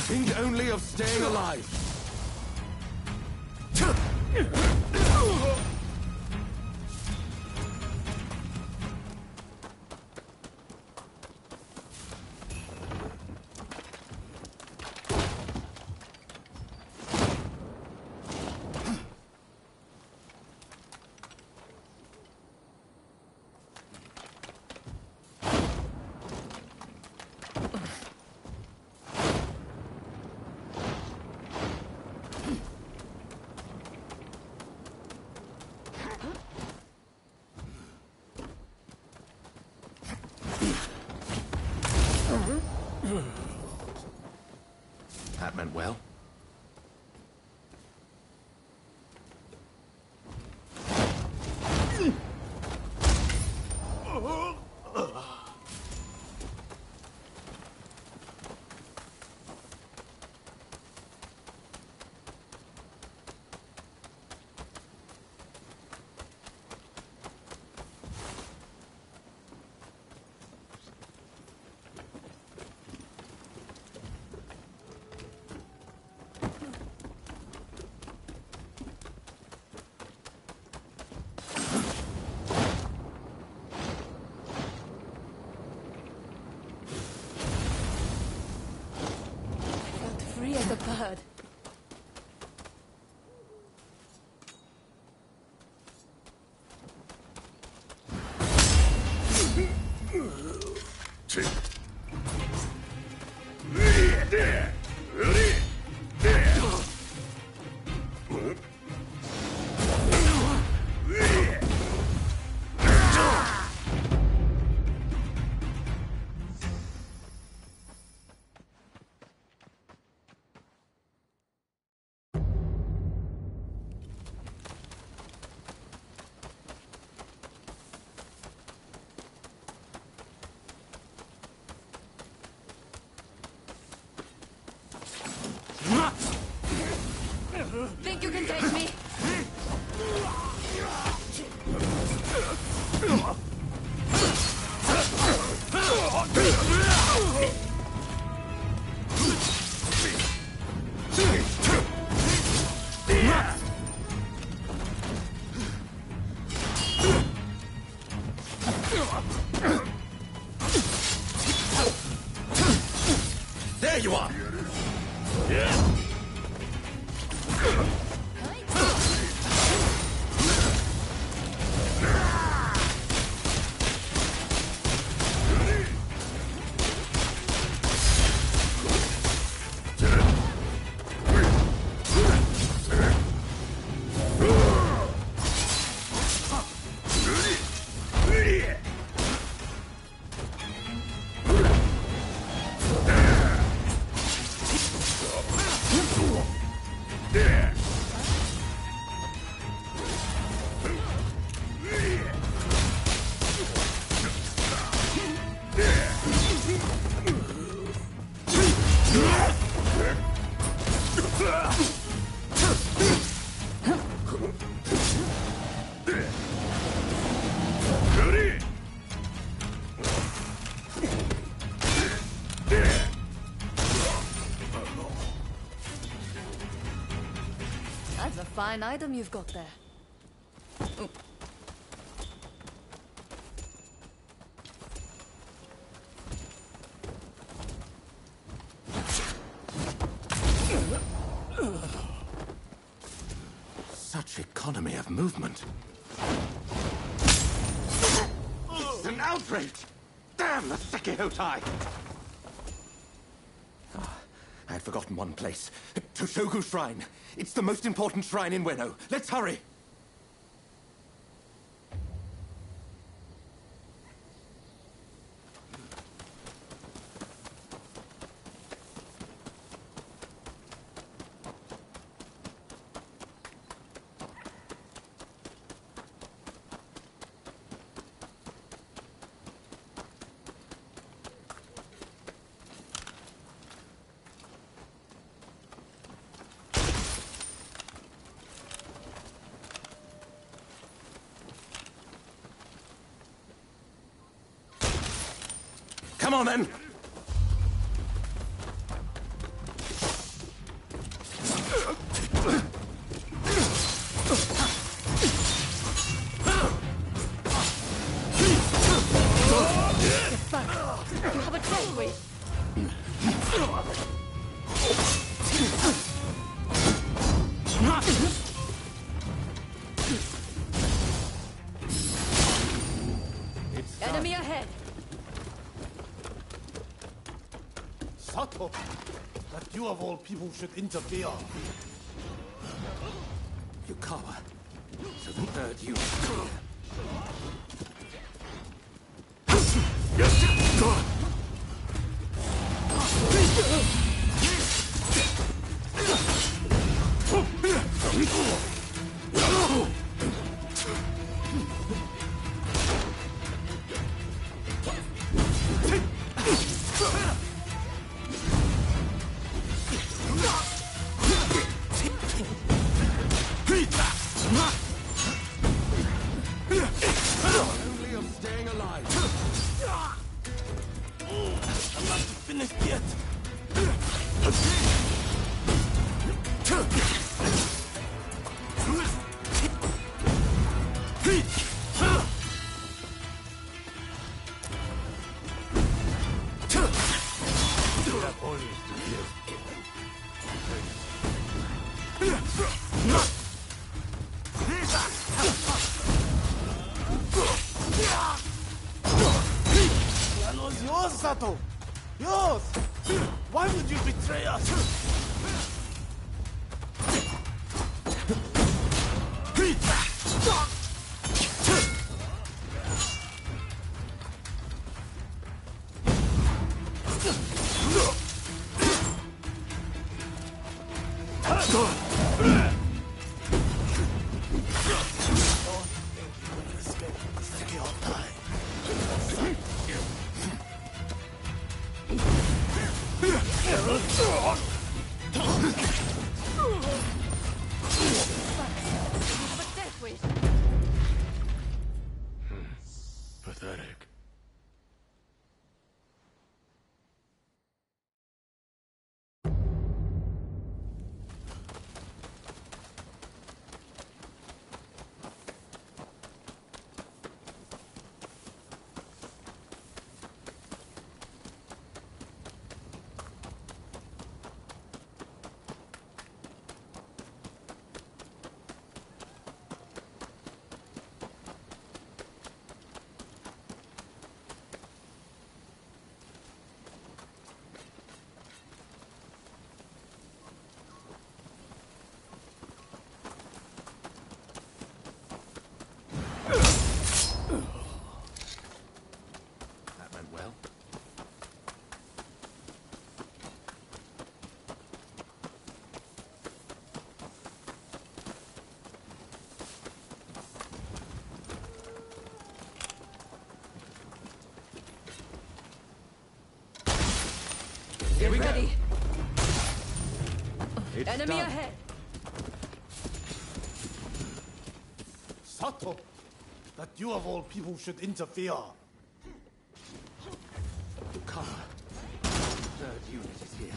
Think only of staying alive. That went well. Free as a bird. Think you can take me? There you are! That's a fine item you've got there. Ooh. Such economy of movement. It's an outrage! Damn the Sekihotai! I had forgotten one place. Toshogu Shrine. It's the most important shrine in Ueno. Let's hurry! Come on, then! Get back. You have a death wave. Enemy ahead. Sato, that you of all people should interfere. Yukawa. So the third unit is here. Only of staying alive. I'm not finished yet. That was yours, Sato. Yours. Why would you betray us? Have a death wave. Pathetic. That went well. Get ready. It's Enemy done. ahead. Sato, that you of all people should interfere. Yukawa. Third unit is here.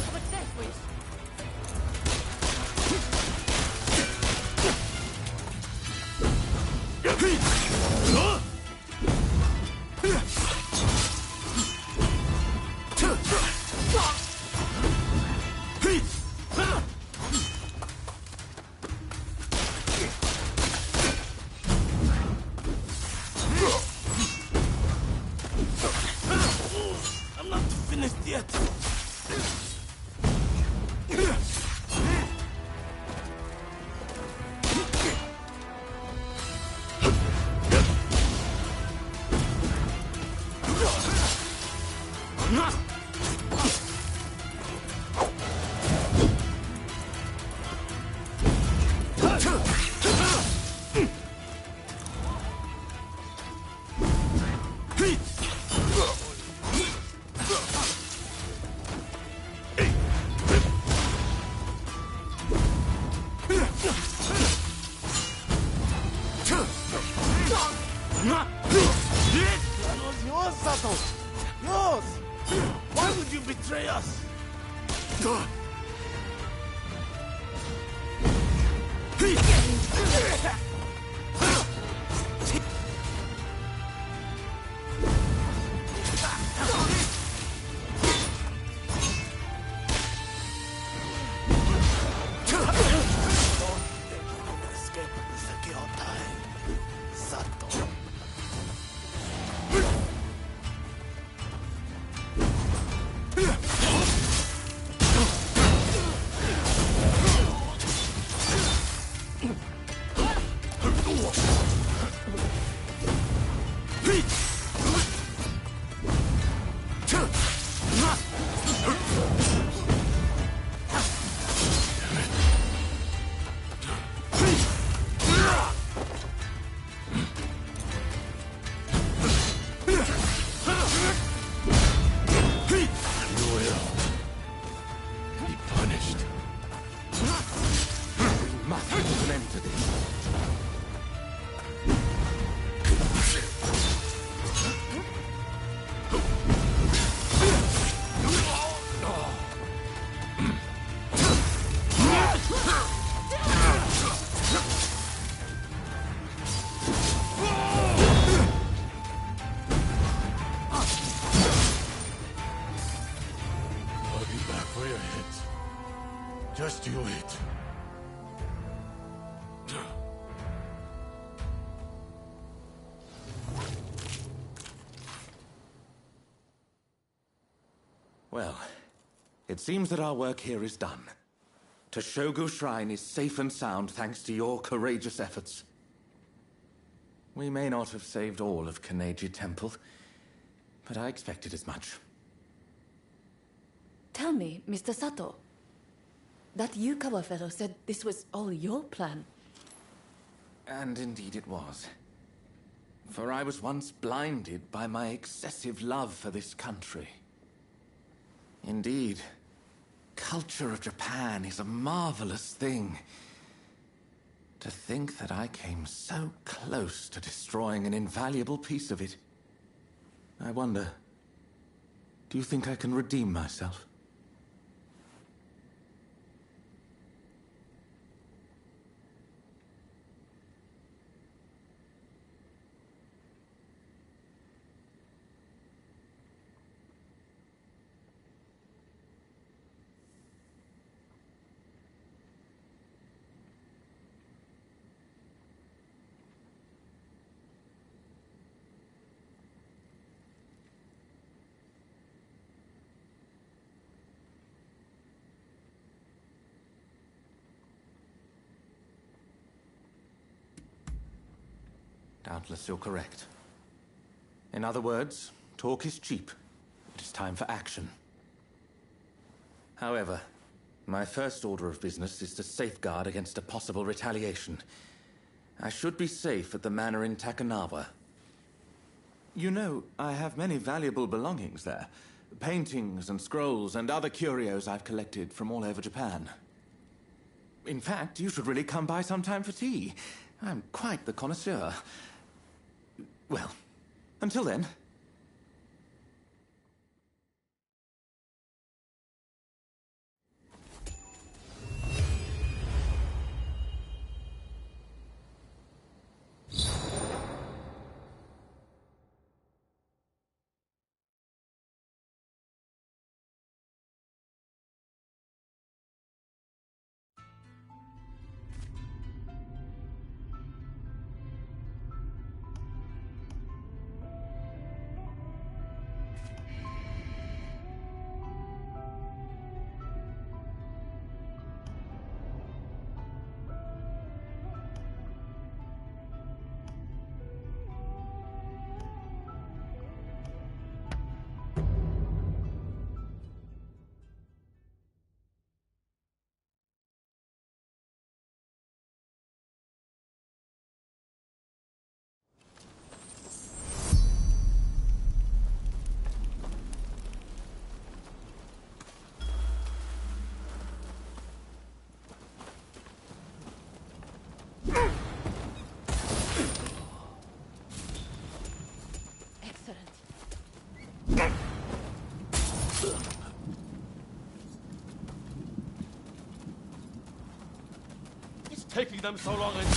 Have a death wave. Just do it. Well, it seems that our work here is done. Toshogu Shrine is safe and sound thanks to your courageous efforts. We may not have saved all of Kaneji Temple, but I expected as much. Tell me, Mr. Sato. That Yukawa fellow said this was all your plan. And indeed it was. For I was once blinded by my excessive love for this country. Indeed, culture of Japan is a marvelous thing. To think that I came so close to destroying an invaluable piece of it. I wonder, do you think I can redeem myself? Doubtless you're correct. In other words, talk is cheap. It is time for action. However, my first order of business is to safeguard against a possible retaliation. I should be safe at the manor in Takanawa. You know, I have many valuable belongings there. Paintings and scrolls and other curios I've collected from all over Japan. In fact, you should really come by sometime for tea. I'm quite the connoisseur. Well, until then. Taking them so long and...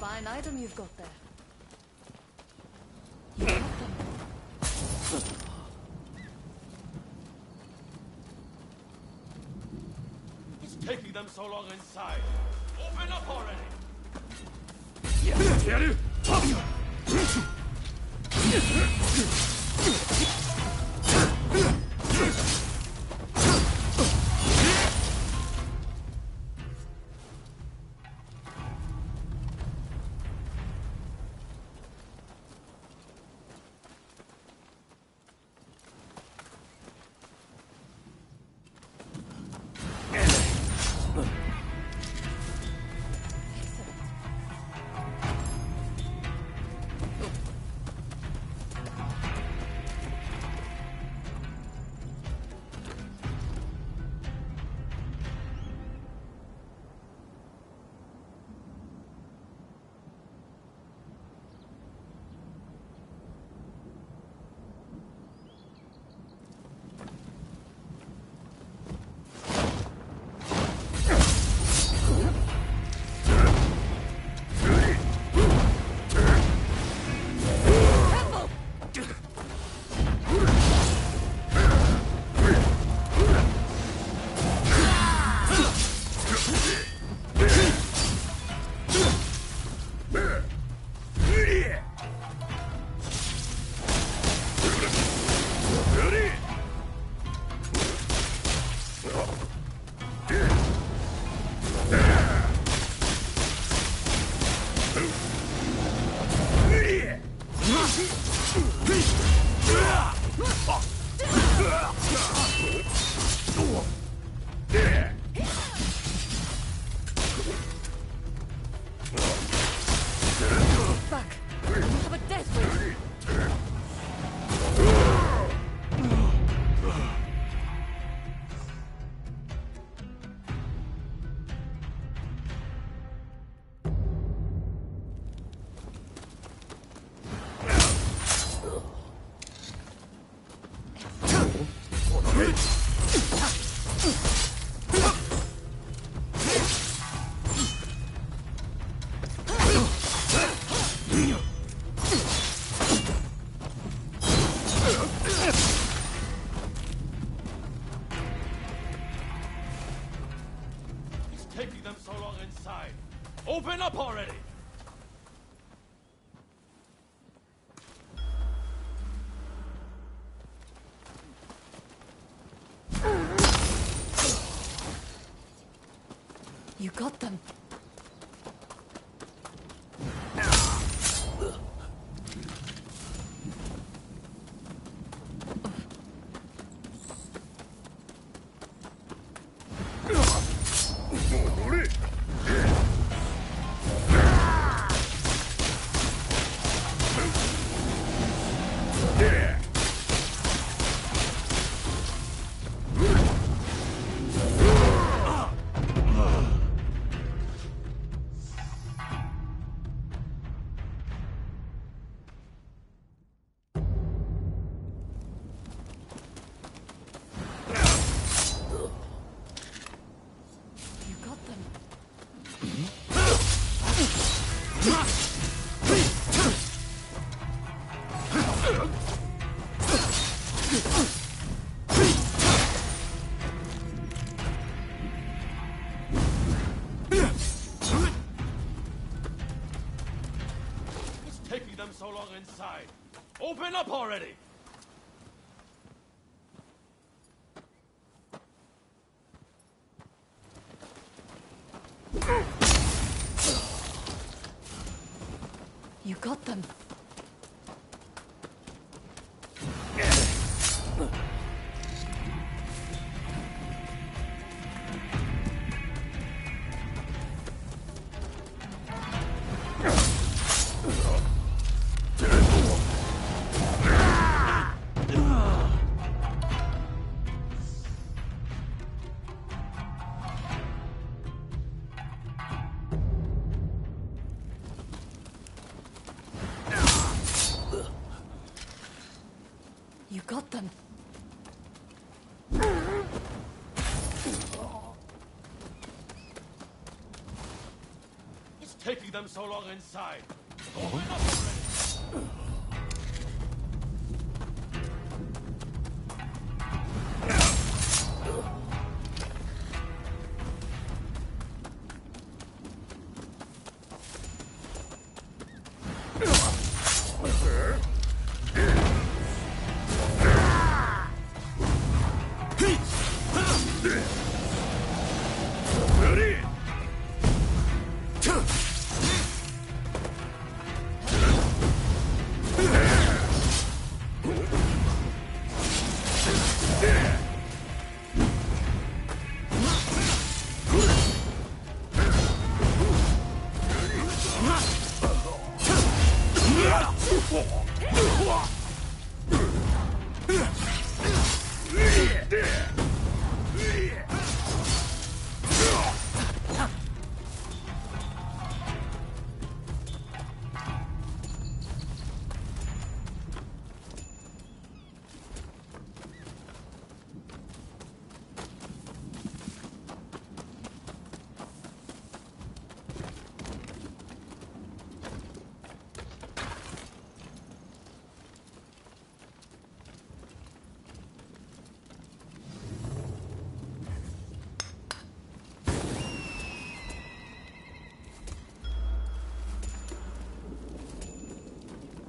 Fine item you've got there. It's taking them so long inside. Open up already! Taking them so long inside. Open up already! You got them. You got them. What's taking them so long inside? Open up already! You got them. You got them. What's taking them so long inside? Open up already!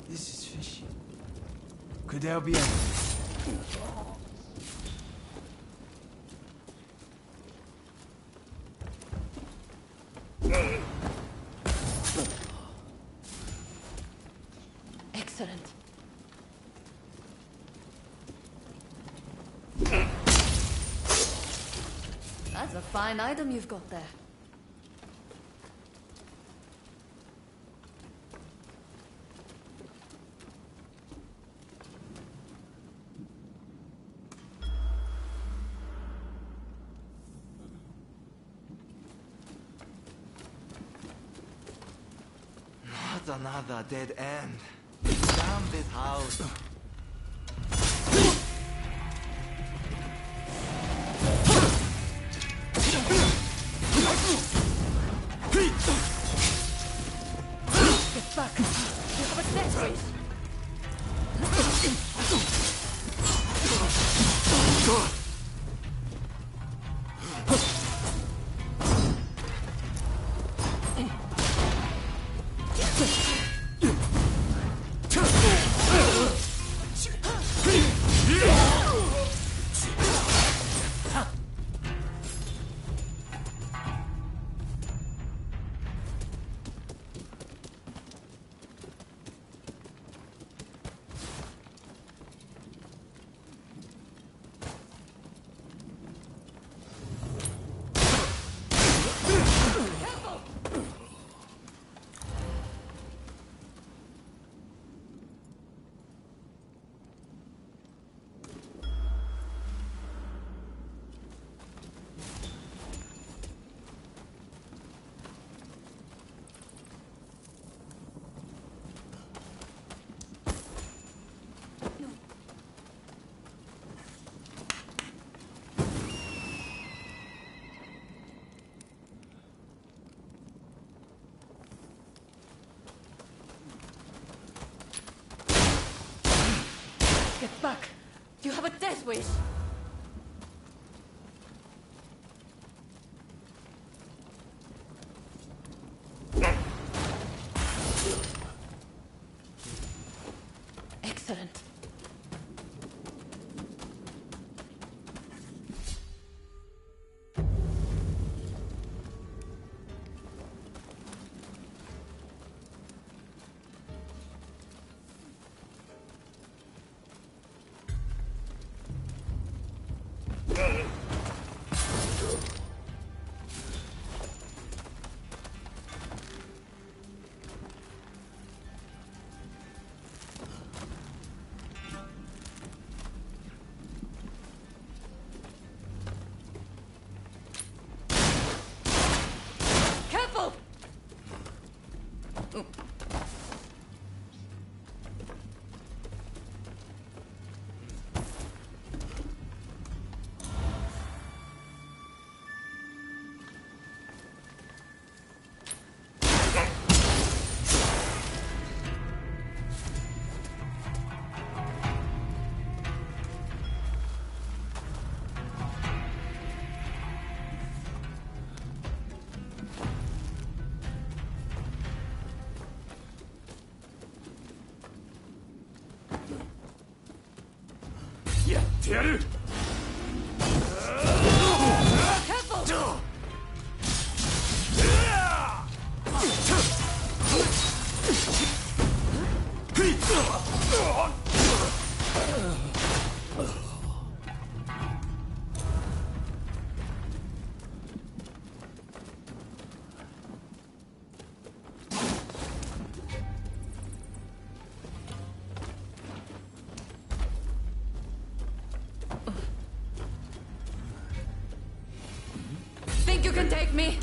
This is fishy. Could there be a... Excellent. That's a fine item you've got there. Not another dead end. Damn this house. Get back! You have a death wish! Excellent. Careful! Careful! Think you can take me?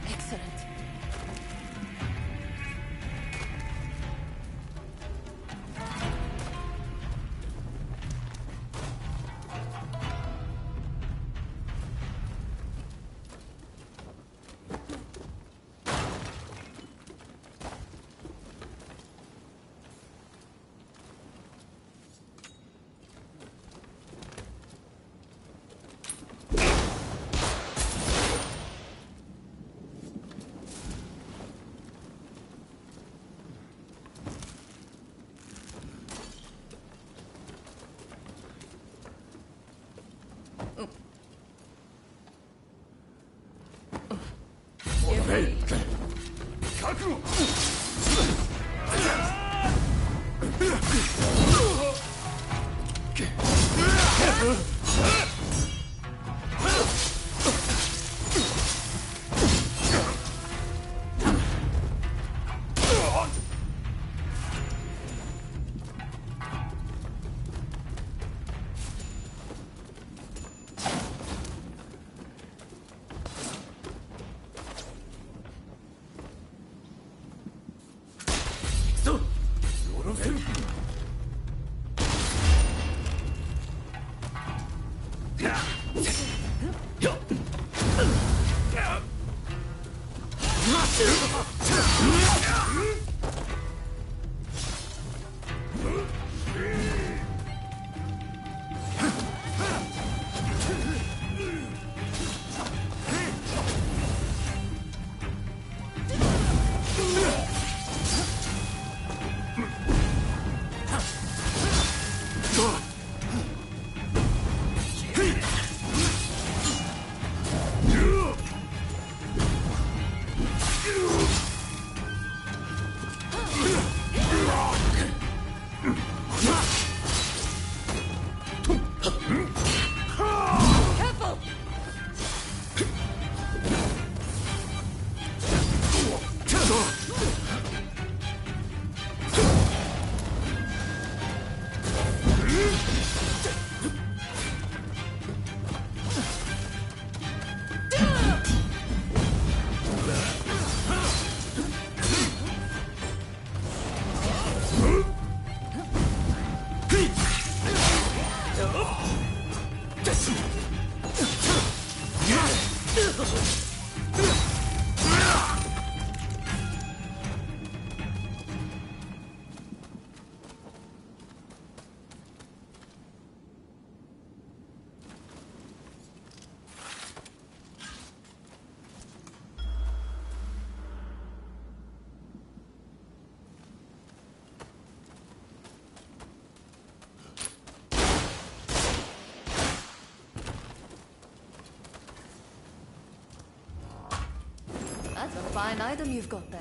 Excellent. Give me. That's a fine item you've got there.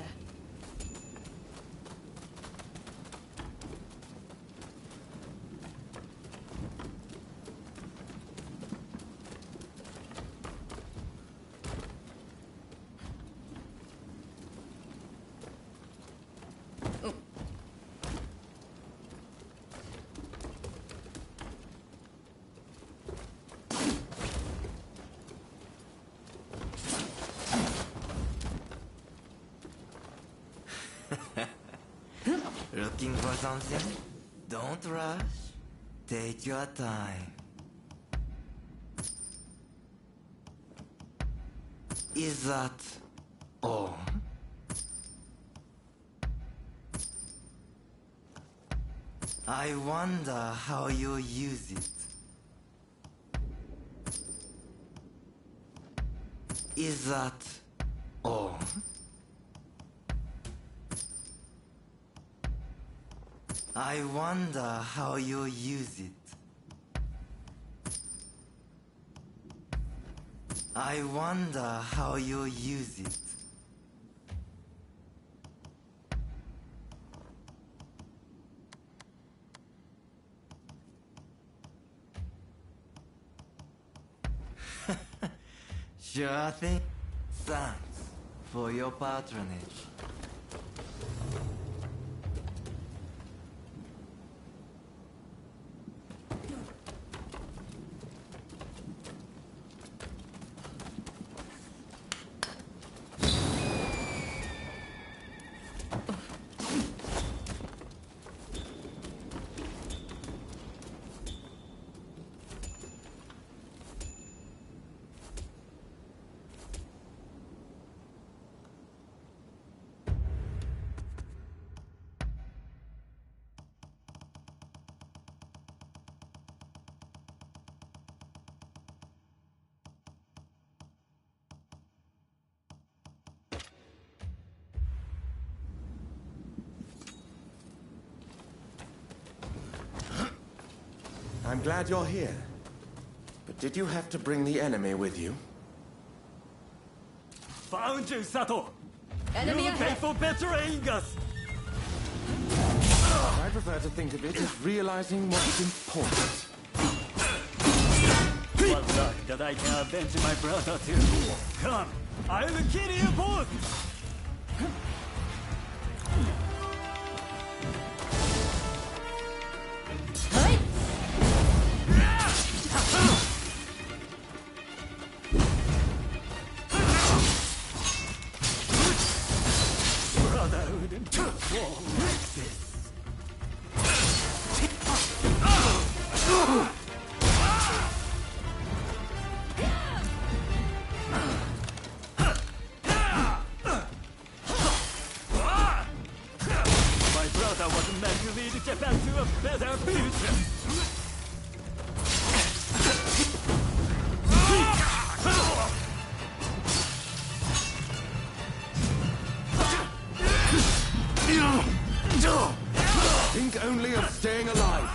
Looking for something? Don't rush. Take your time. Is that all? I wonder how you use it. Is that all? I wonder how you use it. I wonder how you use it. Sure thing. Thanks for your patronage. I'm glad you're here. But did you have to bring the enemy with you? Found you, Sato! Enemy You pay ahead. for betraying us! I prefer to think of it as realizing what's important. What luck that I can avenge my brother too. Come, I will kill you both! Hey! Brotherhood and fall like this. My brother was meant to lead Japan to a better future. Think only of staying alive.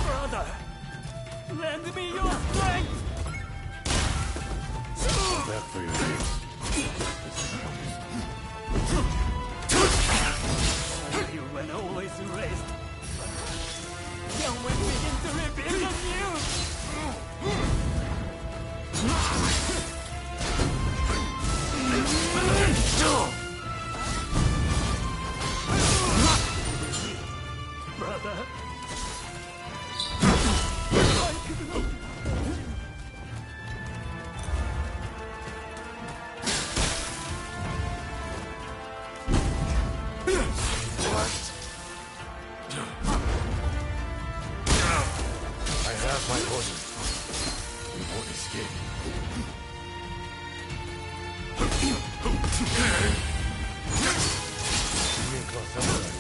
Brother, lend me your strength! Back for your days. You were always raised. Can we begin to rebuild anew? Brother. I have my orders. You won't escape. Union Claw Samurai.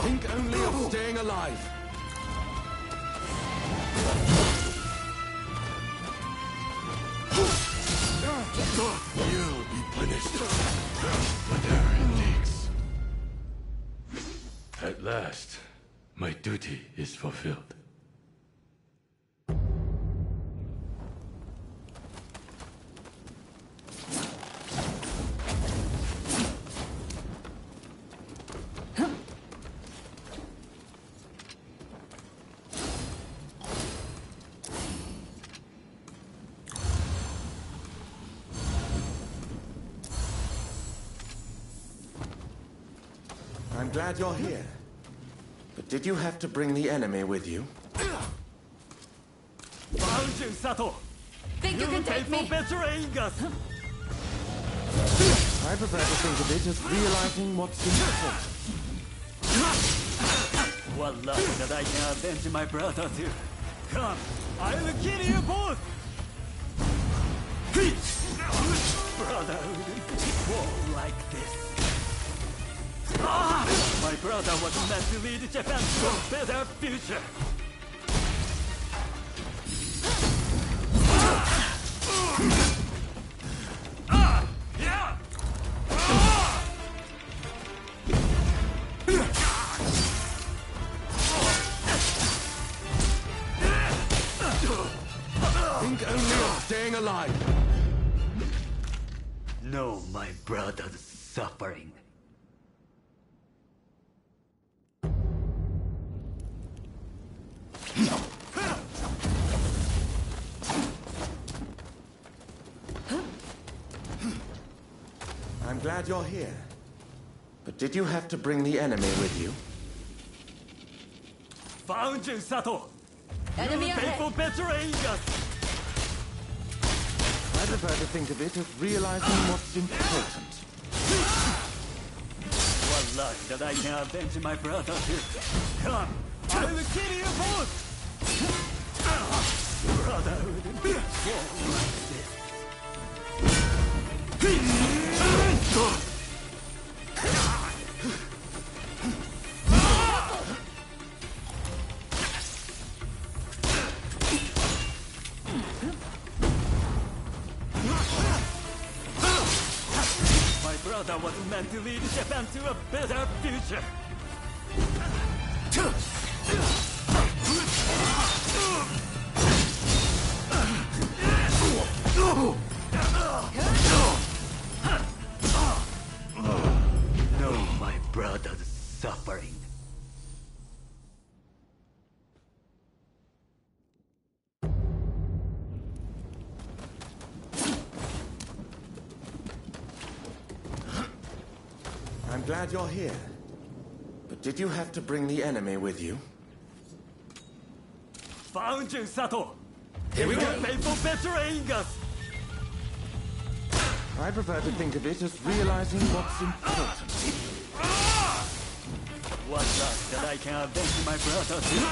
Think only of staying alive. You'll be punished. Whatever it takes. At last, my duty is fulfilled. I'm glad you're here. But did you have to bring the enemy with you? Found you, Sato! Think you can pay take for me? betraying us! I prefer to think of it as realizing what's important. What luck that I can avenge my brother too. Come, I will kill you both! Brotherhood fall like this. My brother was meant to lead Japan to a better future. Think only of staying alive. Know my brother's suffering. I'm glad you're here. But did you have to bring the enemy with you? Found you, Sato! Enemy You pay ahead! for betraying us! I prefer to think of it as realizing what's important. What luck that I can avenge my brother too. Come, I will kill you both! Brotherhood fall like this. brother was meant to lead Japan to a better future. Know my brother's suffering. I'm glad you're here. But did you have to bring the enemy with you? Found you, Sato! Here we go! Pay for betraying us! I prefer to think of it as realizing what's important. What's that that I can avenge my brother too?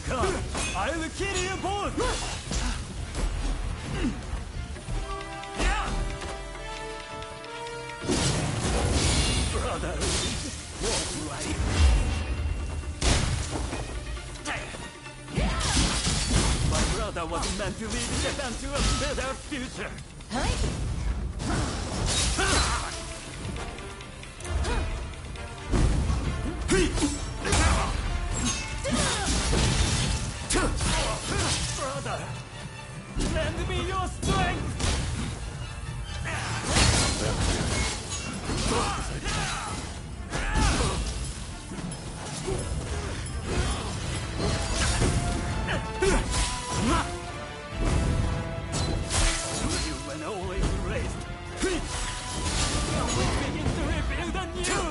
Come, I'll kill you both! Brother, walk right. My brother was meant to lead Japan to a better future. Brother, lend me your strength! You were always raised. Now we begin to rebuild anew!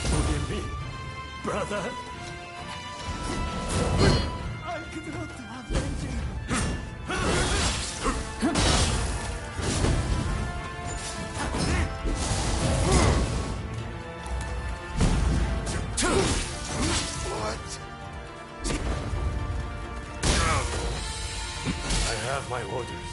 Forgive me, brother. I could not avenge you. What? I have my orders.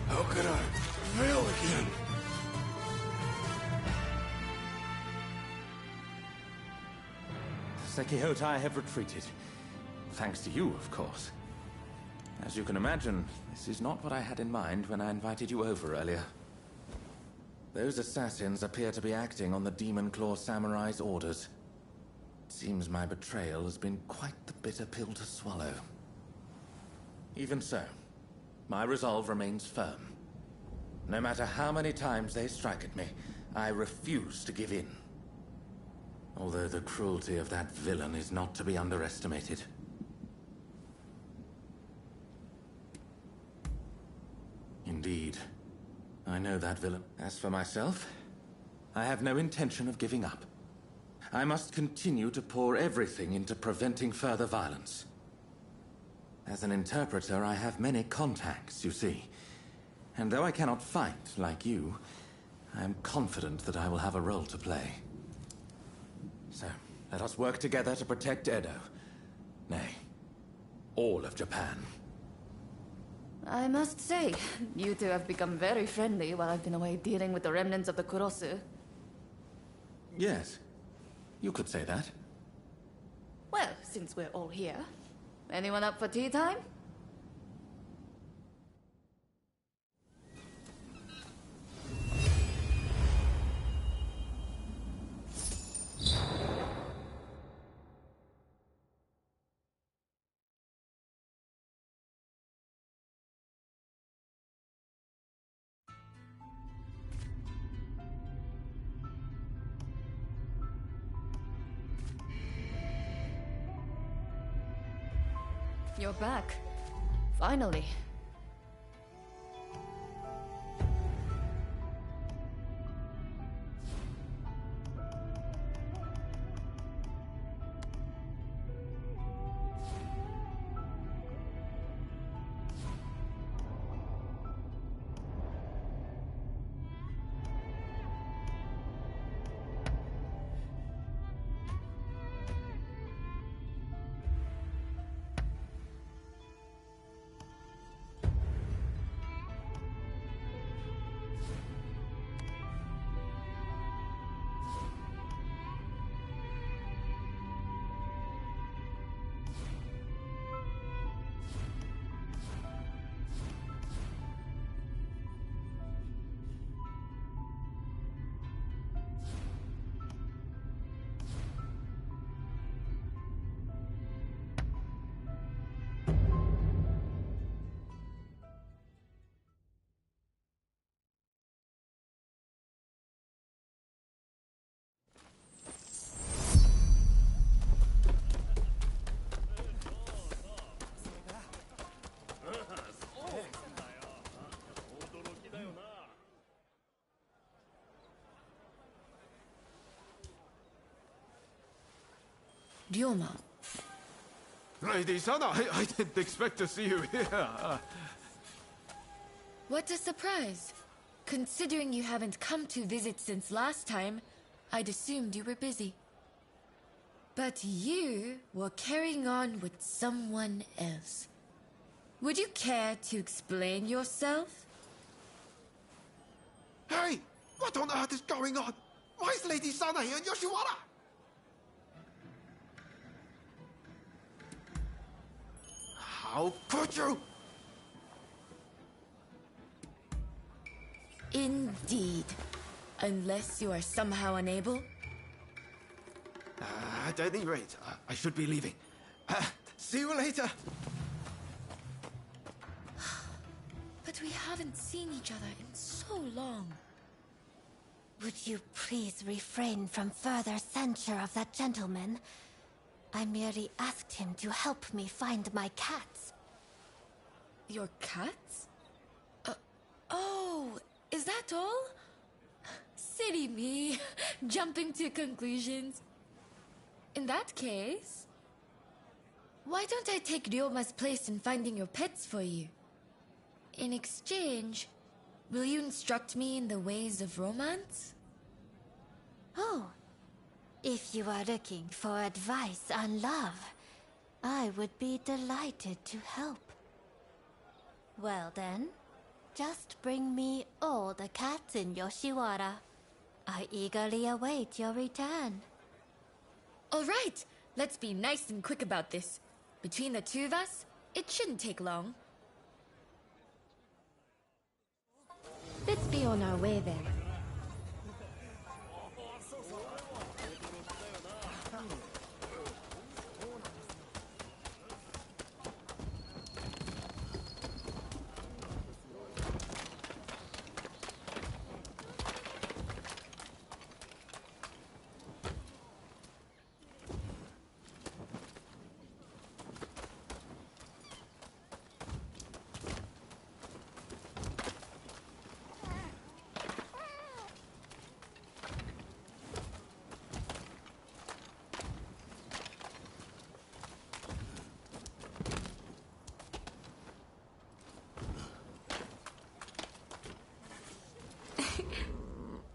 How could I fail again? Sekihotai have retreated. Thanks to you, of course. As you can imagine, this is not what I had in mind when I invited you over earlier. Those assassins appear to be acting on the Demon Claw Samurai's orders. It seems my betrayal has been quite the bitter pill to swallow. Even so, my resolve remains firm. No matter how many times they strike at me, I refuse to give in. Although the cruelty of that villain is not to be underestimated. Indeed. I know that villain. As for myself, I have no intention of giving up. I must continue to pour everything into preventing further violence. As an interpreter, I have many contacts, you see. And though I cannot fight like you, I am confident that I will have a role to play. So, let us work together to protect Edo. Nay, all of Japan. I must say, you two have become very friendly while I've been away dealing with the remnants of the Kurosu. Yes, you could say that. Well, since we're all here, anyone up for tea time? You're back. Finally. Ryoma. Lady Sana, I didn't expect to see you here. What a surprise. Considering you haven't come to visit since last time, I'd assumed you were busy. But you were carrying on with someone else. Would you care to explain yourself? Hey, what on earth is going on? Why is Lady Sana here in Yoshiwara? How could you? Indeed. Unless you are somehow unable. At any rate, I should be leaving. See you later. But we haven't seen each other in so long. Would you please refrain from further censure of that gentleman? I merely asked him to help me find my cats. Your cats? Oh, is that all? Silly me, jumping to conclusions. In that case, why don't I take Ryoma's place in finding your pets for you? In exchange, will you instruct me in the ways of romance? Oh, if you are looking for advice on love, I would be delighted to help. Well then, just bring me all the cats in Yoshiwara. I eagerly await your return. All right, let's be nice and quick about this. Between the two of us, it shouldn't take long. Let's be on our way then.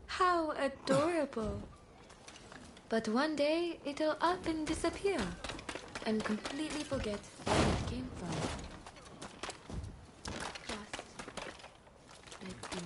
How adorable. But one day, it'll up and disappear. And completely forget where it came from. Just let go.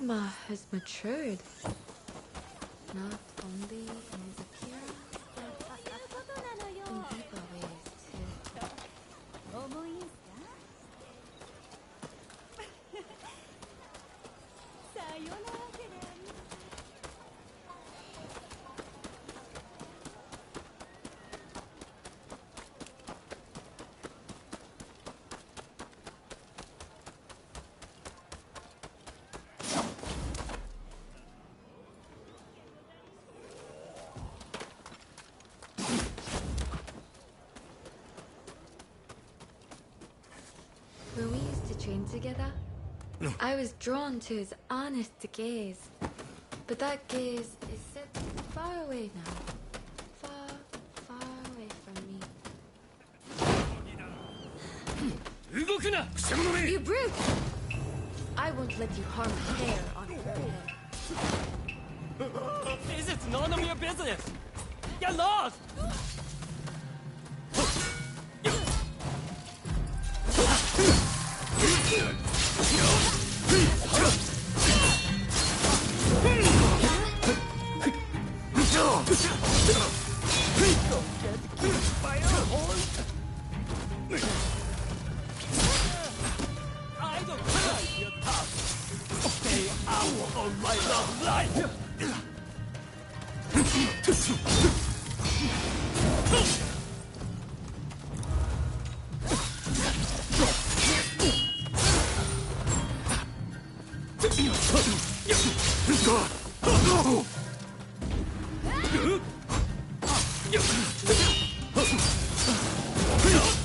Ryoma has matured. Not only in his appearance, but in deeper ways too. When we used to train together, I was drawn to his honest gaze. But that gaze is set far away now. Far, far away from me. 動くなくせ者め You brute! I won't let you harm a hair on her head. This is none of your business! Get lost! I don't like your tough. Stay out of my love life!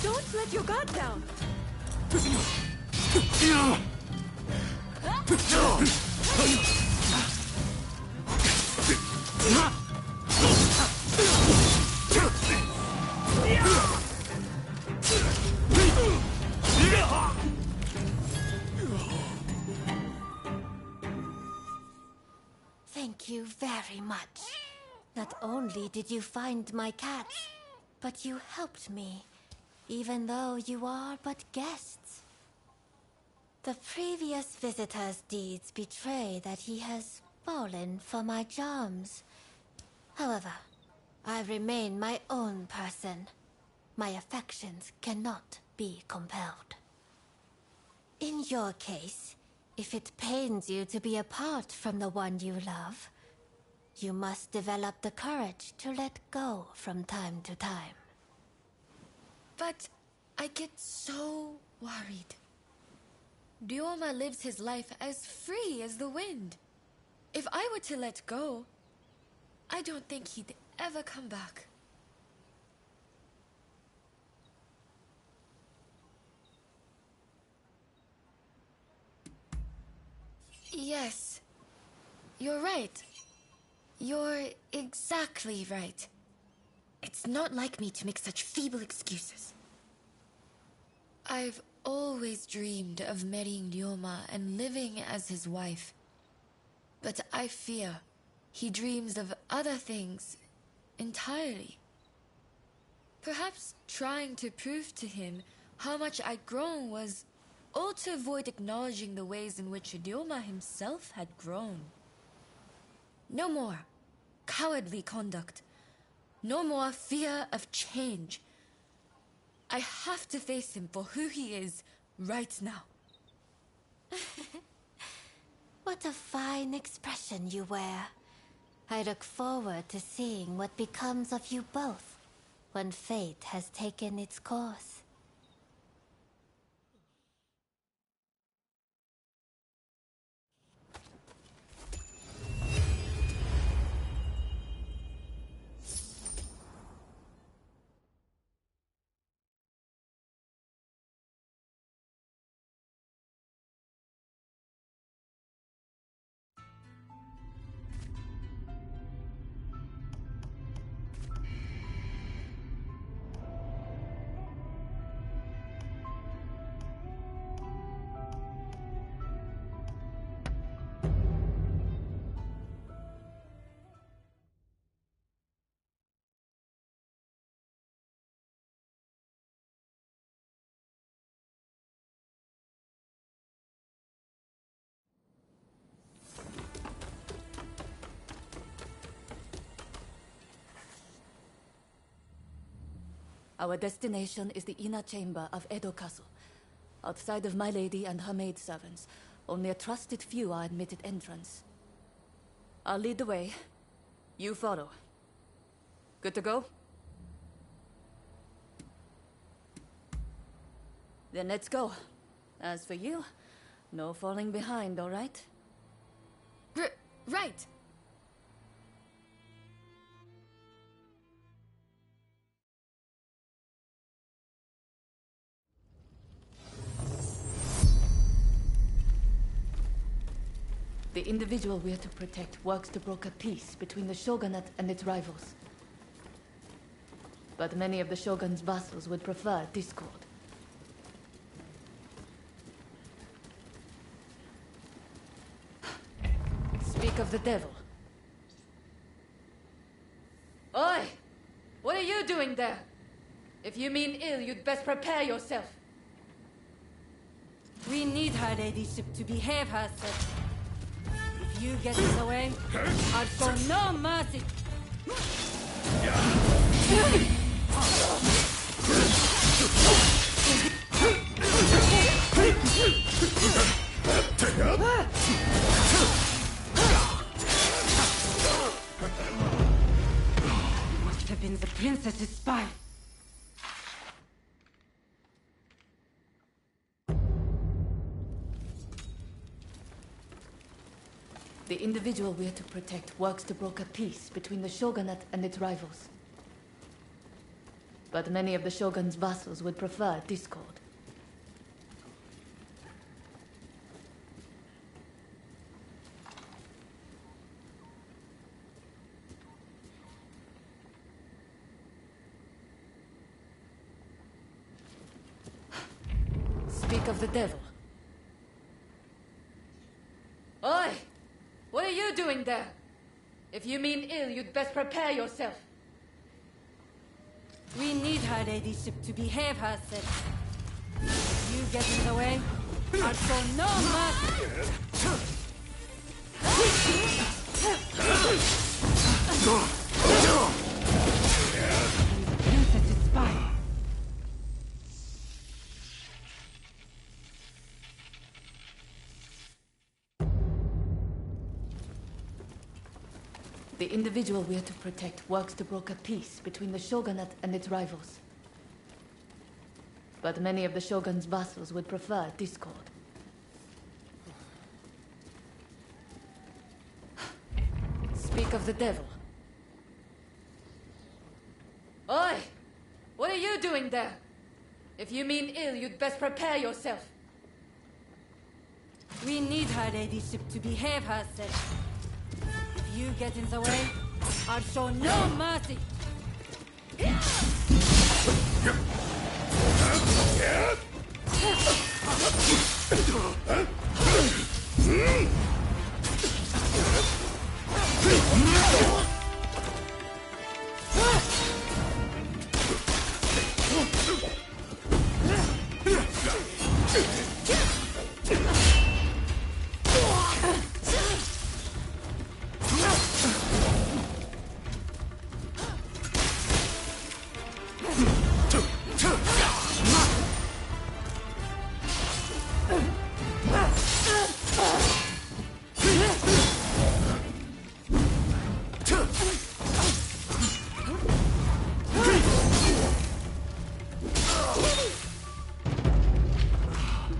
Don't let your guard down! Thank you very much. Not only did you find my cats, but you helped me, even though you are but guests. The previous visitor's deeds betray that he has fallen for my charms. However, I remain my own person. My affections cannot be compelled. In your case, if it pains you to be apart from the one you love, you must develop the courage to let go from time to time. But I get so worried. Ryoma lives his life as free as the wind. If I were to let go, I don't think he'd ever come back. Yes, you're right. You're exactly right. It's not like me to make such feeble excuses. I've always dreamed of marrying Ryoma and living as his wife. But I fear he dreams of other things entirely. Perhaps trying to prove to him how much I'd grown was all to avoid acknowledging the ways in which Ryoma himself had grown. No more cowardly conduct. No more fear of change. I have to face him for who he is right now. What a fine expression you wear. I look forward to seeing what becomes of you both when fate has taken its course. Our destination is the inner chamber of Edo Castle. Outside of my lady and her maidservants, only a trusted few are admitted entrance. I'll lead the way. You follow. Good to go? Then let's go. As for you, no falling behind, all right? Right. The individual we're to protect works to broker peace between the shogunate and its rivals. But many of the shogun's vassals would prefer discord. Speak of the devil. Oi! What are you doing there? If you mean ill, you'd best prepare yourself. We need her ladyship to behave herself. If you get in the way, I'll show no mercy. Must have been the princess's spy. The individual we're to protect works to broker peace between the shogunate and its rivals. But many of the shogun's vassals would prefer discord. Speak of the devil. Oi! What are you doing there? If you mean ill, you'd best prepare yourself. We need her ladyship to behave herself. If you get in the way, I'll show no mercy. The princess's spy. The individual we're to protect works to broker peace between the shogunate and its rivals. But many of the shogun's vassals would prefer discord. Speak of the devil. Oi! What are you doing there? If you mean ill, you'd best prepare yourself. We need her ladyship to behave herself. If you get in the way, I'll show no mercy.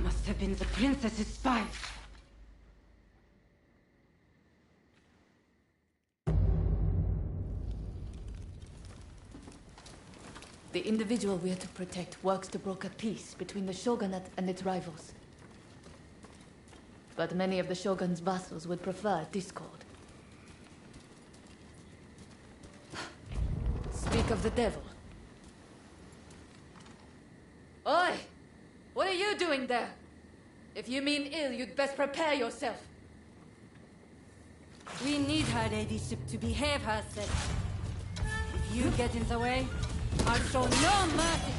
Must have been the princess's spy. The individual we're to protect works to broker peace between the shogunate and its rivals. But many of the shogun's vassals would prefer discord. Speak of the devil. Oi! What are you doing there? If you mean ill, you'd best prepare yourself. We need her ladyship to behave herself. If you get in the way, I'll show no mercy.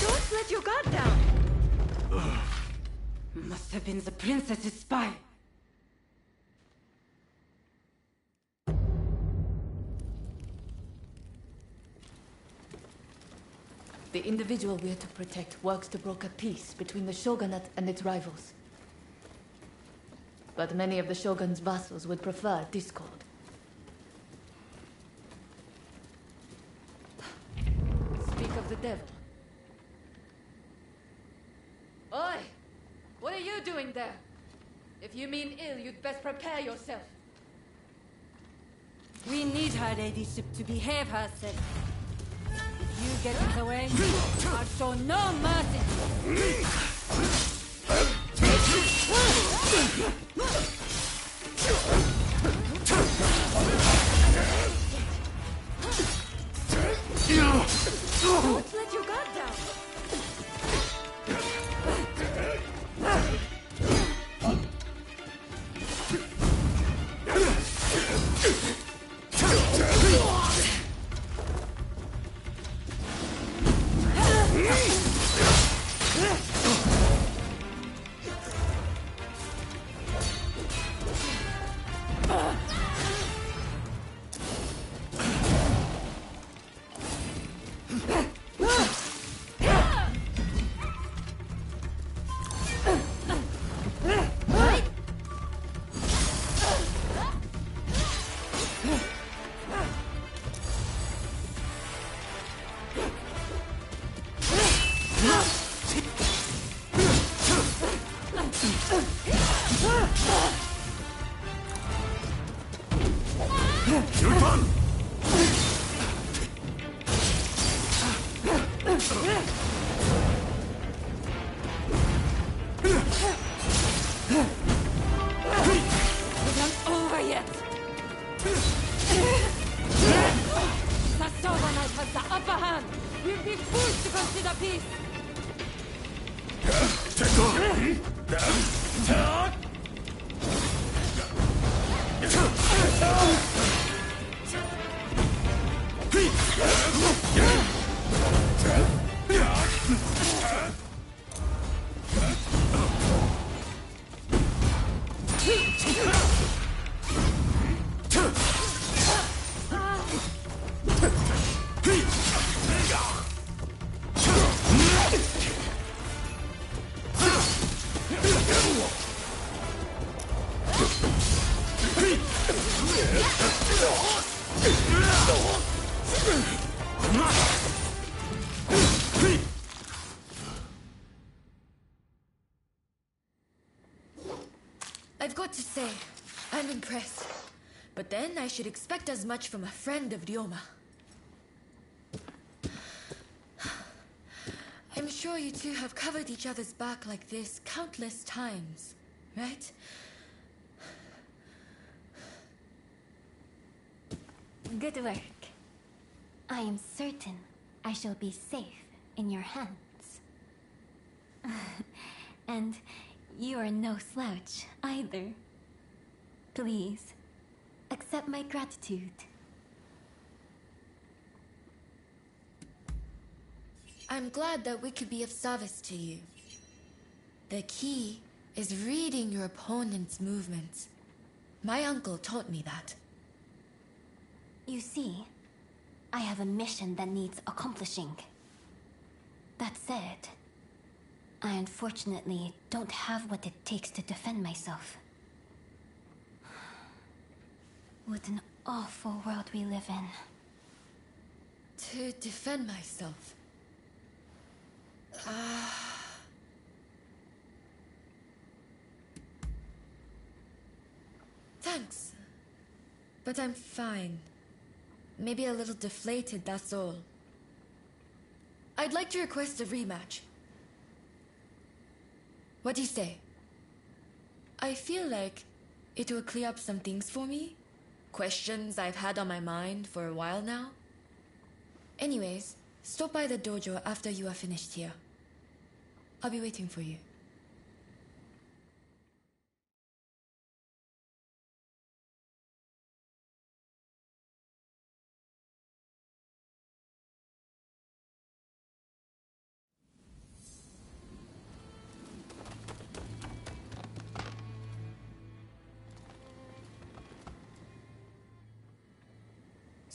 Don't let your guard down! Must have been the princess's spy. The individual we are to protect works to broker peace between the shogunate and its rivals. But many of the shogun's vassals would prefer discord. Speak of the devil. Oi! What are you doing there? If you mean ill, you'd best prepare yourself. We need her ladyship to behave herself. If you get in the way, I'll show no mercy. Don't let your guard down. We're not over yet. The Shogunate has the upper hand. We'll be forced to consider peace. I've got to say, I'm impressed. But then I should expect as much from a friend of Ryoma. I'm sure you two have covered each other's back like this countless times, right? Good work. I am certain I shall be safe in your hands. And you are no slouch either. Please, accept my gratitude. I'm glad that we could be of service to you. The key is reading your opponent's movements. My uncle taught me that. You see, I have a mission that needs accomplishing. That said, I unfortunately don't have what it takes to defend myself. What an awful world we live in. To defend myself. Thanks. But I'm fine. Maybe a little deflated, that's all. I'd like to request a rematch. What do you say? I feel like it will clear up some things for me. Questions I've had on my mind for a while now. Anyways, stop by the dojo after you are finished here. I'll be waiting for you.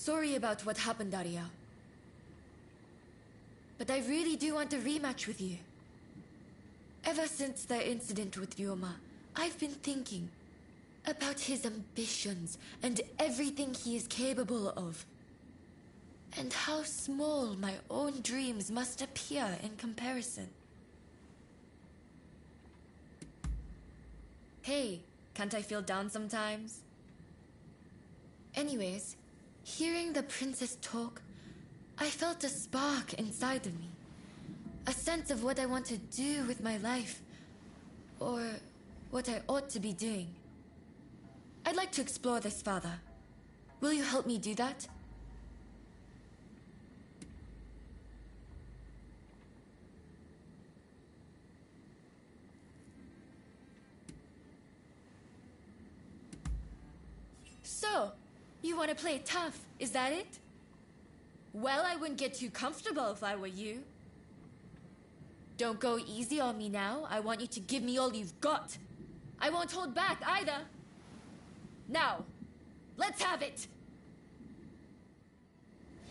sorry about what happened, Arya. But I really do want a rematch with you. Ever since the incident with Ryoma, I've been thinking about his ambitions and everything he is capable of. And how small my own dreams must appear in comparison. Hey, can't I feel down sometimes? Anyways, hearing the princess talk, I felt a spark inside of me. A sense of what I want to do with my life. Or what I ought to be doing. I'd like to explore this further. Will you help me do that? So, you want to play tough, is that it? Well, I wouldn't get too comfortable if I were you. Don't go easy on me now. I want you to give me all you've got. I won't hold back either. Now, let's have it.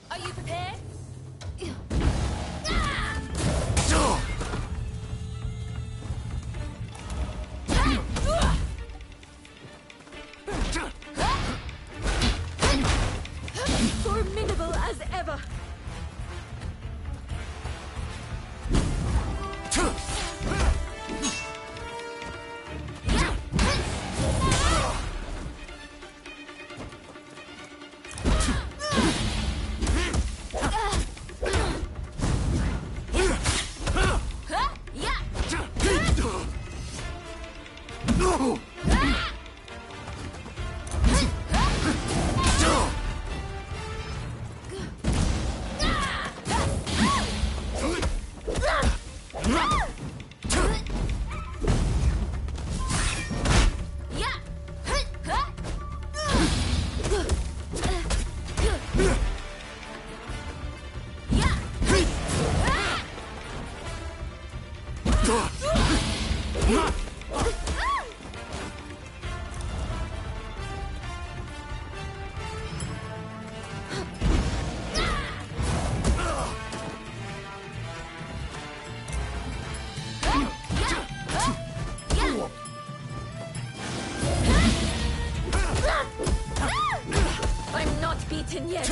Are you prepared? Formidable as ever. I'm not beaten yet.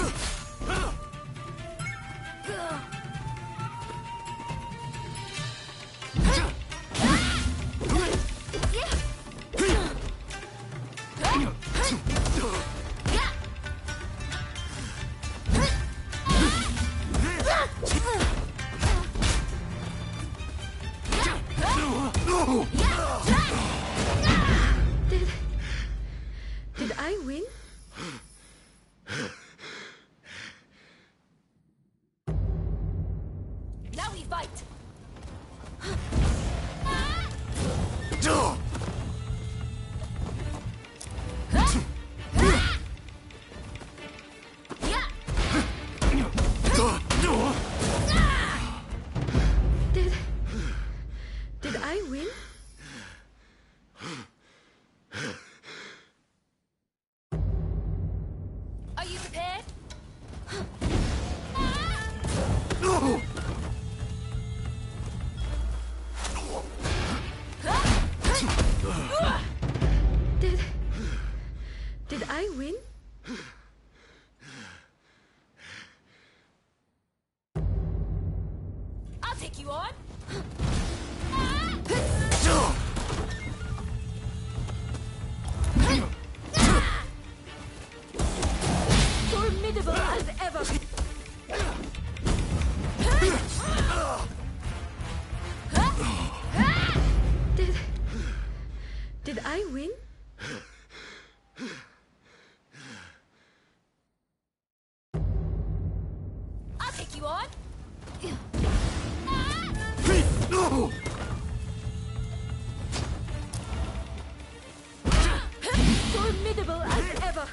Did I win? Now we fight! Did I win? Are you prepared? Did I win? I'll take you on. Formidable as ever. Did I win? I'll take you on. Formidable as ever.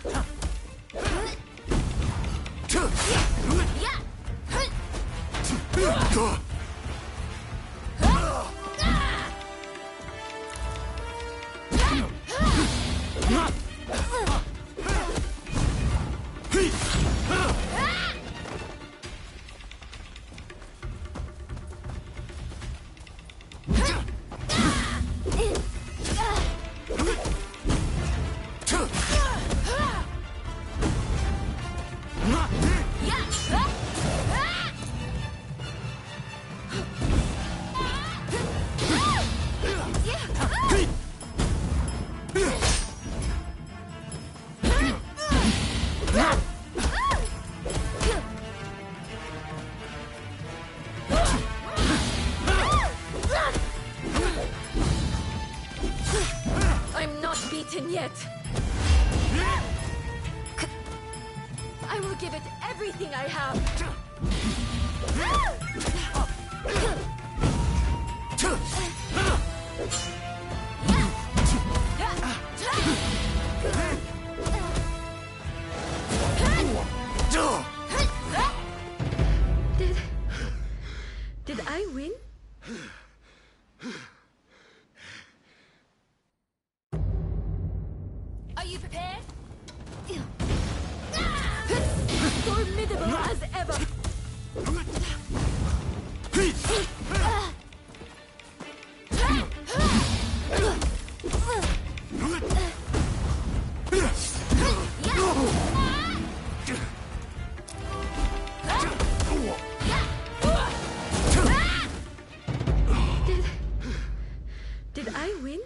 I have. Did I win? Are you prepared? Formidable as ever. Did I win?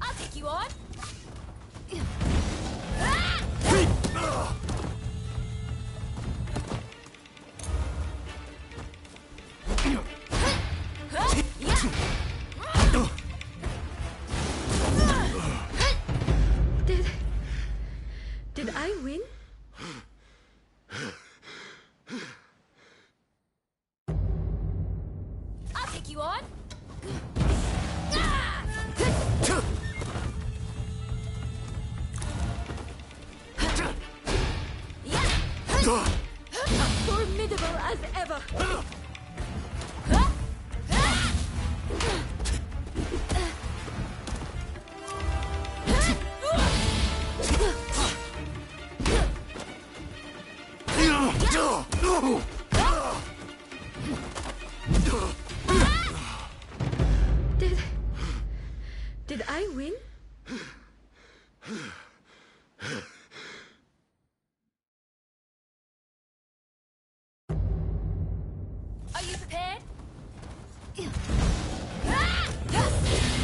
I'll take you on. Did I win? I'll take you on. Formidable as ever. Did I win? Are you prepared?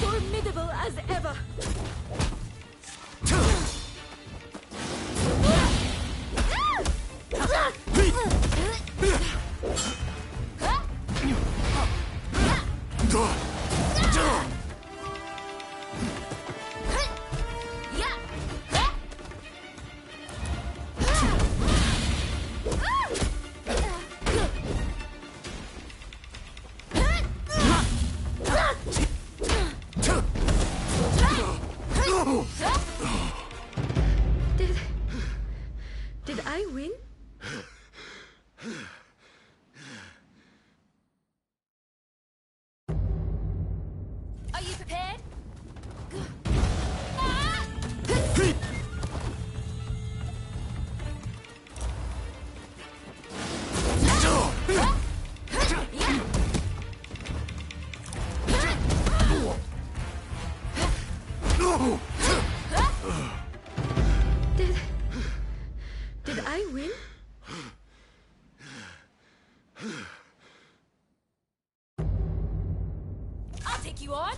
Formidable as ever. Did I win? Are you prepared? Did I win? I'll take you on.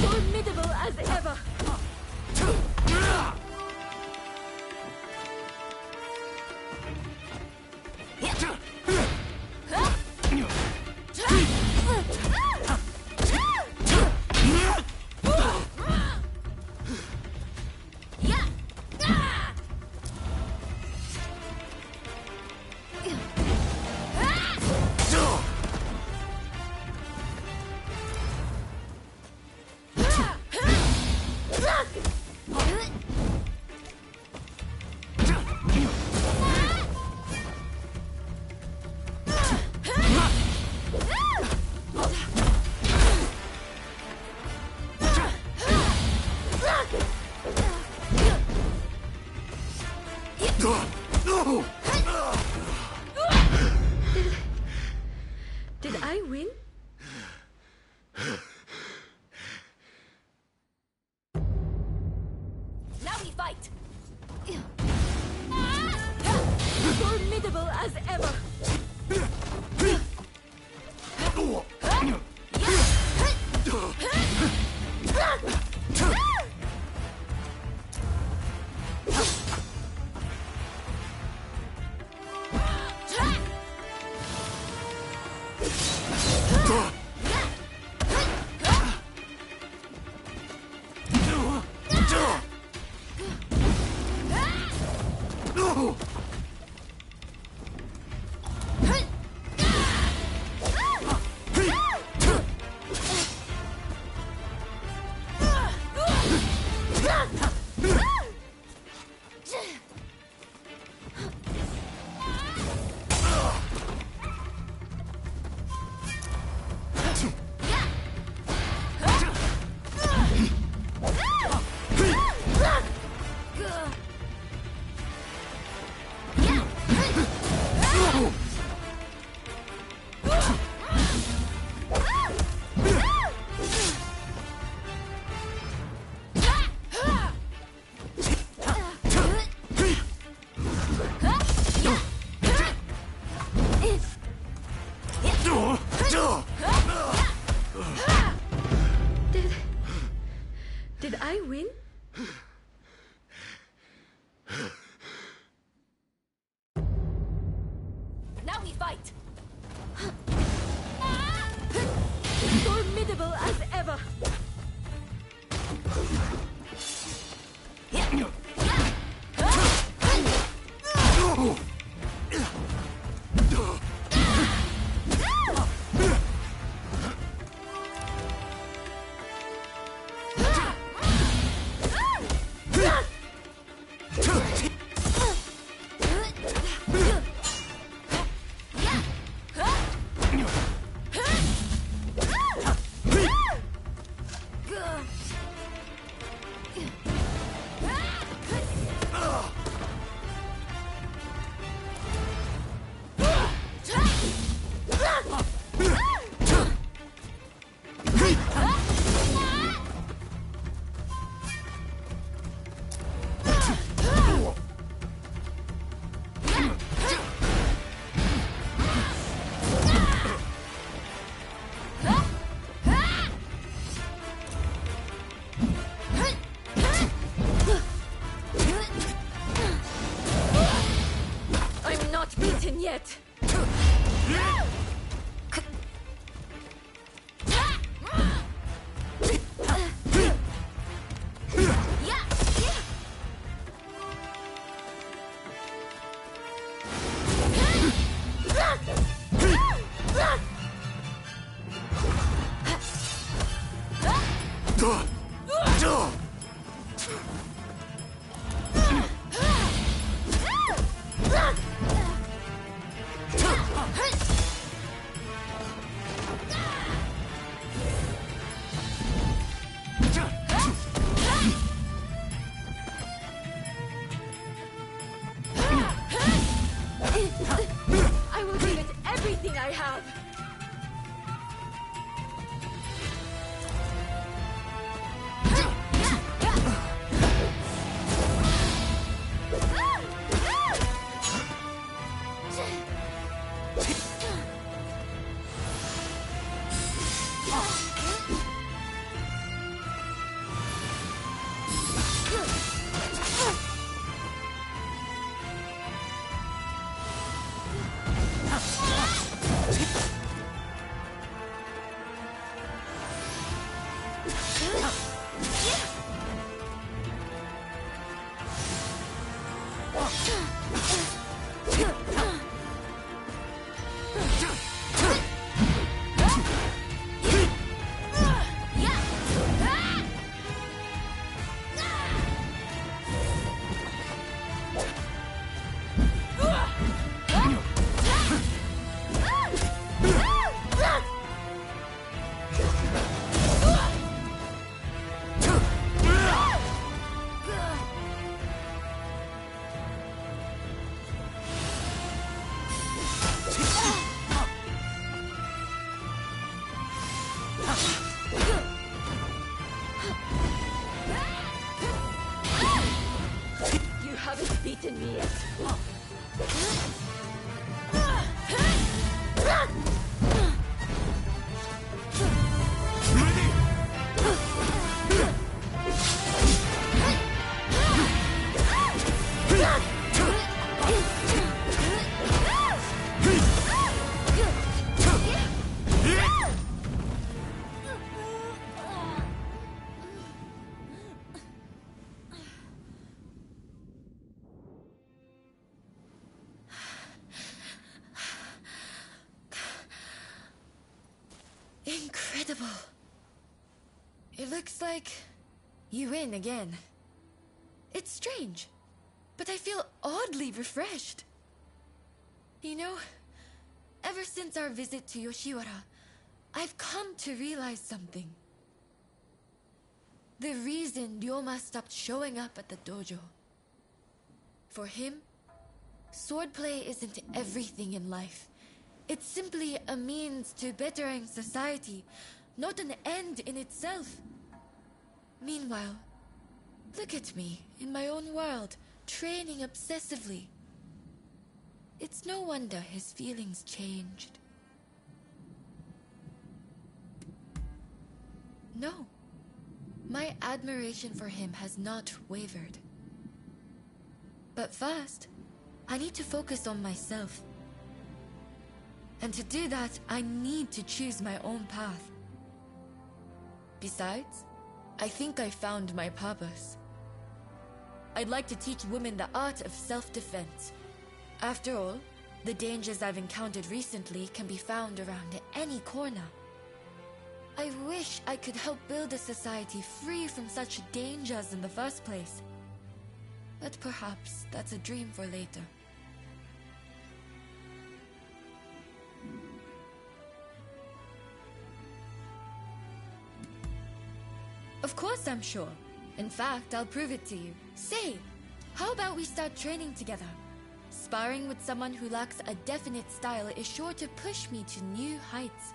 Formidable as ever. Did I win? Now we fight! Formidable as ever! yet! I will give it everything I have! You haven't beaten me yet. Incredible. It looks like you win again. It's strange, but I feel oddly refreshed. You know, ever since our visit to Yoshiwara, I've come to realize something. The reason Ryoma stopped showing up at the dojo. For him, swordplay isn't everything in life. It's simply a means to bettering society, not an end in itself. Meanwhile, look at me in my own world, training obsessively. It's no wonder his feelings changed. No, my admiration for him has not wavered. But first, I need to focus on myself. And to do that, I need to choose my own path. Besides, I think I found my purpose. I'd like to teach women the art of self-defense. After all, the dangers I've encountered recently can be found around any corner. I wish I could help build a society free from such dangers in the first place. But perhaps that's a dream for later. Of course I'm sure. In fact, I'll prove it to you. Say, how about we start training together? Sparring with someone who lacks a definite style is sure to push me to new heights.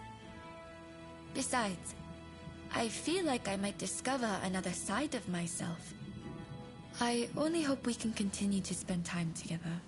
Besides, I feel like I might discover another side of myself. I only hope we can continue to spend time together.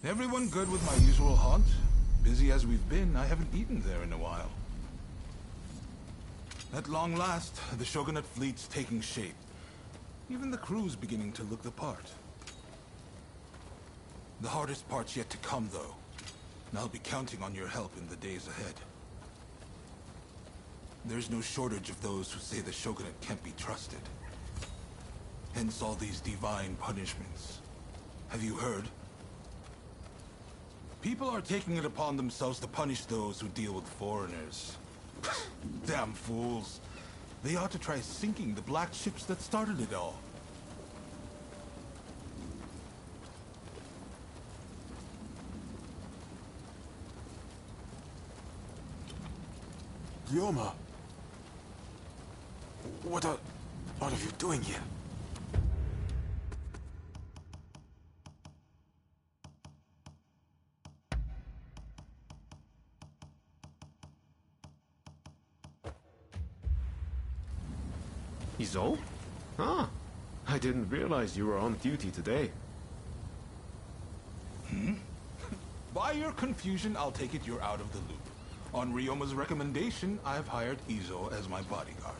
Everyone good with my usual haunt? Busy as we've been, I haven't eaten there in a while. At long last, the Shogunate fleet's taking shape. Even the crew's beginning to look the part. The hardest part's yet to come, though. And I'll be counting on your help in the days ahead. There's no shortage of those who say the Shogunate can't be trusted. Hence all these divine punishments. Have you heard? People are taking it upon themselves to punish those who deal with foreigners. Damn fools. They ought to try sinking the black ships that started it all. Ryoma! What are you doing here? Izo? Ah, I didn't realize you were on duty today. By your confusion, I'll take it you're out of the loop. On Ryoma's recommendation, I've hired Izo as my bodyguard.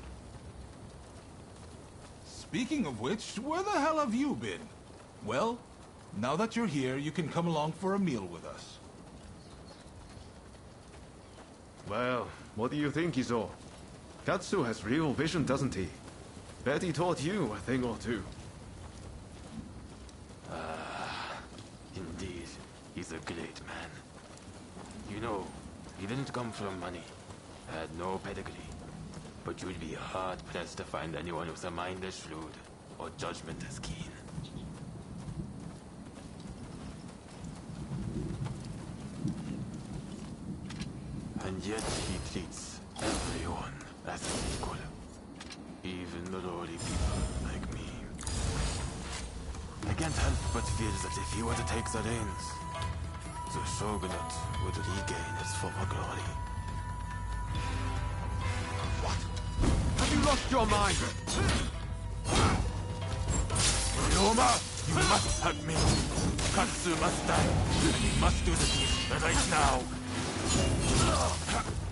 Speaking of which, where the hell have you been? Well, now that you're here, you can come along for a meal with us. Well, what do you think, Izo? Katsu has real vision, doesn't he? Bet he taught you a thing or two. Indeed, he's a great man. You know, he didn't come from money, had no pedigree, but you'd be hard-pressed to find anyone with a mind as shrewd or judgment as keen. And yet he treats everyone as an equal, even the lowly people like me. I can't help but feel that if he were to take the reins, the Shogunate would regain its former glory. Have you lost your mind? Ryoma, you must help me. Katsu must die, and he must do the deed right now.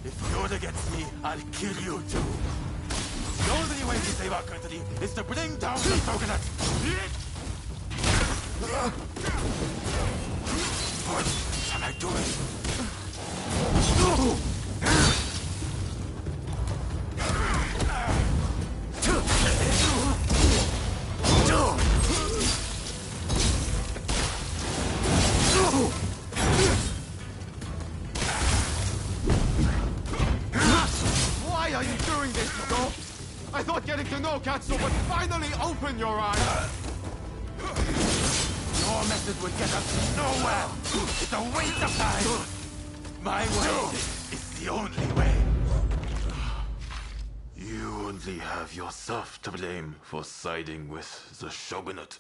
If you're against me, I'll kill you too. The only way to save our country is to bring down the Shogunate. What am I doing? Why are you doing this, Izo? I thought getting to know Katsu would finally open your eyes! Your method would get us nowhere! It's a waste of time! My way is the only way! You only have yourself to blame for siding with the Shogunate.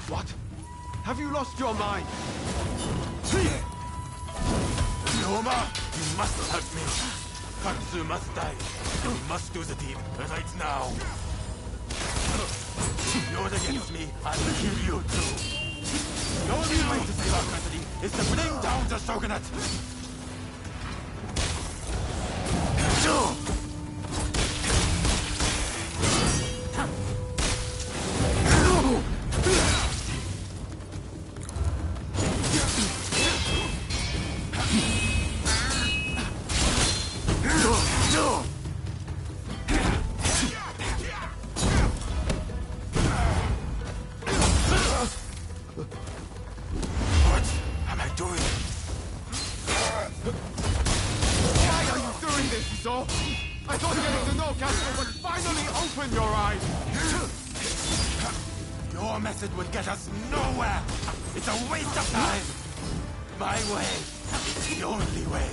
What? Have you lost your mind? Ryoma, you must help me! Katsu must die! We must do the deed right now! If you're against me, I'll kill you too! The only way to save our country is to bring down the Shogunate! What am I doing? Why are you doing this, Izo? I thought getting to know Katsu would finally open your eyes! Your method would get us nowhere! It's a waste of time! My way is the only way!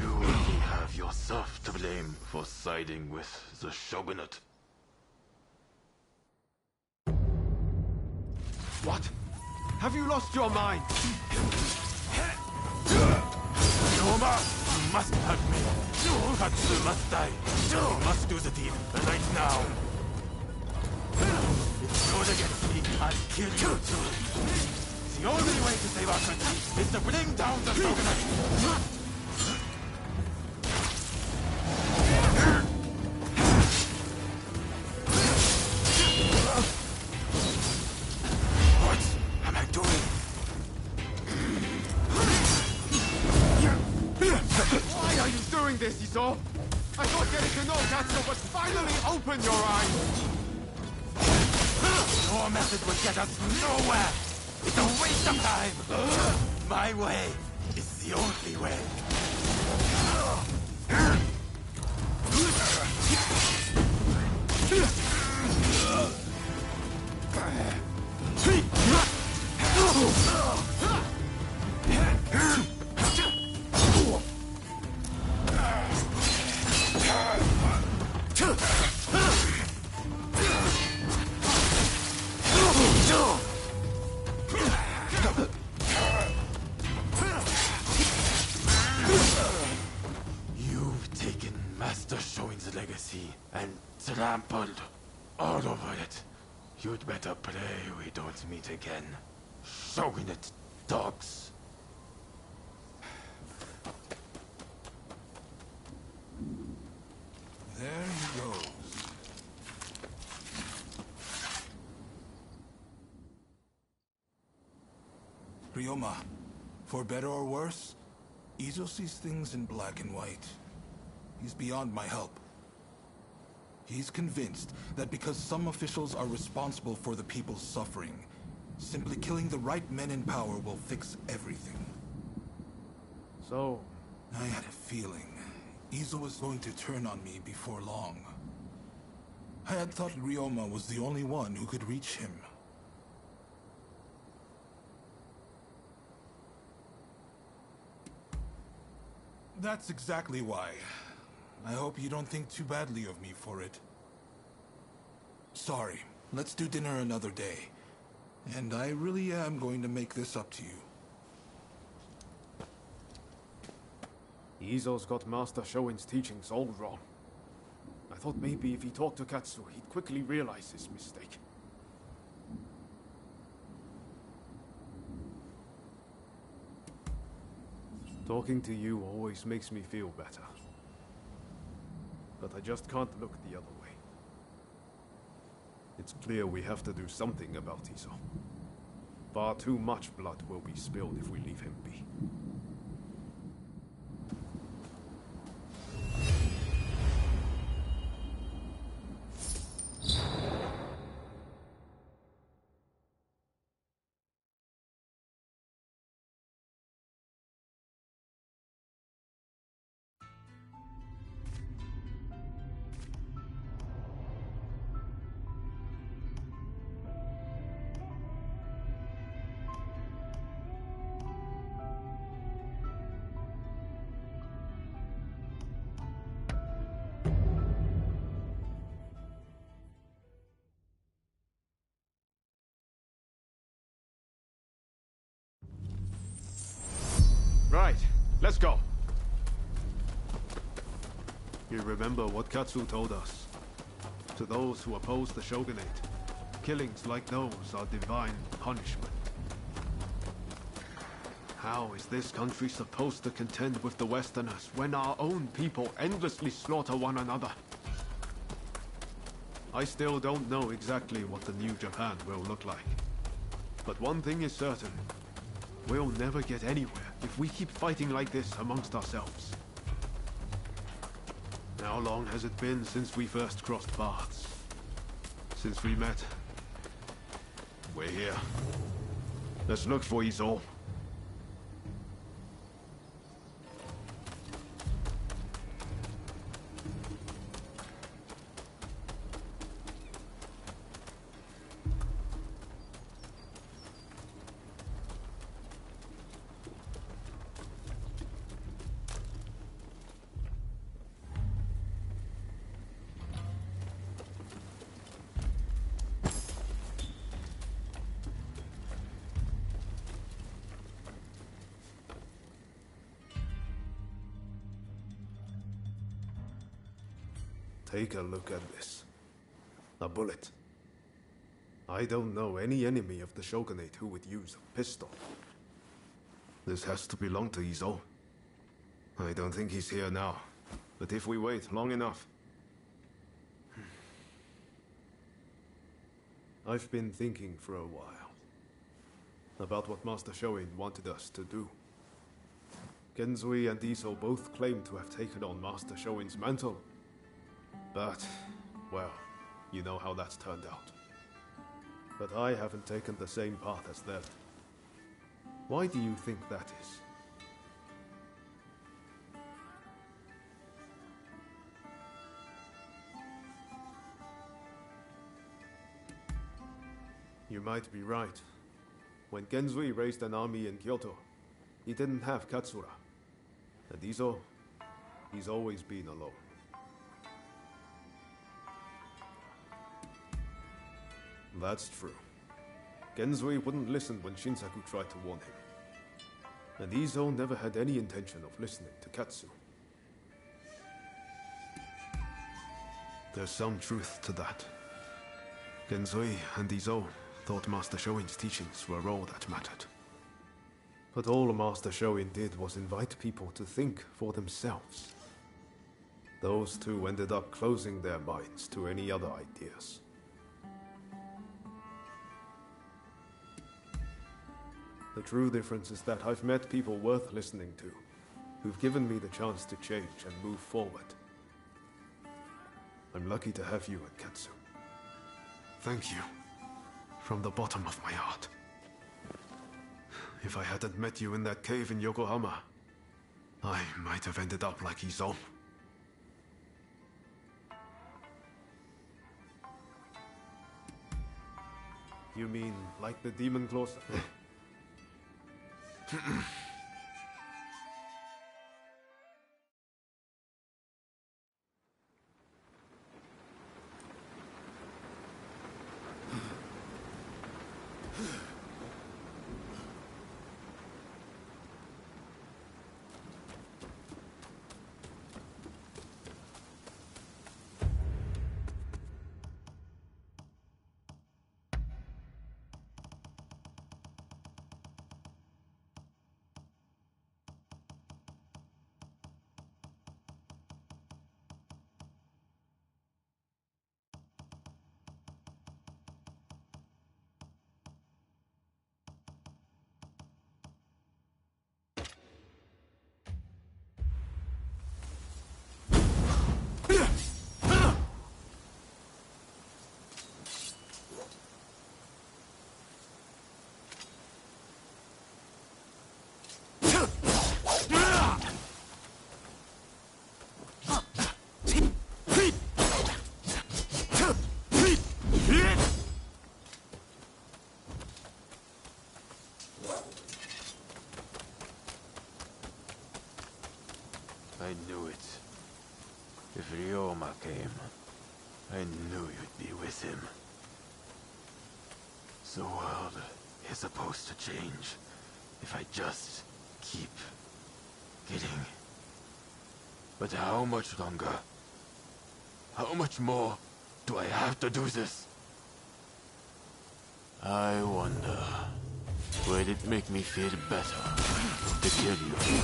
You only have yourself to blame for siding with the Shogunate. What? Have you lost your mind? Ryoma, you must help me. Katsu must die. You must do the deed right now. If you go against me, I'll kill you too. The only way to save our country is to bring down the shogunate. This, Izo? I thought getting to know Katsu would finally open your eyes! Your method will get us nowhere! It's a waste of time! My way is the only way. Trampled all over it. You'd better pray we don't meet again. Shogunate dogs. There he goes. Ryoma, for better or worse, Izo sees things in black and white. He's beyond my help. He's convinced that because some officials are responsible for the people's suffering, simply killing the right men in power will fix everything. So... I had a feeling Izo was going to turn on me before long. I had thought Ryoma was the only one who could reach him. That's exactly why. I hope you don't think too badly of me for it. Sorry, let's do dinner another day. And I really am going to make this up to you. Izo's got Master Shoin's teachings all wrong. I thought maybe if he talked to Katsu, he'd quickly realize his mistake. Talking to you always makes me feel better. But I just can't look the other way. It's clear we have to do something about Izo. Far too much blood will be spilled if we leave him be. Right, let's go. You remember what Katsu told us? To those who oppose the shogunate, killings like those are divine punishment. How is this country supposed to contend with the Westerners when our own people endlessly slaughter one another? I still don't know exactly what the new Japan will look like. But one thing is certain. We'll never get anywhere if we keep fighting like this amongst ourselves. How long has it been since we first crossed paths? Since we met? We're here. Let's look for Izo. Take a look at this. A bullet. I don't know any enemy of the Shogunate who would use a pistol. This has to belong to Izo. I don't think he's here now, but if we wait long enough... I've been thinking for a while about what Master Shoin wanted us to do. Genzui and Izo both claim to have taken on Master Shoin's mantle. But, well, you know how that's turned out. But I haven't taken the same path as them. Why do you think that is? You might be right. When Genzui raised an army in Kyoto, he didn't have Katsura. And Izo, he's always been alone. That's true. Genzui wouldn't listen when Shinsaku tried to warn him. And Izo never had any intention of listening to Katsu. There's some truth to that. Genzui and Izo thought Master Shoin's teachings were all that mattered. But all Master Shoin did was invite people to think for themselves. Those two ended up closing their minds to any other ideas. The true difference is that I've met people worth listening to, who've given me the chance to change and move forward. I'm lucky to have you at Katsu. Thank you. From the bottom of my heart. If I hadn't met you in that cave in Yokohama, I might have ended up like Izo. You mean like the demon claws? I knew it. If Ryoma came, I knew you'd be with him. The world is supposed to change if I just keep getting. But how much longer? How much more do I have to do this? I wonder, will it make me feel better to kill you?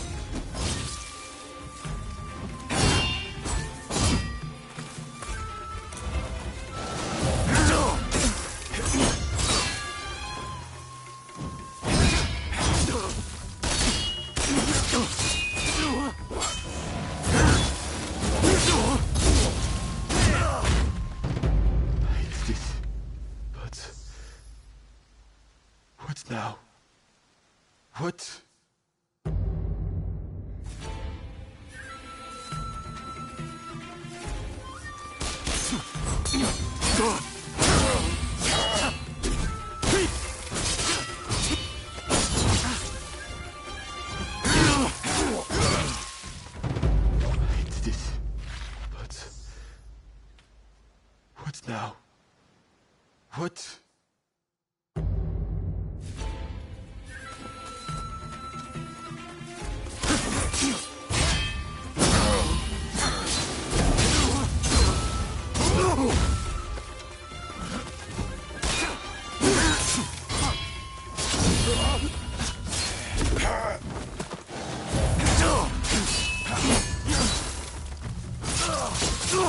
Now. What? I did it. But... what now? What?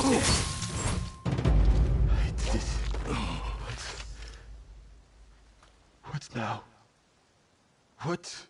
did it. What now? What?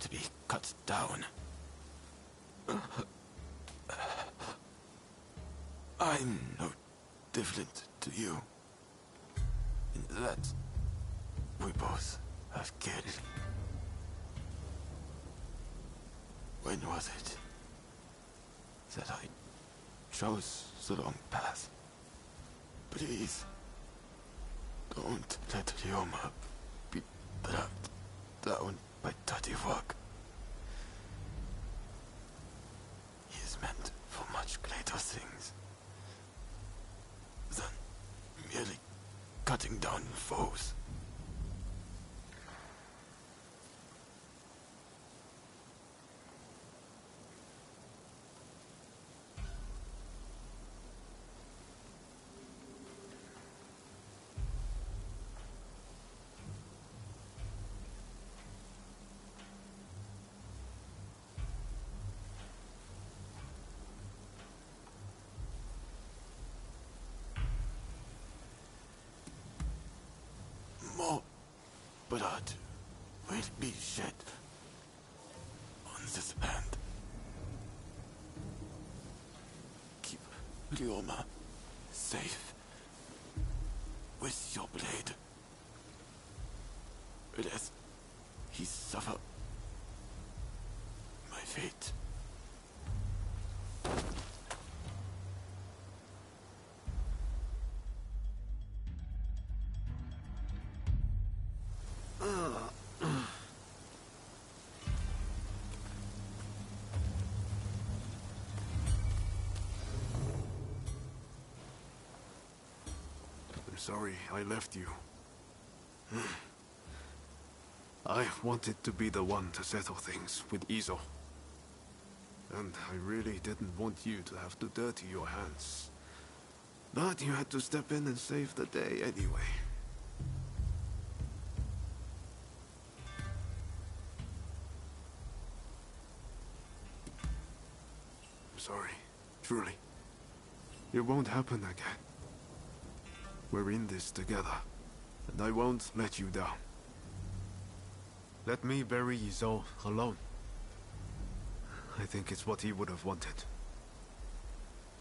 to be cut down. I'm no different to you. In that, we both have killed. When was it that I chose the wrong path? Please, don't let Ryoma be dragged down by dirty work. He is meant for much greater things than merely cutting down foes. More blood will be shed on this land. Keep Ryoma safe with your blade, lest he suffer my fate. Sorry I left you. I wanted to be the one to settle things with Izo. And I really didn't want you to have to dirty your hands. But you had to step in and save the day anyway. I'm sorry, truly. It won't happen again. We're in this together, and I won't let you down. Let me bury Izo alone. I think it's what he would have wanted.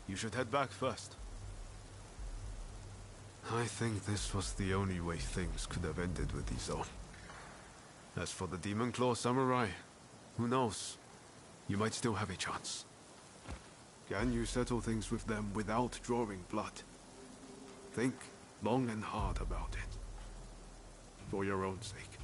You should head back first. I think this was the only way things could have ended with Izo. As for the Demon Claw Samurai, who knows? You might still have a chance. Can you settle things with them without drawing blood? Think long and hard about it. For your own sake.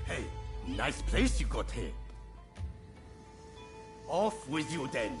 Hey, nice place you got here. Off with you then.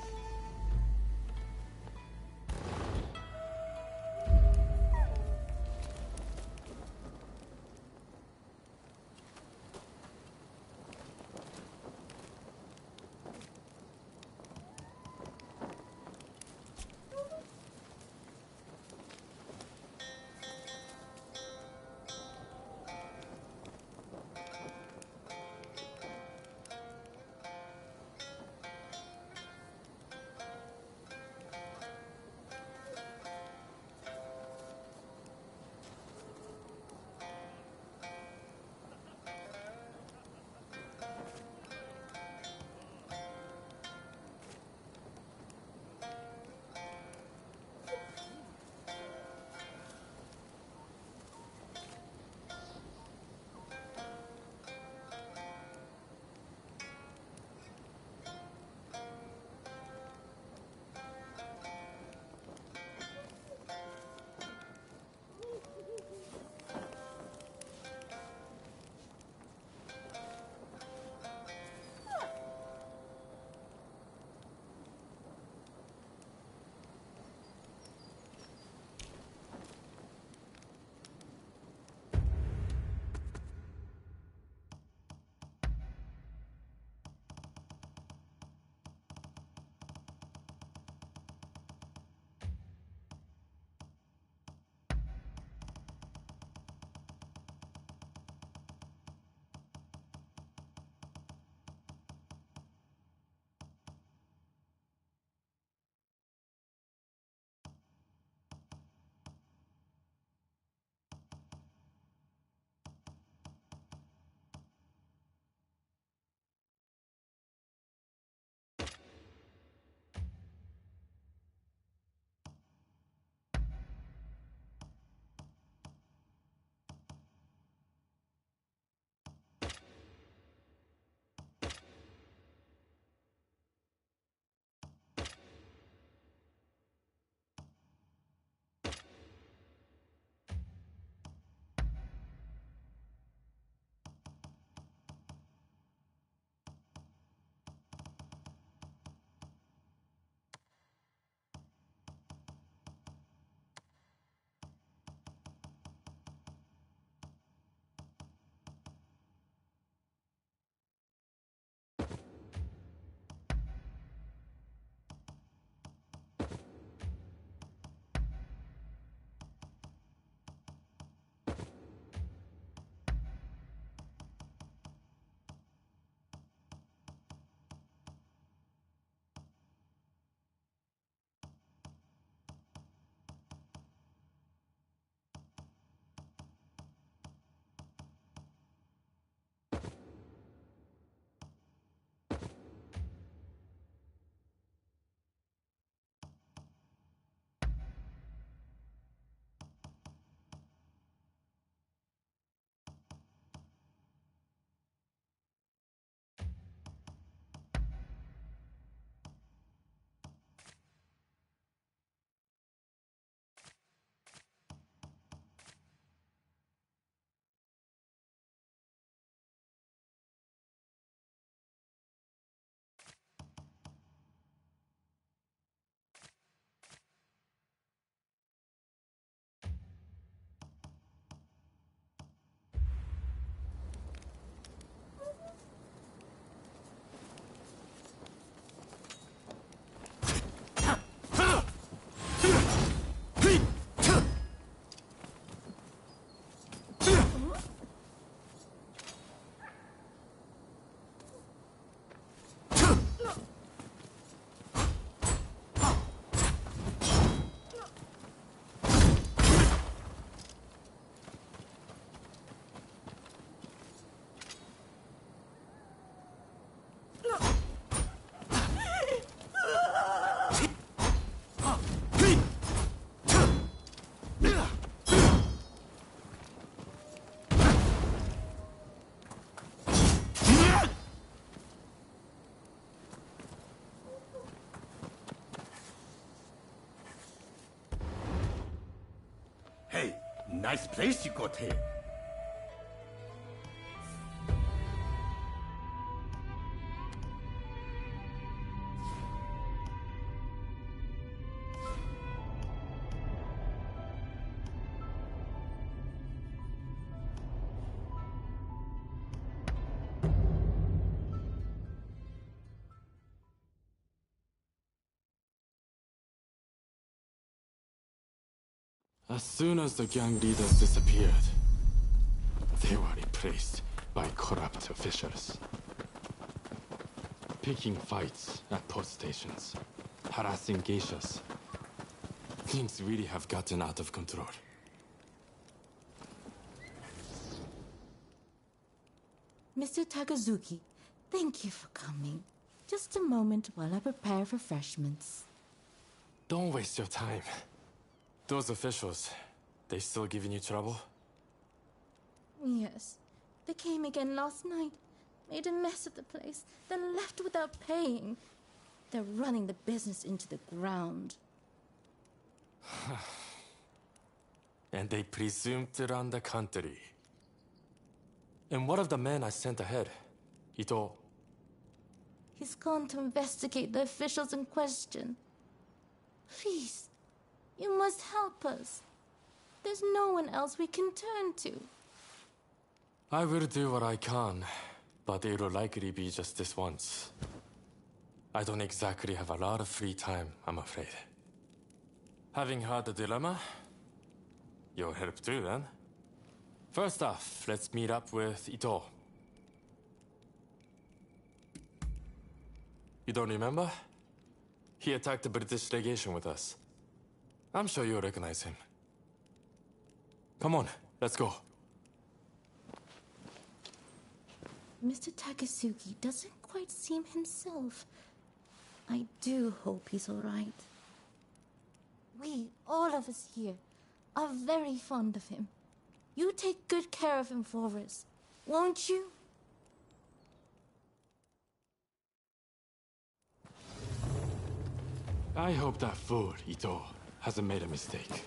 Hey, nice place you got here. As soon as the gang leaders disappeared, they were replaced by corrupt officials. Picking fights at post stations, harassing geishas. Things really have gotten out of control. Mr. Takazuki, thank you for coming. Just a moment while I prepare refreshments. Don't waste your time. Those officials, they still giving you trouble? Yes. They came again last night, made a mess of the place, then left without paying. They're running the business into the ground. And they presume to run the country. And what of the man I sent ahead? Ito? He's gone to investigate the officials in question. Please, you must help us. There's no one else we can turn to. I will do what I can, but it'll likely be just this once. I don't exactly have a lot of free time, I'm afraid. Having heard the dilemma, you'll help too, then. First off, let's meet up with Ito. You don't remember? He attacked the British legation with us. I'm sure you'll recognize him. Come on, let's go. Mr. Takasugi doesn't quite seem himself. I do hope he's all right. We, all of us here, are very fond of him. You take good care of him for us, won't you? I hope that fool, Ito, hasn't made a mistake.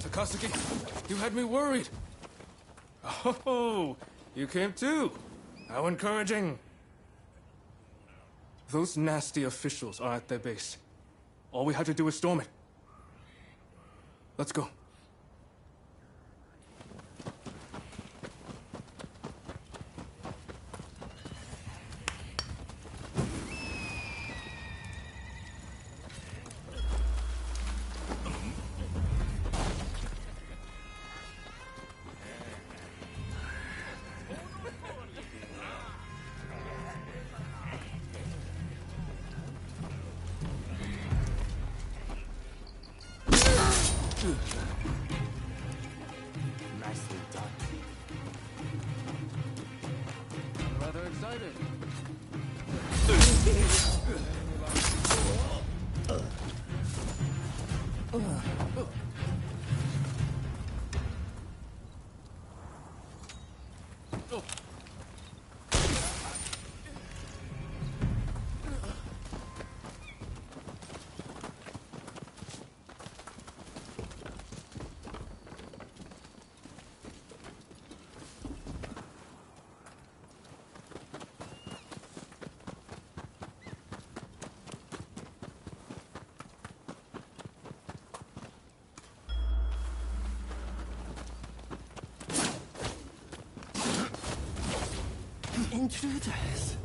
Takasugi, you had me worried. Oh, you came too. How encouraging. Those nasty officials are at their base. All we have to do is storm it. Let's go. Nicely done. I'm rather excited. intruders.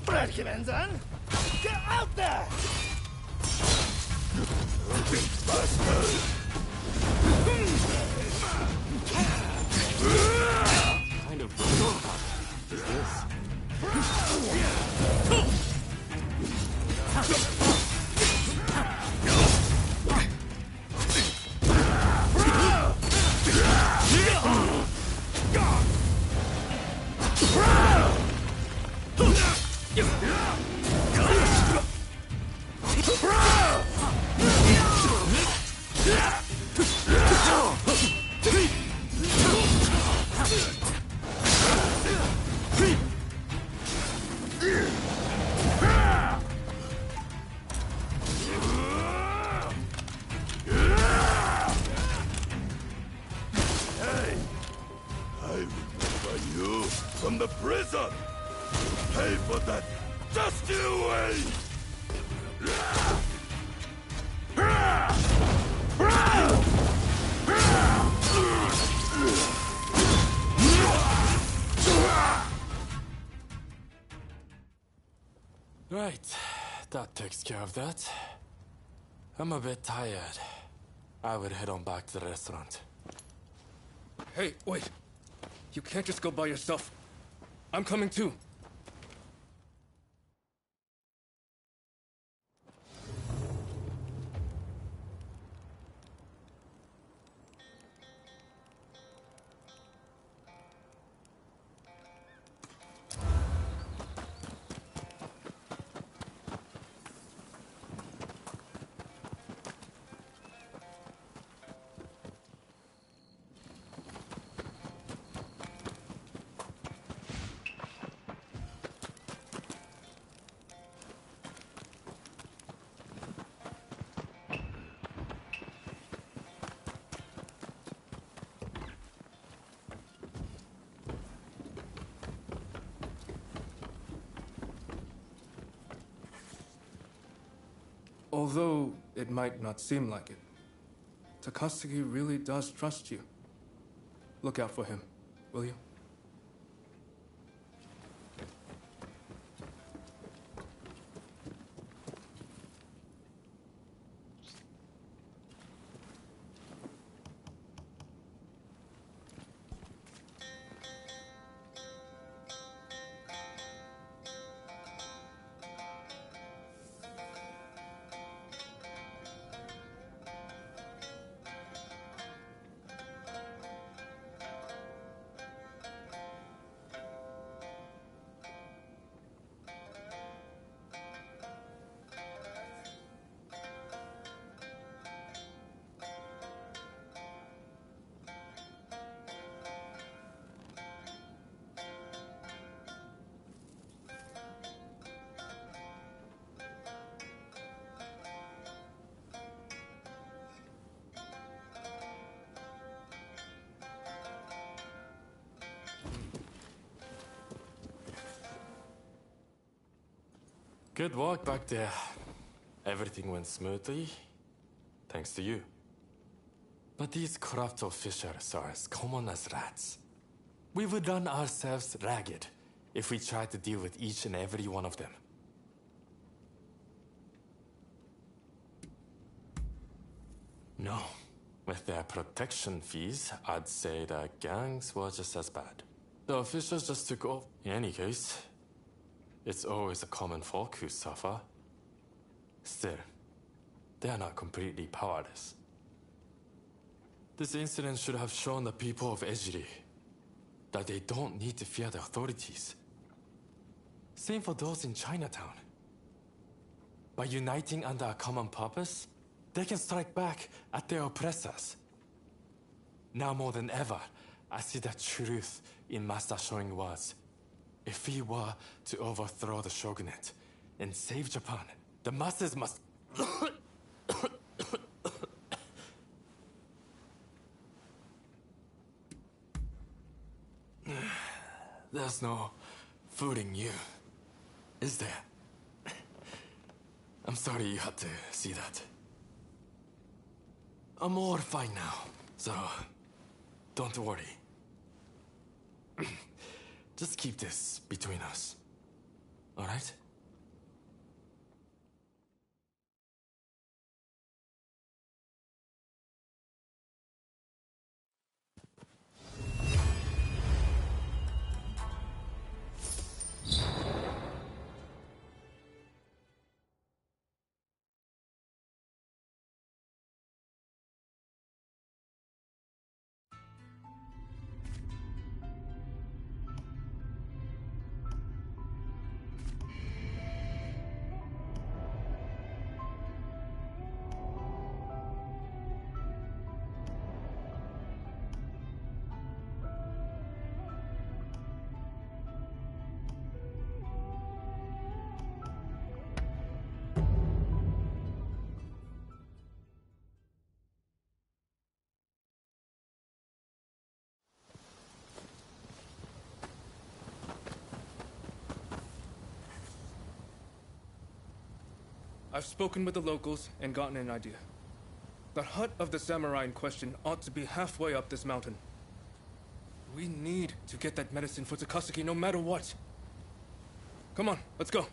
Bradkevenzan, get out there! Kind of is this? From the prison! Pay for that! Just you wait! Right, that takes care of that. I'm a bit tired. I would head on back to the restaurant. Hey, wait. You can't just go by yourself. I'm coming too. Although it might not seem like it, Takasugi really does trust you. Look out for him, will you? Good work back there. Everything went smoothly, thanks to you. But these corrupt officials are as common as rats. We would run ourselves ragged if we tried to deal with each and every one of them. No. With their protection fees, I'd say the gangs were just as bad. The officials just took off. In any case, it's always the common folk who suffer. Still, they are not completely powerless. This incident should have shown the people of Ejiri that they don't need to fear the authorities. Same for those in Chinatown. By uniting under a common purpose, they can strike back at their oppressors. Now more than ever, I see the truth in Master Showing words. If we were to overthrow the shogunate and save Japan, the masses must... There's no fooling you, is there? I'm sorry you had to see that. I'm all fine now, so don't worry. Just keep this between us. All right? I've spoken with the locals and gotten an idea. The hut of the samurai in question ought to be halfway up this mountain. We need to get that medicine for Takasuki no matter what. Come on, let's go.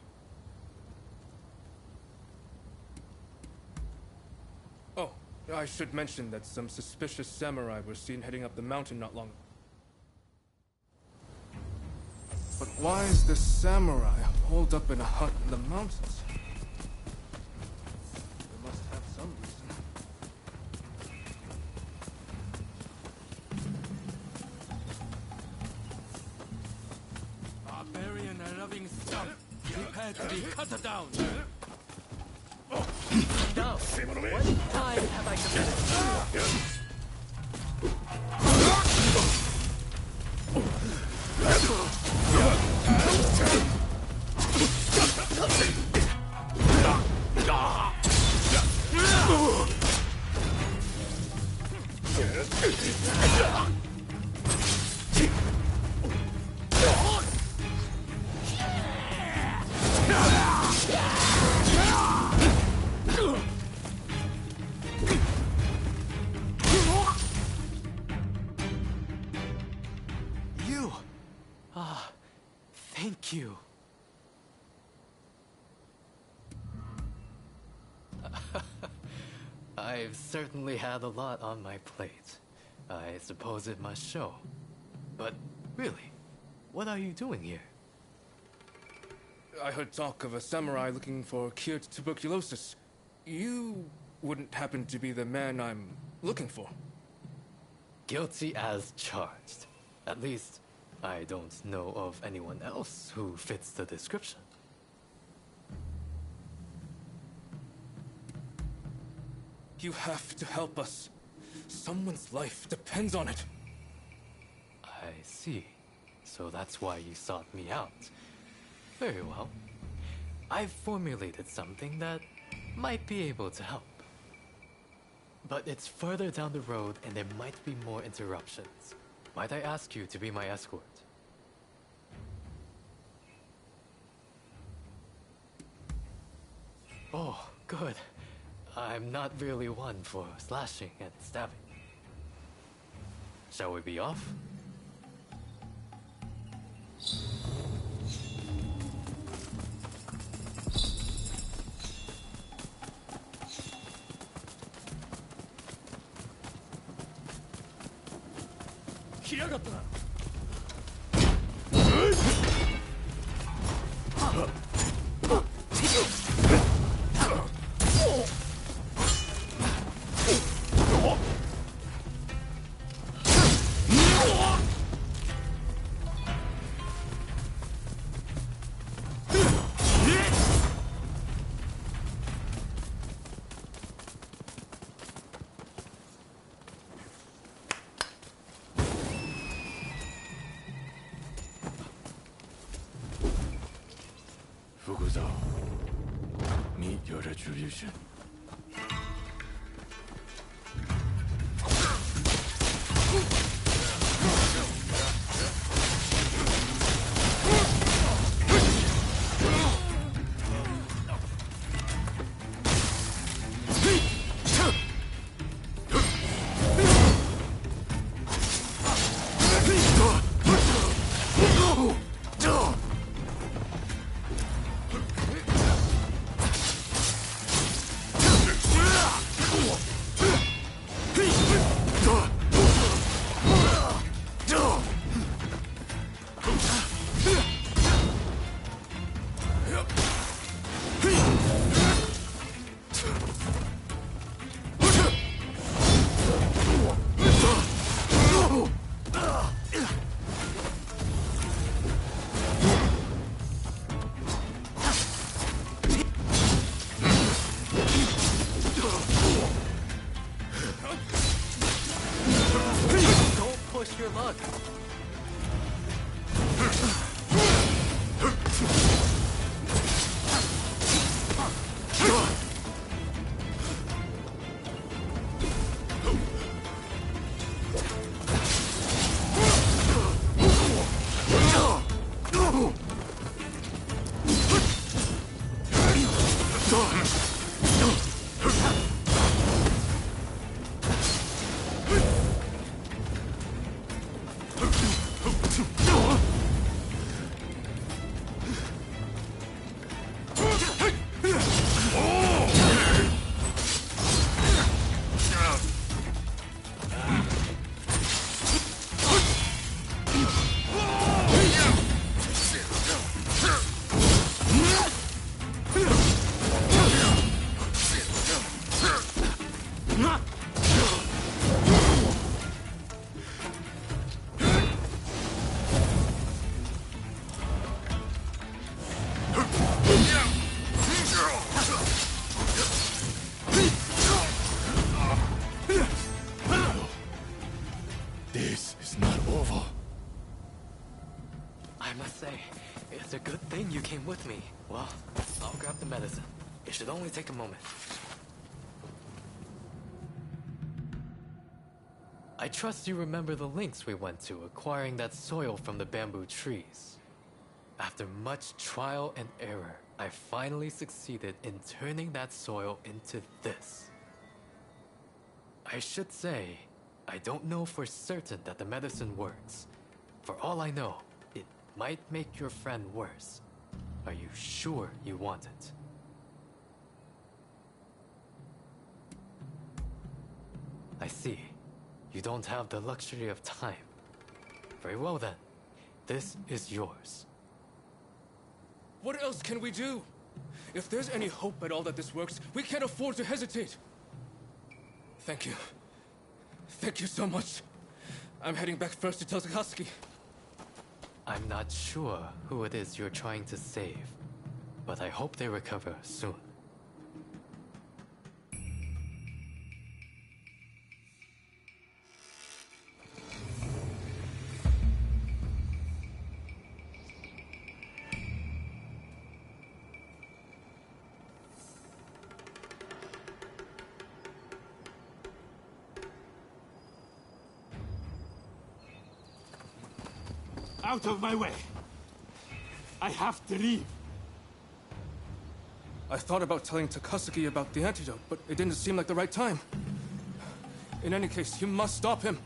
Oh, I should mention that some suspicious samurai were seen heading up the mountain not long ago. But why is this samurai holed up in a hut in the mountains? They must have some reason. Barbarian and loving scum, prepare to be cut down. Now, what time have I committed? You! Thank you. I've certainly had a lot on my plate. I suppose it must show. But really, what are you doing here? I heard talk of a samurai looking for cured tuberculosis. You wouldn't happen to be the man I'm looking for. Guilty as charged. At least, I don't know of anyone else who fits the description. You have to help us. Someone's life depends on it. I see. So that's why you sought me out. Very well. I've formulated something that might be able to help. But it's further down the road and there might be more interruptions. Might I ask you to be my escort? Oh, good. I'm not really one for slashing and stabbing. Shall we be off? Fukuzo, meet your retribution. your luck. This is not over. I must say, it's a good thing you came with me. Well, I'll grab the medicine. It should only take a moment. I trust you remember the lengths we went to acquiring that soil from the bamboo trees. After much trial and error, I finally succeeded in turning that soil into this. I should say, I don't know for certain that the medicine works. For all I know, it might make your friend worse. Are you sure you want it? I see. You don't have the luxury of time. Very well then. This is yours. What else can we do? If there's any hope at all that this works, we can't afford to hesitate. Thank you. Thank you so much. I'm heading back first to tell Takasuki. I'm not sure who it is you're trying to save, but I hope they recover soon. Out of my way! I have to leave. I thought about telling Takasuki about the antidote, but it didn't seem like the right time. In any case, you must stop him.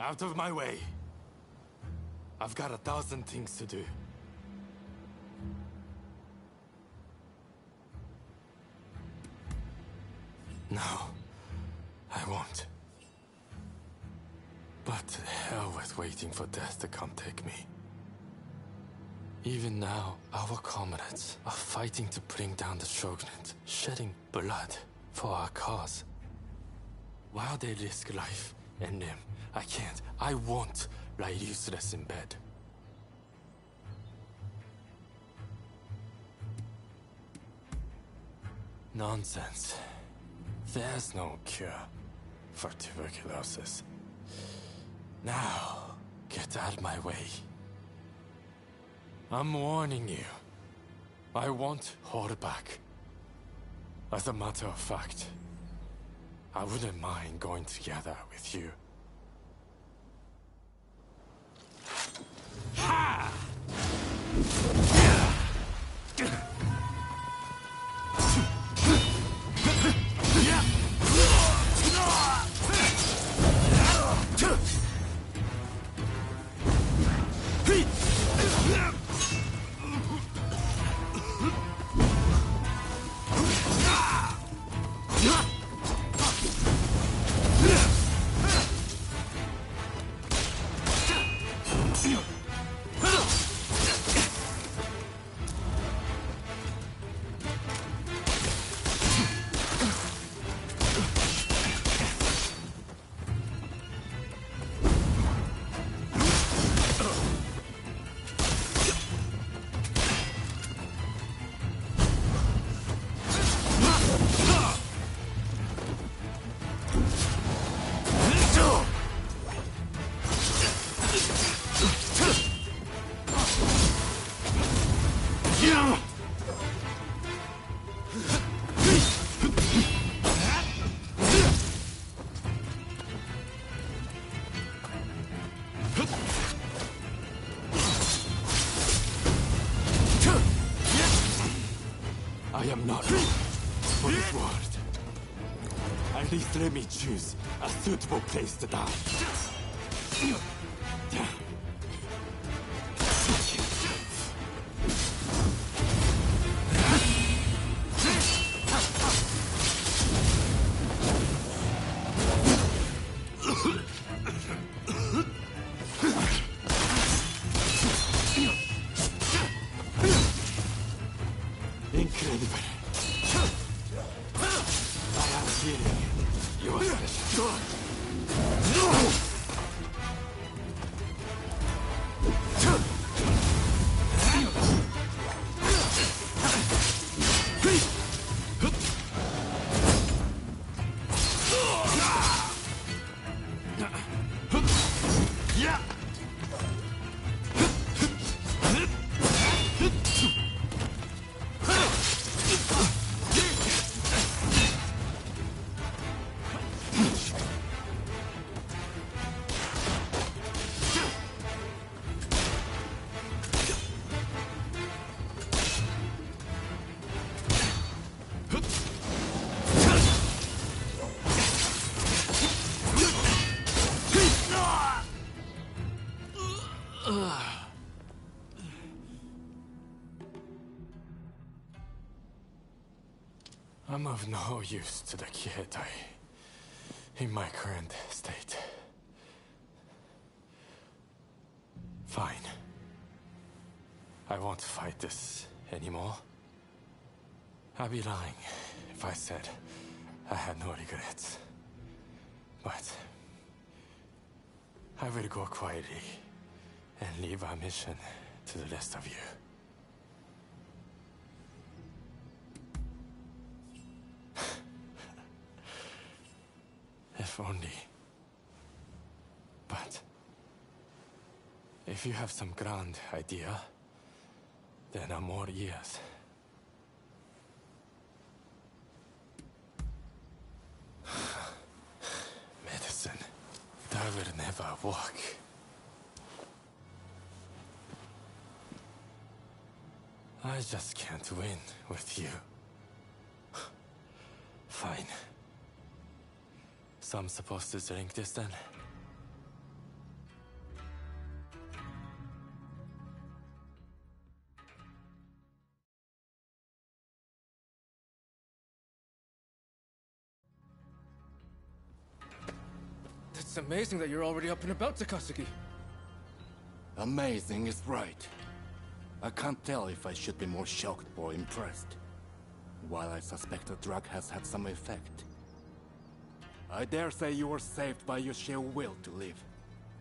Out of my way. I've got 1,000 things to do. No, I won't. But to hell with waiting for death to come take me. Even now, our comrades are fighting to bring down the Shogunate, shedding blood for our cause. While they risk life and limb, I can't, I won't lie useless in bed. Nonsense. There's no cure for tuberculosis. Now, get out of my way. I'm warning you. I won't hold back. As a matter of fact, I wouldn't mind going together with you. Ha! At least let me choose a suitable place to die. Incredible. I have a feeling you are special. I'm of no use to the Kiheitai in my current state. Fine. I won't fight this anymore. I'd be lying if I said I had no regrets. But I will go quietly and leave our mission to the rest of you. If only. But if you have some grand idea, then I'm all ears. Medicine. That will never work. I just can't win with you. Fine. So I'm supposed to drink this then? It's amazing that you're already up and about, Takasugi. Amazing is right. I can't tell if I should be more shocked or impressed. While I suspect the drug has had some effect, I dare say you were saved by your sheer will to live,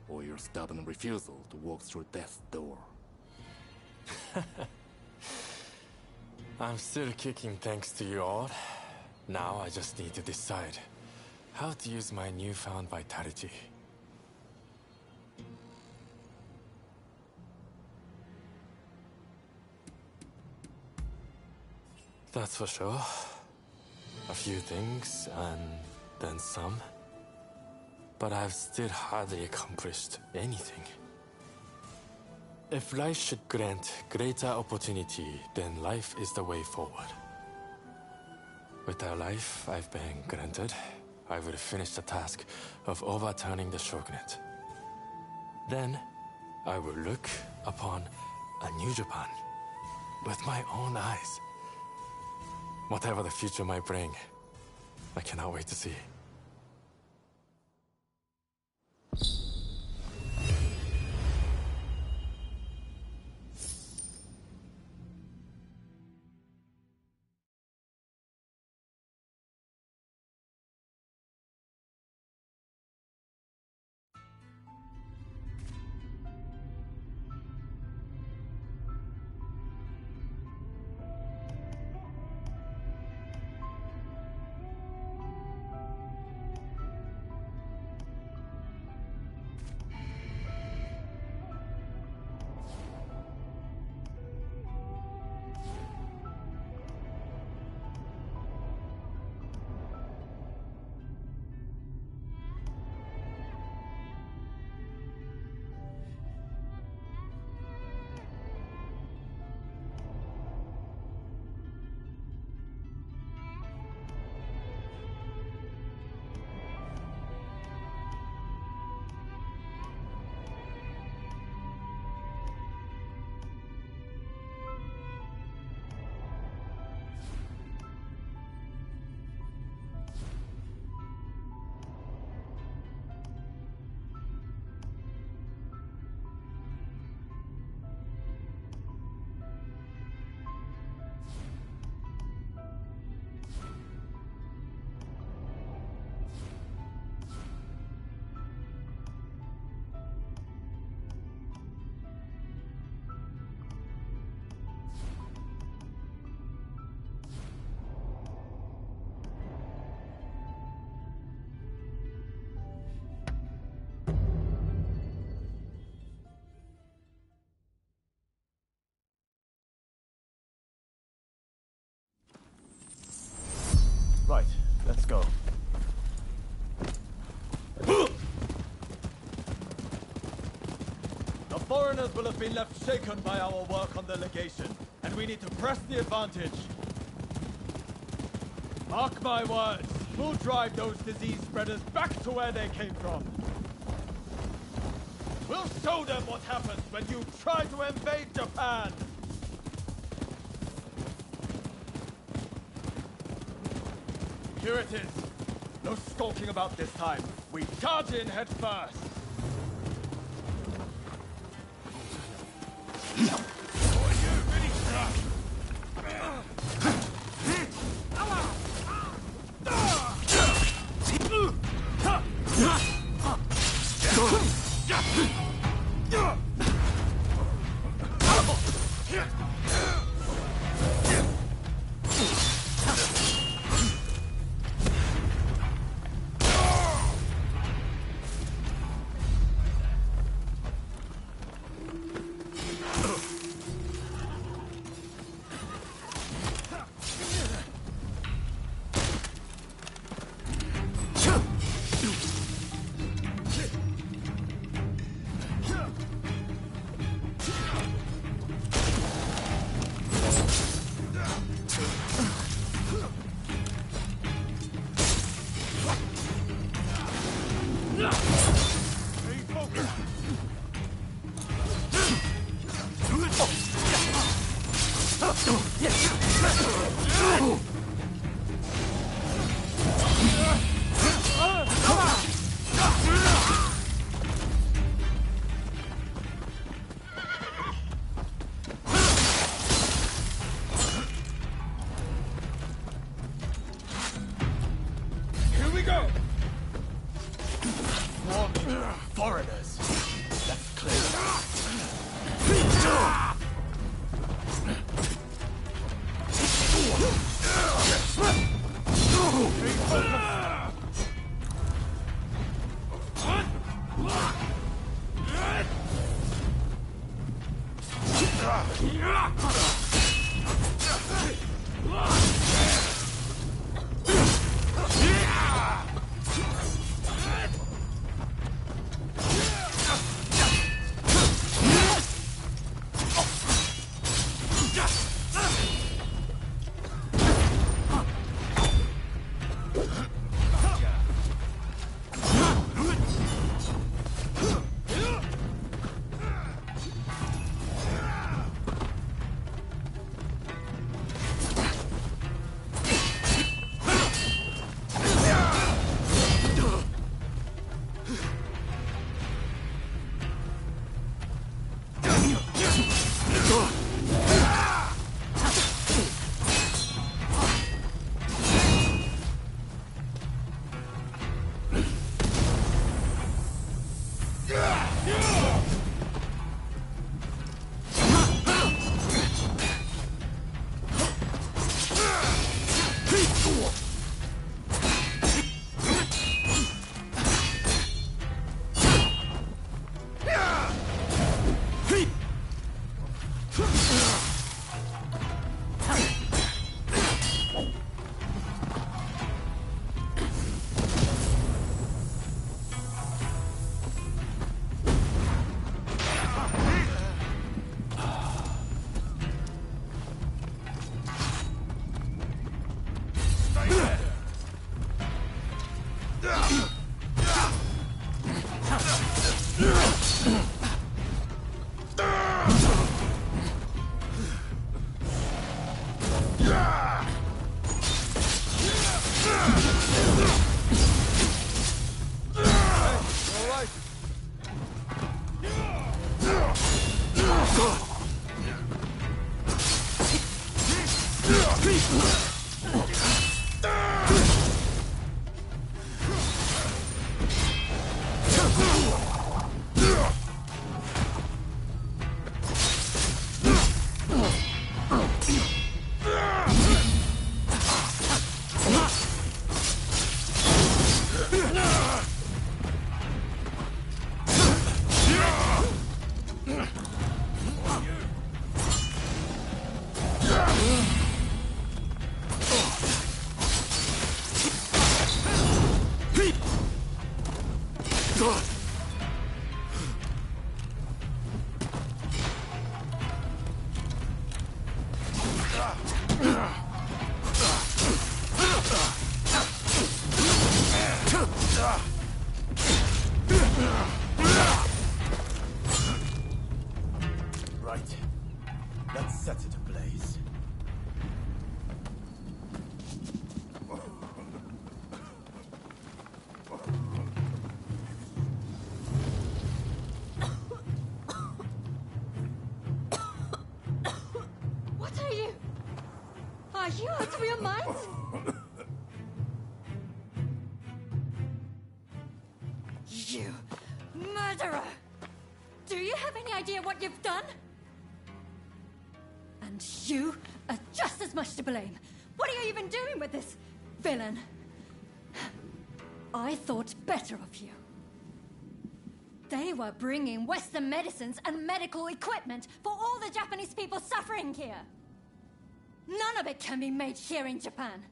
or your stubborn refusal to walk through death's door. I'm still kicking thanks to you all. Now I just need to decide how to use my newfound vitality. That's for sure. A few things, and then some. But I've still hardly accomplished anything. If life should grant greater opportunity, then life is the way forward. With the life I've been granted, I will finish the task of overturning the shogunate. Then, I will look upon a new Japan with my own eyes. Whatever the future might bring, I cannot wait to see. Let's go. The foreigners will have been left shaken by our work on the legation, and we need to press the advantage. Mark my words, we'll drive those disease spreaders back to where they came from. We'll show them what happens when you try to invade Japan! Here it is. No skulking about this time. We charge in head first. Foreigners. Let's clear them out. Right. Let's set it ablaze. What are you? Are you out of your minds? You murderer! Do you have any idea what you've done? And you are just as much to blame. What are you even doing with this villain? I thought better of you. They were bringing Western medicines and medical equipment for all the Japanese people suffering here. None of it can be made here in Japan.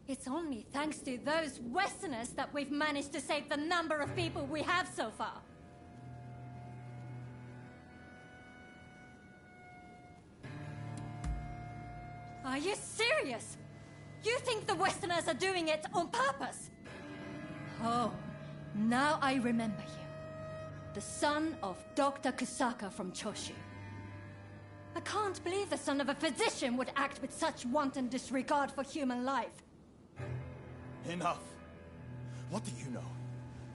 It's only thanks to those Westerners that we've managed to save the number of people we have so far. Are you serious? You think the Westerners are doing it on purpose? Oh, now I remember you. The son of Dr. Kusaka from Choshu. I can't believe the son of a physician would act with such wanton disregard for human life. Enough. What do you know?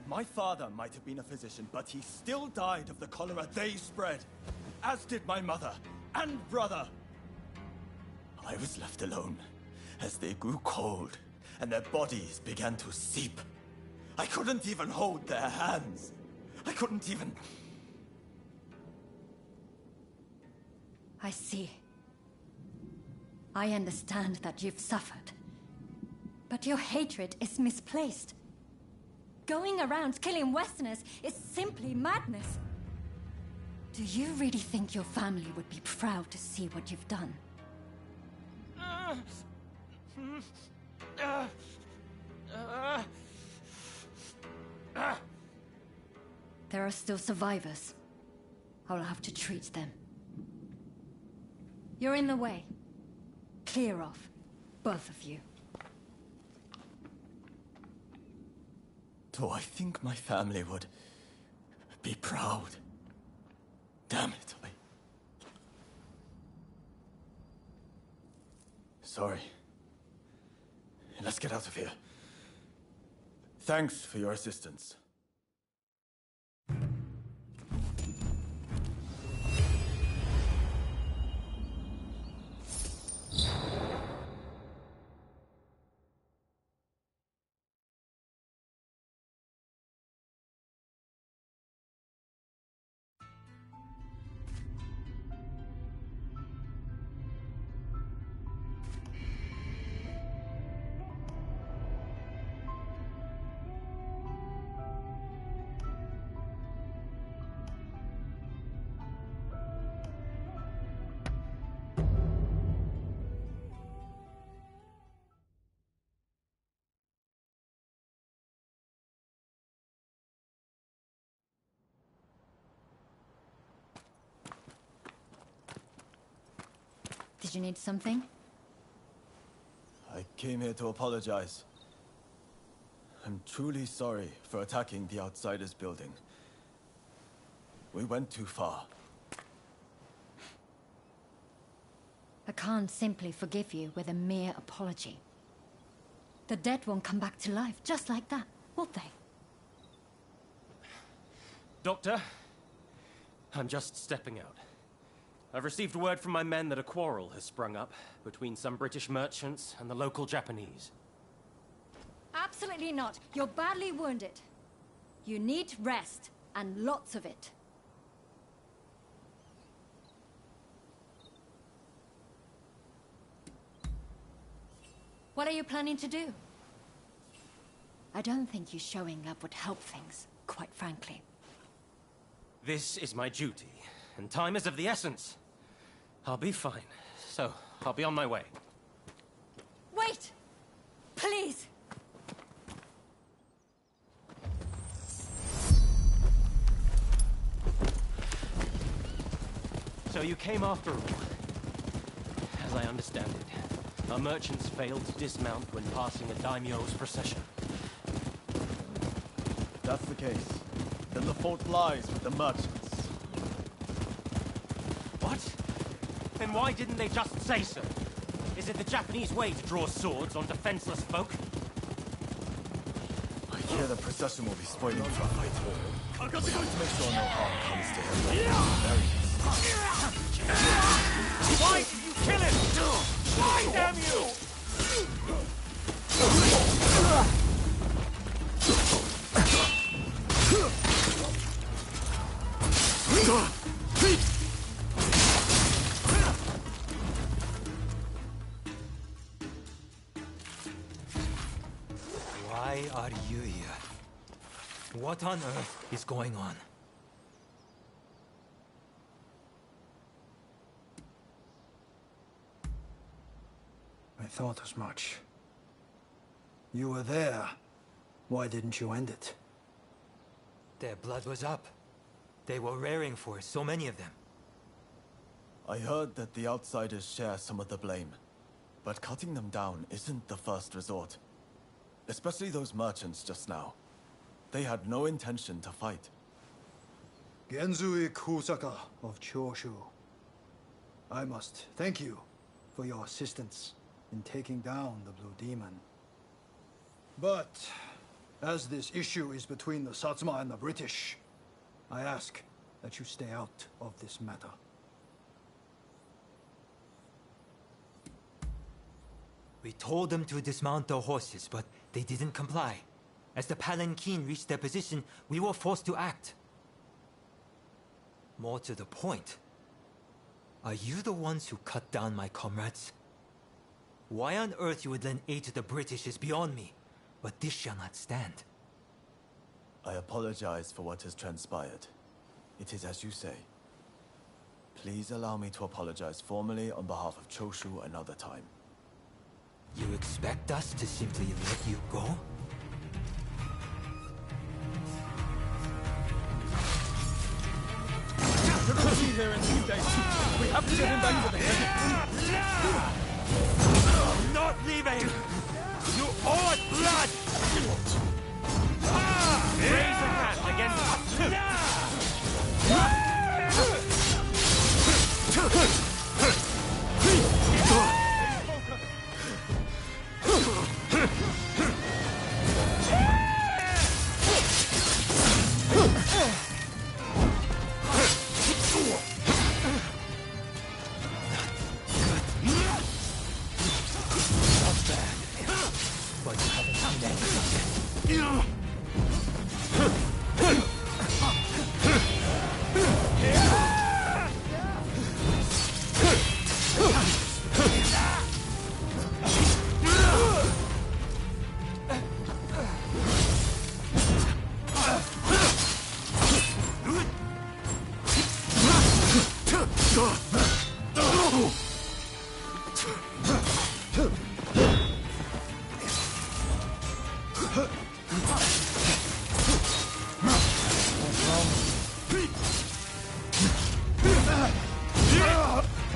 My father might have been a physician, but he still died of the cholera they spread. As did my mother and brother. I was left alone as they grew cold and their bodies began to seep. I couldn't even hold their hands. I couldn't even... I see. I understand that you've suffered. But your hatred is misplaced. Going around killing Westerners is simply madness. Do you really think your family would be proud to see what you've done? There are still survivors. I'll have to treat them. You're in the way. Clear off, both of you. Do I think my family would be proud? Damn it, Sorry. Let's get out of here. Thanks for your assistance. Did you need something? I came here to apologize. I'm truly sorry for attacking the Outsiders building. We went too far. I can't simply forgive you with a mere apology. The dead won't come back to life just like that, will they? Doctor, I'm just stepping out. I've received word from my men that a quarrel has sprung up between some British merchants and the local Japanese. Absolutely not. You're badly wounded. You need rest, and lots of it. What are you planning to do? I don't think you showing up would help things, quite frankly. This is my duty, and time is of the essence. I'll be fine, so I'll be on my way. Wait! Please! So you came after all. As I understand it, our merchants failed to dismount when passing a daimyo's procession. If that's the case, then the fault lies with the merchants. What? Then why didn't they just say so? Is it the Japanese way to draw swords on defenseless folk? I hear the procession will be spoiling for a fight. I've got to go to make sure no harm comes to him. Why did you kill him? Why, damn you? Why are you here? What on earth is going on? I thought as much. You were there. Why didn't you end it? Their blood was up. They were raring for it, so many of them. I heard that the outsiders share some of the blame. But cutting them down isn't the first resort. Especially those merchants just now. They had no intention to fight. Genzui Kusaka of Choshu. I must thank you for your assistance in taking down the Blue Demon. But, as this issue is between the Satsuma and the British, I ask that you stay out of this matter. We told them to dismount their horses, but they didn't comply. As the Palanquin reached their position, we were forced to act. More to the point, are you the ones who cut down my comrades? Why on earth you would lend aid to the British is beyond me, but this shall not stand. I apologize for what has transpired. It is as you say. Please allow me to apologize formally on behalf of Choshu another time. You expect us to simply let you go? Shouldn't be here in these days. We have to get him back to the head. I'm not leaving! You owe us blood! Raise a hand against us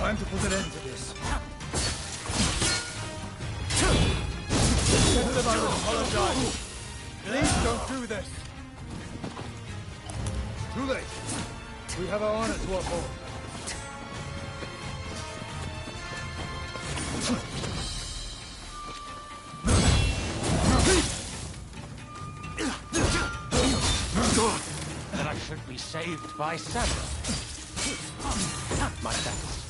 Time to put an end to this. I would apologize. Please don't do this. Too late. We have our honor to uphold. that I should be saved by samurai. My thanks.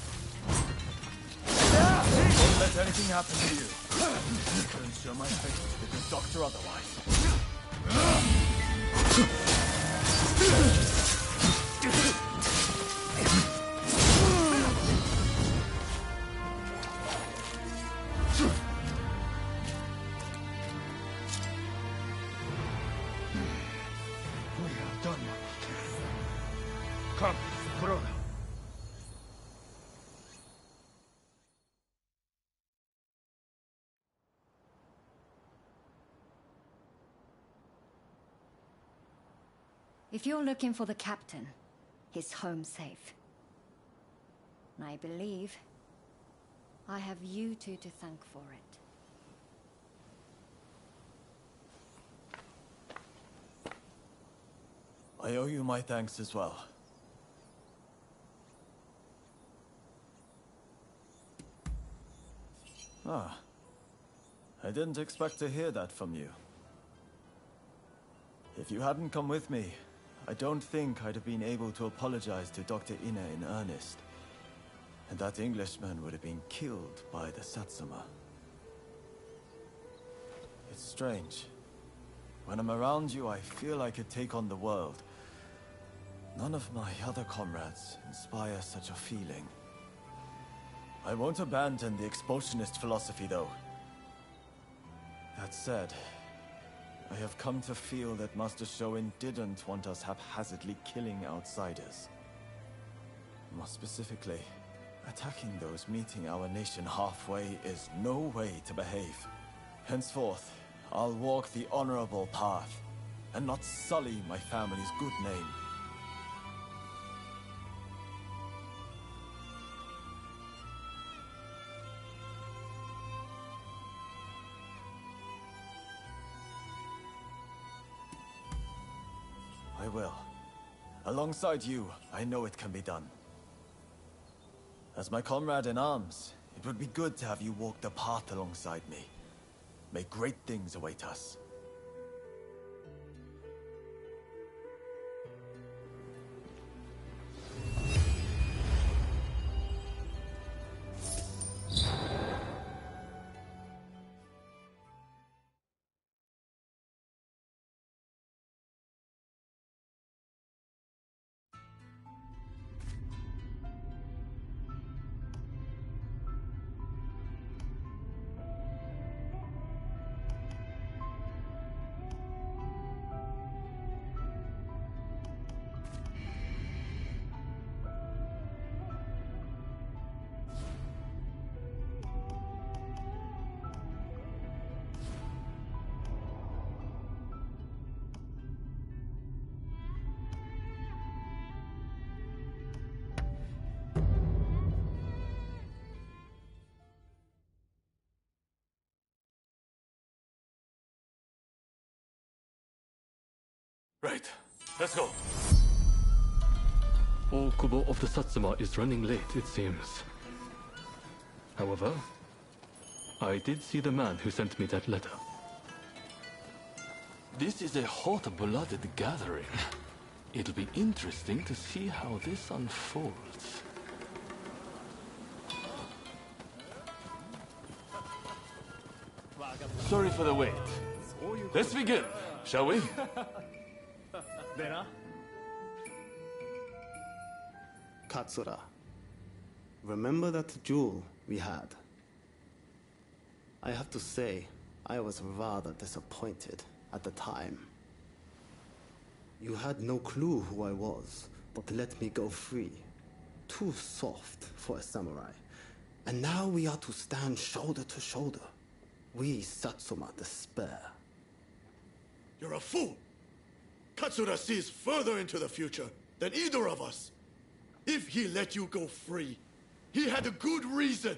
Don't let anything happen to you. To ensure my fate with the doctor otherwise. We have done what we can. Come, Corona. If you're looking for the captain, he's home safe. I believe I have you two to thank for it. I owe you my thanks as well. Ah. I didn't expect to hear that from you. If you hadn't come with me, I don't think I'd have been able to apologize to Dr. Ina in earnest. And that Englishman would have been killed by the Satsuma. It's strange. When I'm around you, I feel I could take on the world. None of my other comrades inspire such a feeling. I won't abandon the expulsionist philosophy, though. That said, I have come to feel that Master Shoin didn't want us haphazardly killing outsiders. More specifically, attacking those meeting our nation halfway is no way to behave. Henceforth, I'll walk the honorable path, and not sully my family's good name. I will. Alongside you, I know it can be done. As my comrade in arms, it would be good to have you walk the path alongside me. May great things await us. Right, let's go. Okubo of the Satsuma is running late, it seems. However, I did see the man who sent me that letter. This is a hot-blooded gathering. It'll be interesting to see how this unfolds. Sorry for the wait. Let's begin, shall we? Katsura, remember that duel we had? I have to say, I was rather disappointed at the time. You had no clue who I was, but let me go free. Too soft for a samurai. And now we are to stand shoulder to shoulder. We Satsuma despair. You're a fool! Katsura sees further into the future than either of us. If he let you go free, he had a good reason.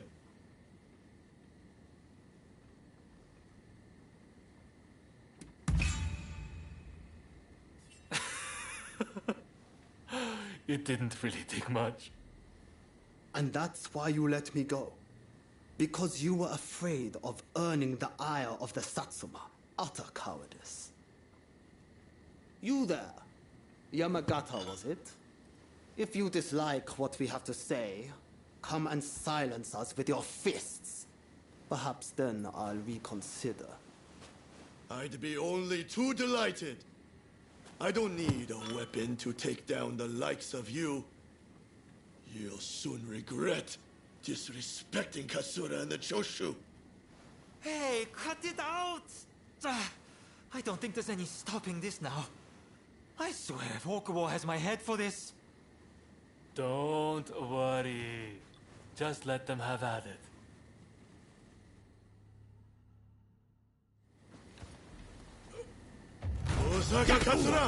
It didn't really take much. And that's why you let me go. Because you were afraid of earning the ire of the Satsuma. Utter cowardice. You there, Yamagata, was it? If you dislike what we have to say, come and silence us with your fists. Perhaps then I'll reconsider. I'd be only too delighted. I don't need a weapon to take down the likes of you. You'll soon regret disrespecting Katsura and the Choshu. Hey, cut it out! I don't think there's any stopping this now. I swear, if Okubo has my head for this... Don't worry. Just let them have at it. Kosaka Katsura!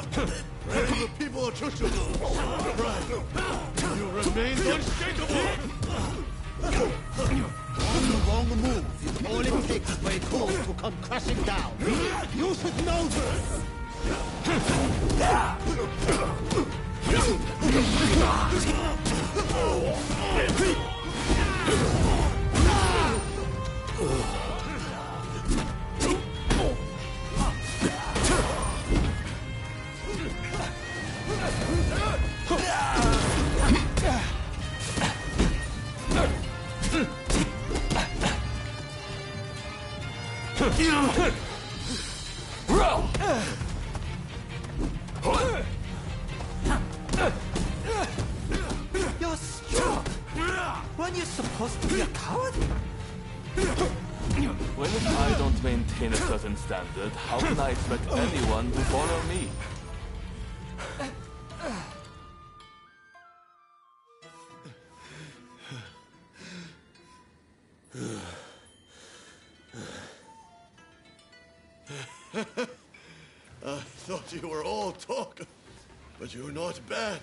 Pray the people of Chushu! Right! You remain unshakable! On the wrong move is all it takes for a cause to come crashing down. You should know this! You're strong. Weren't you supposed to be a coward? Well, if I don't maintain a certain standard, how can I expect anyone to follow me? I thought you were all talk, but you're not bad.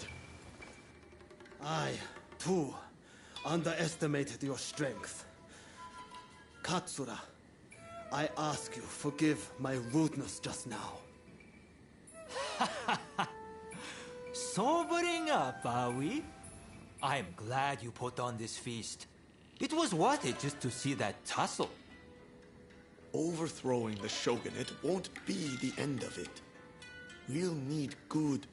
I, too, underestimated your strength. Katsura, I ask you, forgive my rudeness just now. Sobering up, are we? I'm glad you put on this feast. It was worth it just to see that tussle. Overthrowing the shogunate won't be the end of it. We'll need good,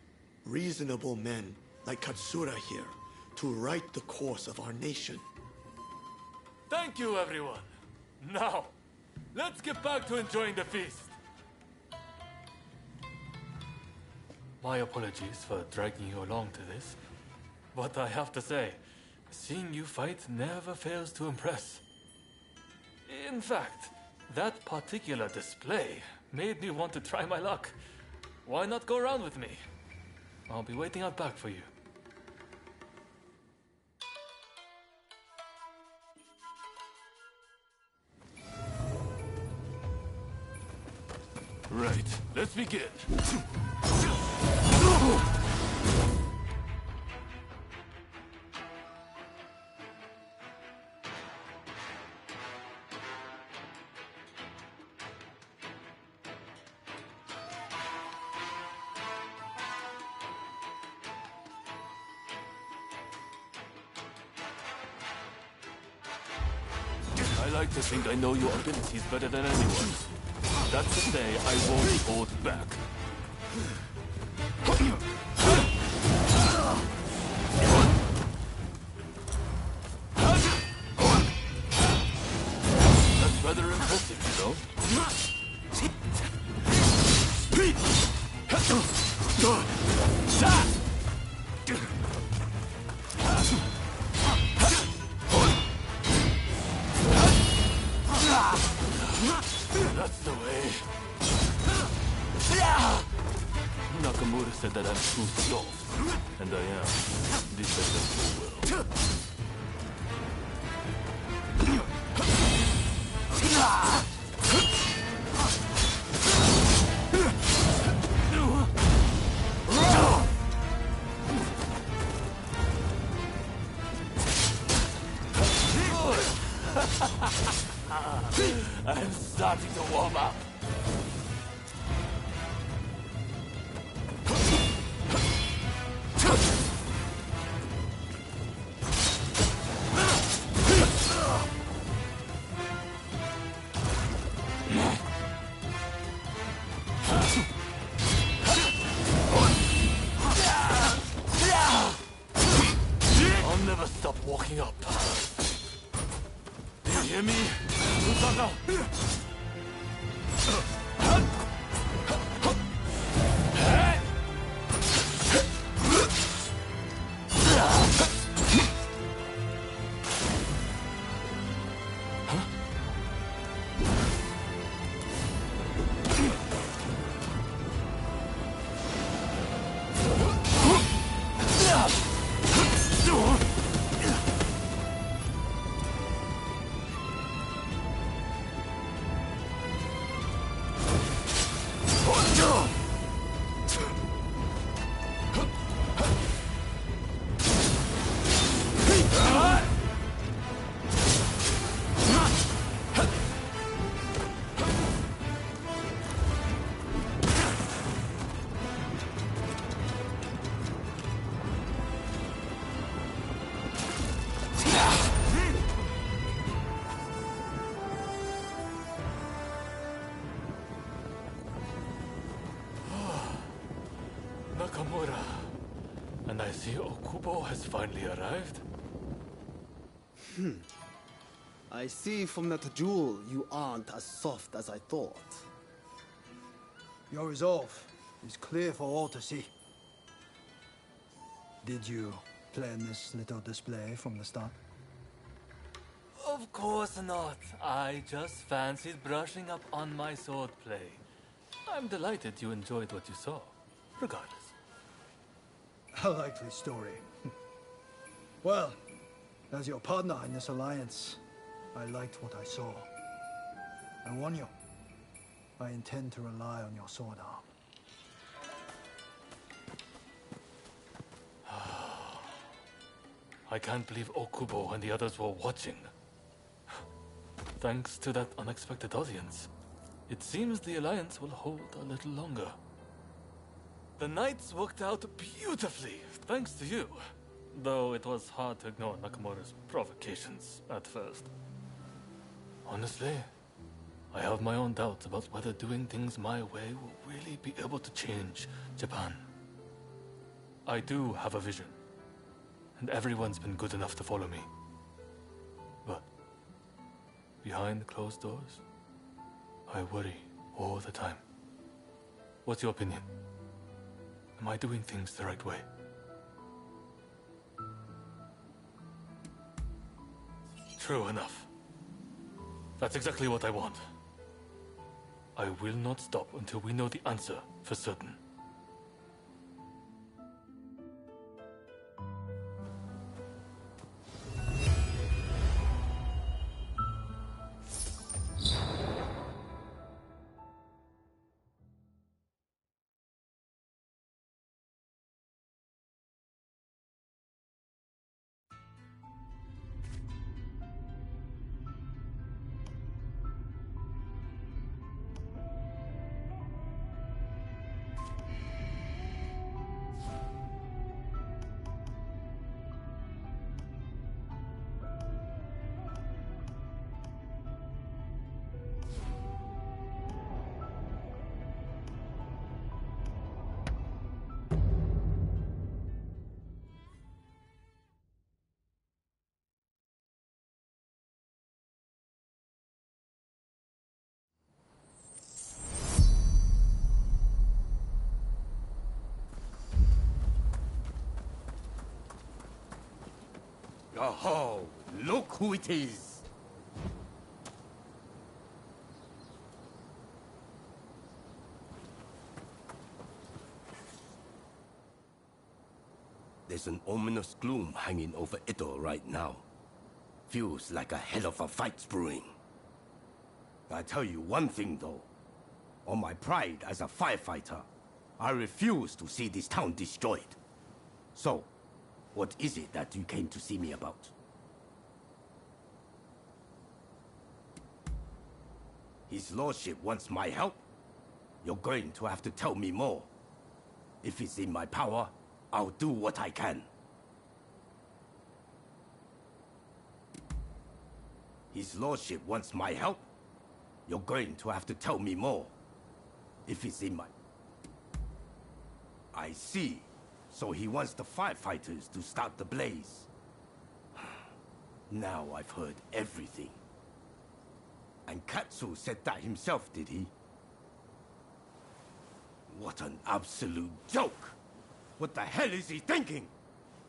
reasonable men like Katsura here to right the course of our nation. Thank you, everyone. Now, let's get back to enjoying the feast. My apologies for dragging you along to this, but I have to say, seeing you fight never fails to impress. In fact, that particular display made me want to try my luck. Why not go around with me? I'll be waiting out back for you. Right, let's begin. I like to think I know your abilities better than anyone. That's to say, I won't hold back. That's rather impressive, you know? That's the way. Nakamura said that I'm too soft, and I am. This I know so well. I'm starting to warm up. And I see Okubo has finally arrived. I see from that jewel you aren't as soft as I thought. Your resolve is clear for all to see. Did you plan this little display from the start? Of course not. I just fancied brushing up on my swordplay. I'm delighted you enjoyed what you saw, regardless. A likely story. Well, as your partner in this alliance, I liked what I saw. I warn you, I intend to rely on your sword arm. I can't believe Okubo and the others were watching. Thanks to that unexpected audience, it seems the Alliance will hold a little longer. The nights worked out beautifully, thanks to you. Though it was hard to ignore Nakamura's provocations at first. Honestly, I have my own doubts about whether doing things my way will really be able to change Japan. I do have a vision, and everyone's been good enough to follow me. But behind closed doors, I worry all the time. What's your opinion? Am I doing things the right way? True enough. That's exactly what I want. I will not stop until we know the answer for certain. Oh, look who it is! There's an ominous gloom hanging over Edo right now. Feels like a hell of a fight's brewing. I tell you one thing though. On my pride as a firefighter, I refuse to see this town destroyed. So, what is it that you came to see me about? His Lordship wants my help? You're going to have to tell me more. If it's in my power, I'll do what I can. His Lordship wants my help? You're going to have to tell me more. If it's in my... I see. So he wants the firefighters to start the blaze. Now I've heard everything. And Katsu said that himself, did he? What an absolute joke! What the hell is he thinking?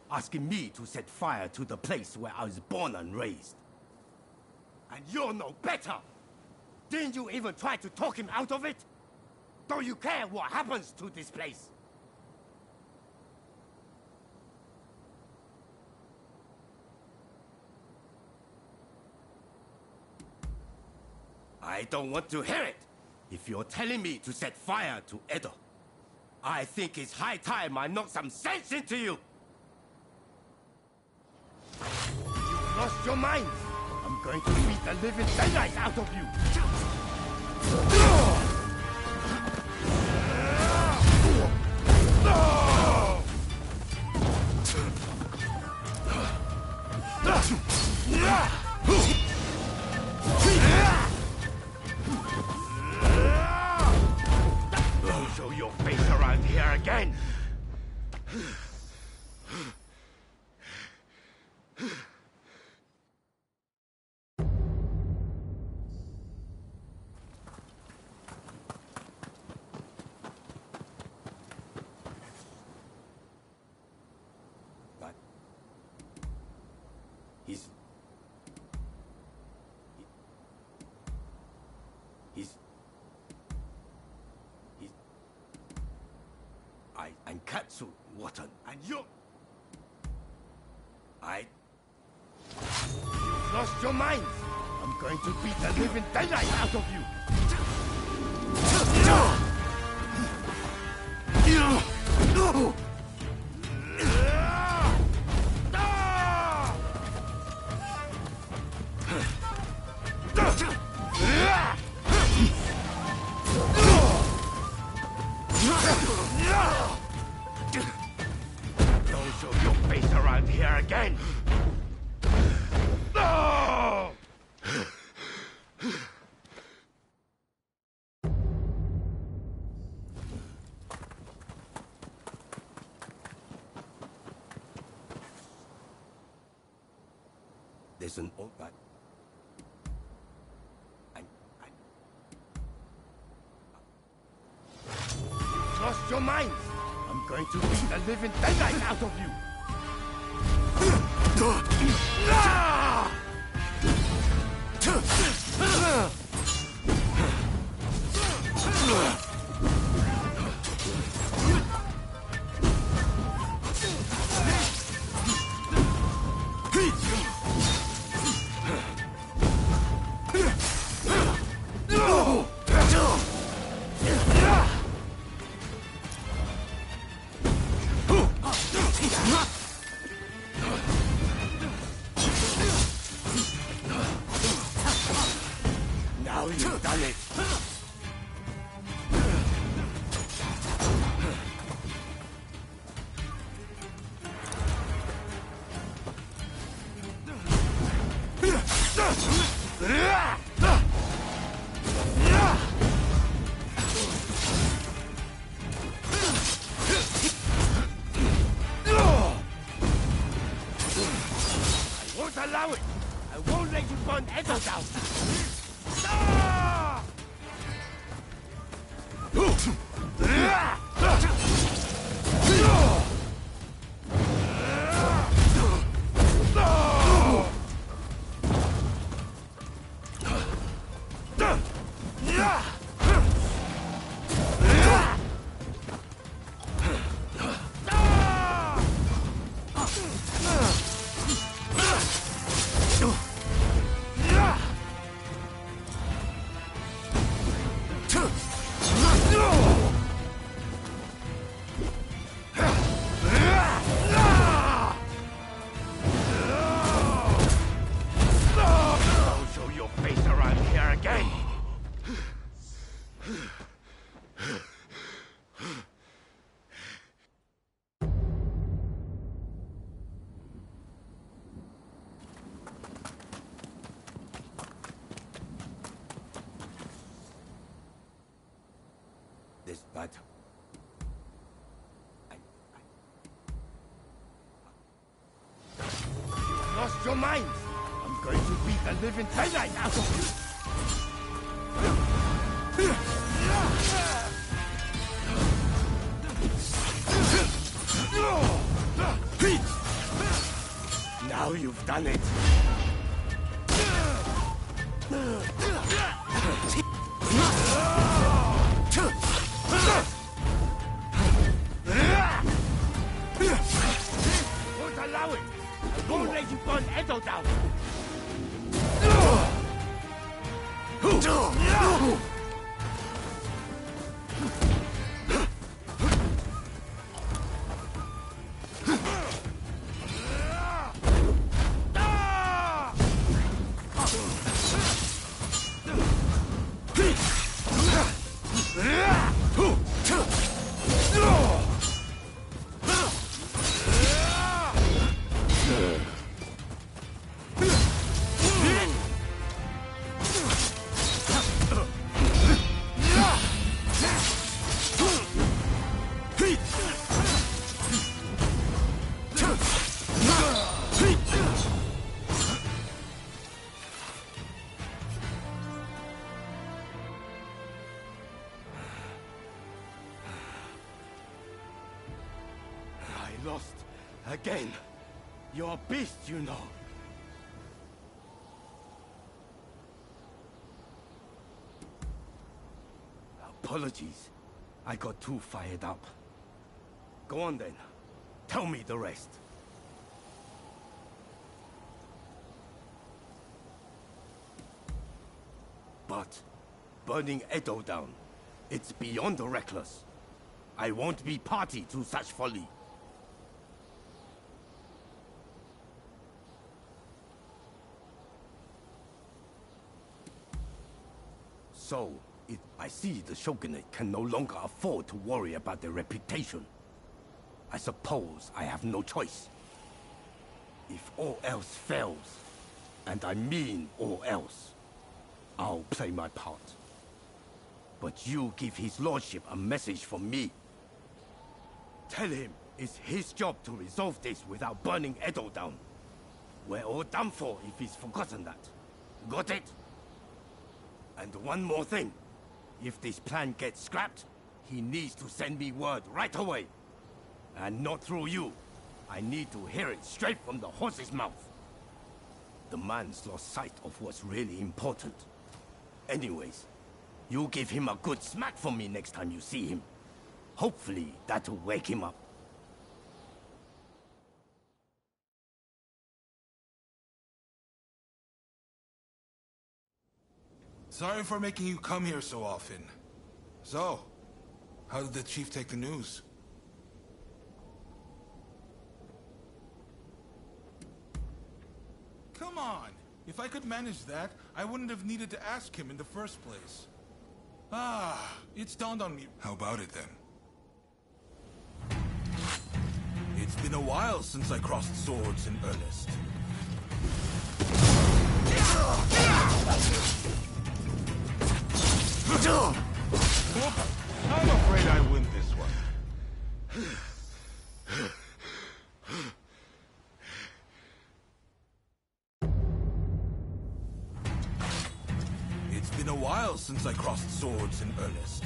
Asking me to set fire to the place where I was born and raised. And you're no better! Didn't you even try to talk him out of it? Don't you care what happens to this place? I don't want to hear it! If you're telling me to set fire to Edo, I think it's high time I knock some sense into you! You've lost your mind! I'm going to beat the living daylights out of you! Don't show your face around here again! I'm Katsu Watan, and you... You've lost your minds! I'm going to beat the living daylight out of you! Don't show your face around here again! No! There's an old guy. Lost your minds! I'm going to beat the living daylight out of you! Now you've done it! I won't allow it! I won't let you burn Edo down! This battle. You've lost your minds! I'm going to beat the living daylight out of you! Now you've done it! Won't allow it! I won't let you burn Edo down! lost again. You're a beast, you know. Apologies. I got too fired up. Go on then. Tell me the rest. But burning Edo down, it's beyond reckless. I won't be party to such folly. So, I see the Shogunate can no longer afford to worry about their reputation. I suppose I have no choice. If all else fails, and I mean all else, I'll play my part. But you give his lordship a message from me. Tell him it's his job to resolve this without burning Edo down. We're all done for if he's forgotten that. Got it? And one more thing. If this plan gets scrapped, he needs to send me word right away. And not through you. I need to hear it straight from the horse's mouth. The man's lost sight of what's really important. Anyways, you give him a good smack for me next time you see him. Hopefully, that'll wake him up. Sorry for making you come here so often. So, how did the chief take the news? Come on! If I could manage that, I wouldn't have needed to ask him in the first place. Ah, it's dawned on me. How about it then? It's been a while since I crossed swords in earnest. I'm afraid I win this one. It's been a while since I crossed swords in earnest.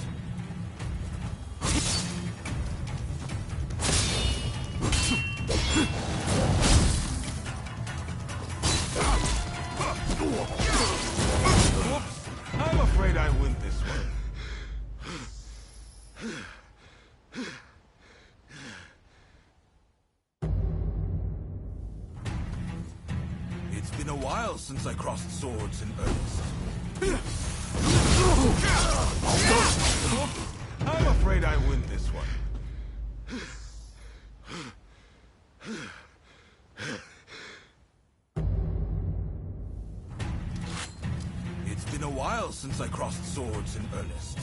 I'm afraid I win this one. It's been a while since I crossed swords in earnest. I'm afraid I win this one. It's been a while since I crossed swords in earnest.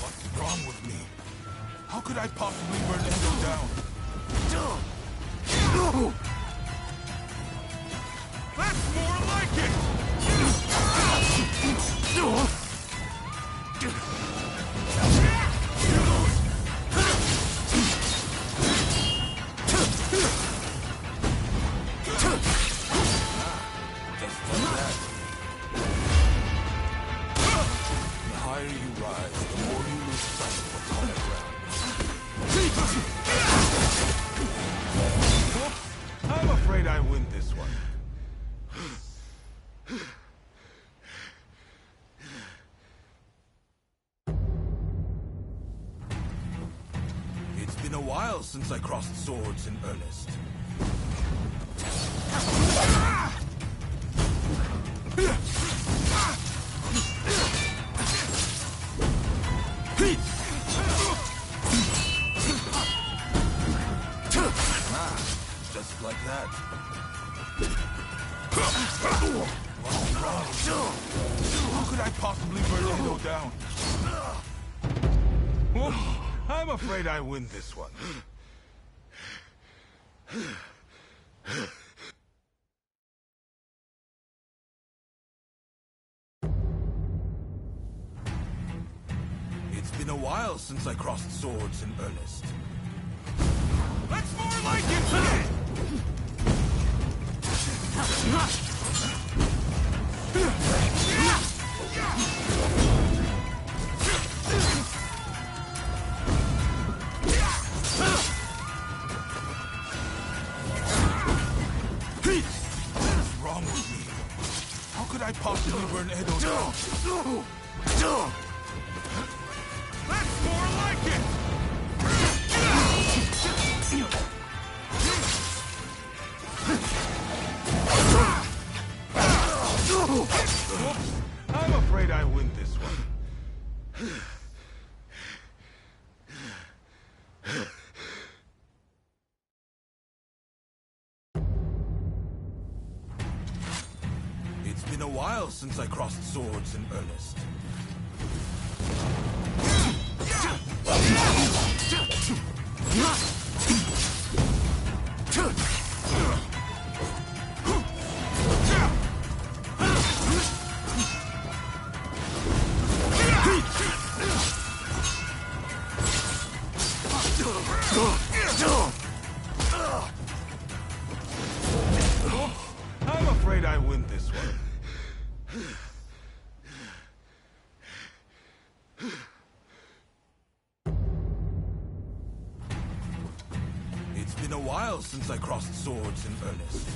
What's wrong with me? How could I possibly burn Edo down? That's more like it! Just like that. The higher you rise, the more you lose sight of what's on the ground. I'm afraid I win this one. It's been a while since I crossed swords in earnest. Just like that. What's wrong? How could I possibly burn Edo down? I'm afraid I win this one. while since I crossed swords in earnest. That's more like it! What is wrong with me? How could I possibly burn Edo down? That's more like it! I'm afraid I win this one. It's been a while since I crossed swords in earnest. I'm afraid I win this one. It's been a while since I crossed swords in earnest.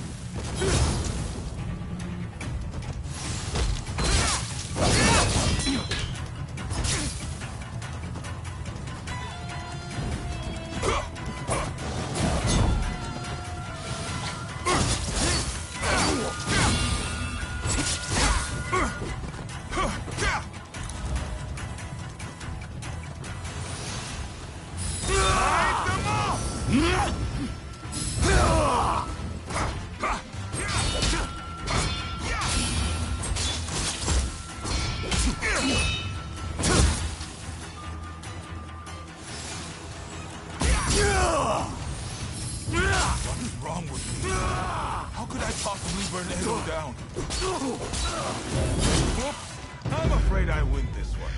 What is wrong with me? How could I possibly burn Edo down? Whoops! I'm afraid I win this one.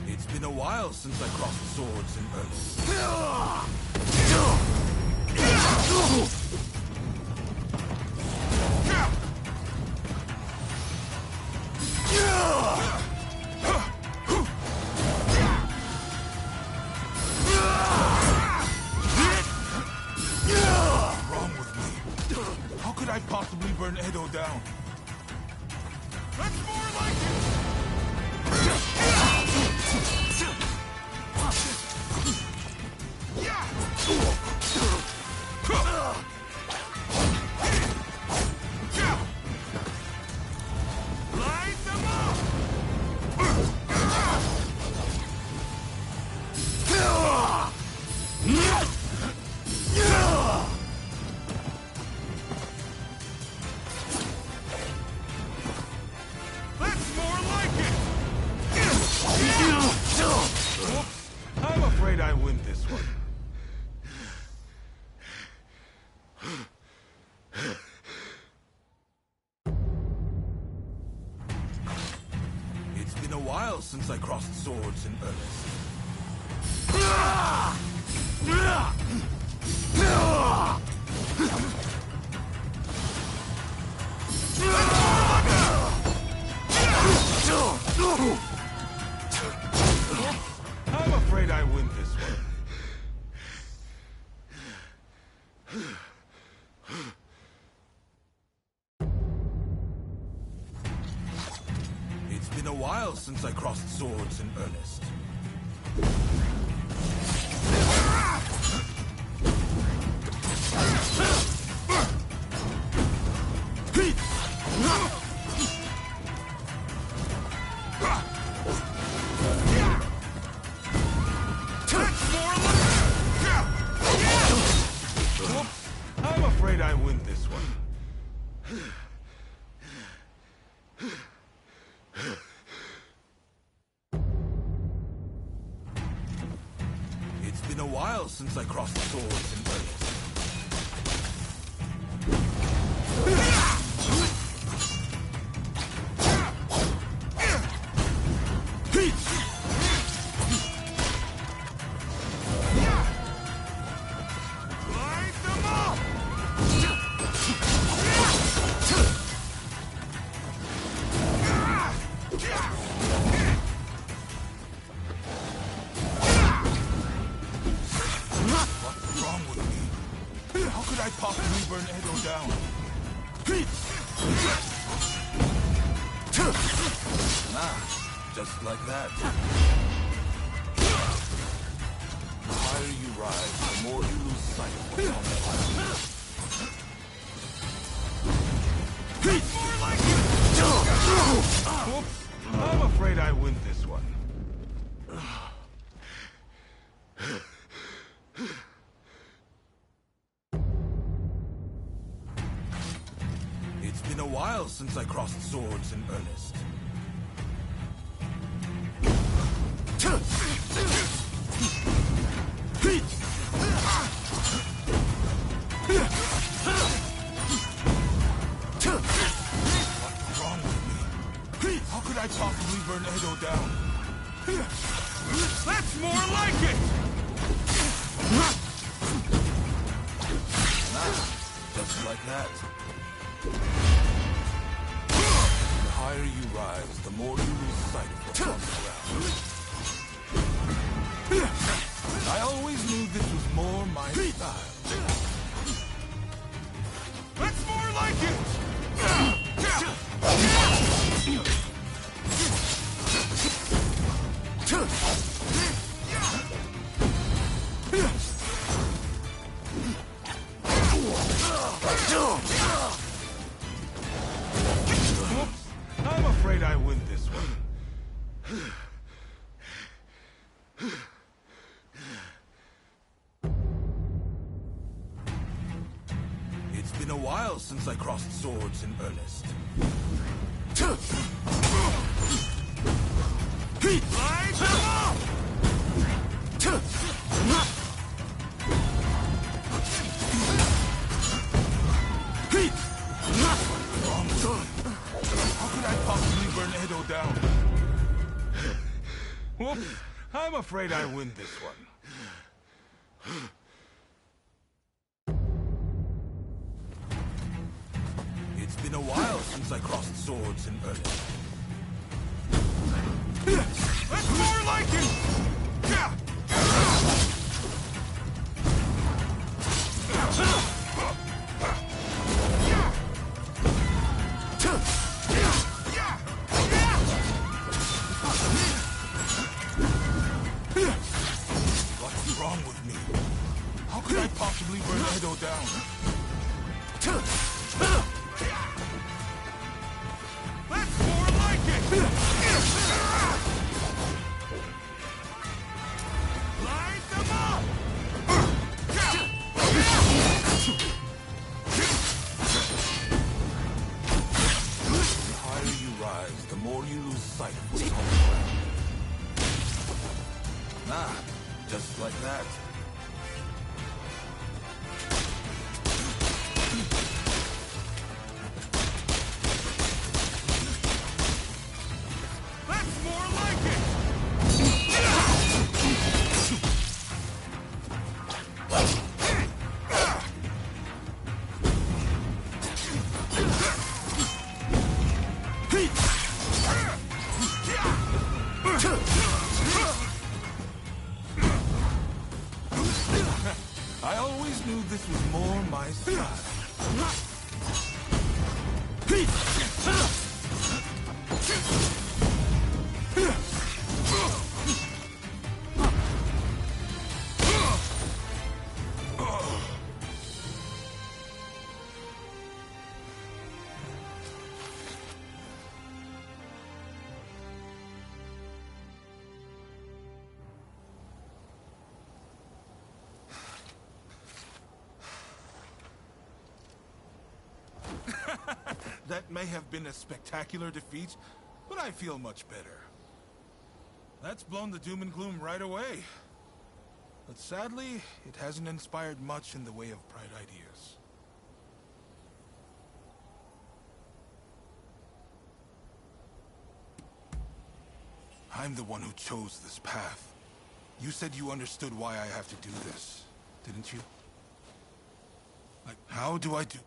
It's been a while since I crossed swords in earnest. Wrong with me? How could I possibly burn Edo down? That's more like it! Light them up! That's more like it! Whoops! I'm afraid I win this one. It's been a while since I crossed swords in earnest. I'm afraid I win this one. It's been a while since I crossed swords in earnest. Whoops! I'm afraid I win this one. It's been a while since I crossed swords in earnest. What's wrong with me? How could I possibly burn Edo down? Just like that. The higher you rise, the more you lose sight of what's on the path. More like it! Whoops. I'm afraid I win this one. It's been a while since I crossed swords in earnest. What's wrong with me? How could I possibly burn Edo down? That's more like it! Just like that. The higher you rise, the more you lose sight of what's on the ground. I always knew this was more my style. That's more like it! Whoops. I'm afraid I win this one. It's been a while since I crossed swords in earnest. Light them up! Wrong gun. How could I possibly burn Edo down? Whoops. I'm afraid I win this one. It's been a while since I crossed swords in earnest. That's more like it! What's wrong with me? How could I possibly burn Edo down? That's more like it! Light them up! The higher you rise, the more you lose sight of what's on the ground. Just like that. That's more like it! I always knew this was more my style. That may have been a spectacular defeat, but I feel much better. That's blown the doom and gloom right away. But sadly, it hasn't inspired much in the way of bright ideas. I'm the one who chose this path. You said you understood why I have to do this, didn't you? Like, how do I do...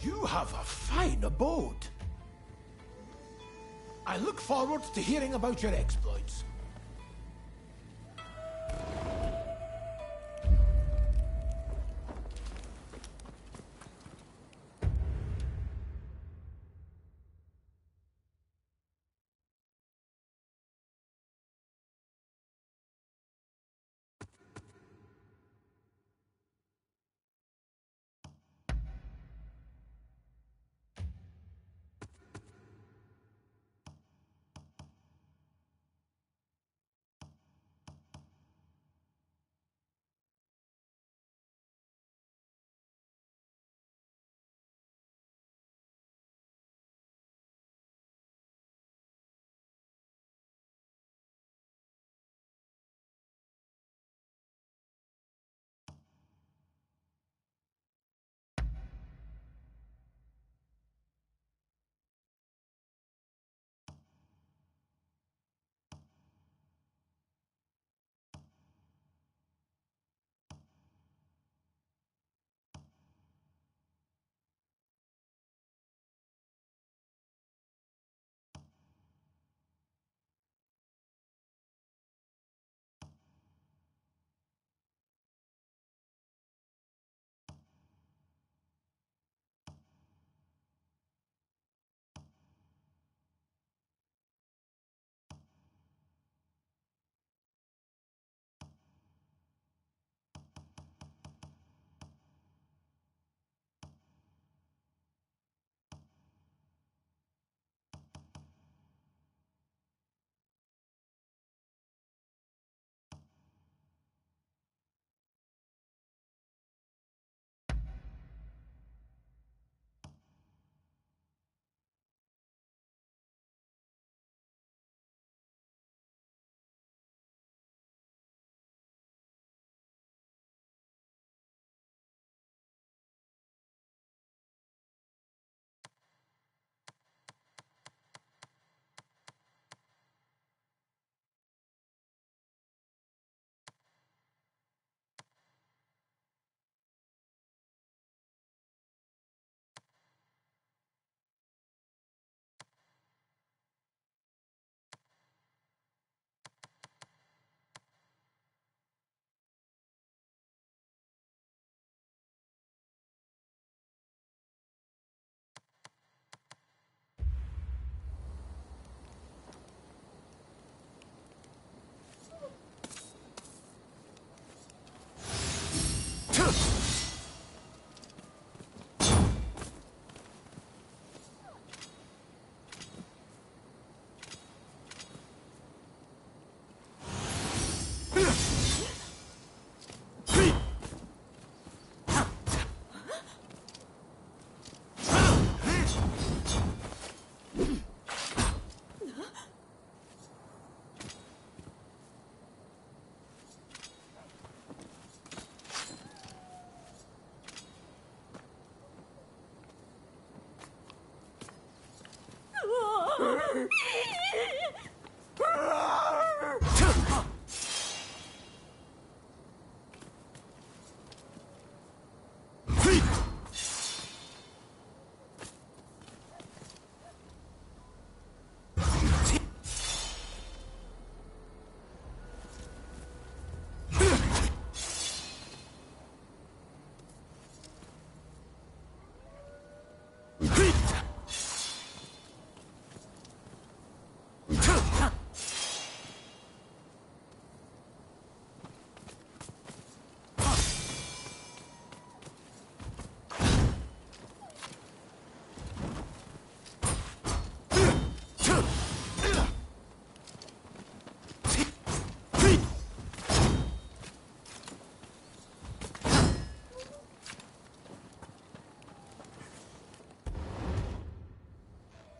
You have a fine abode. I look forward to hearing about your exploits.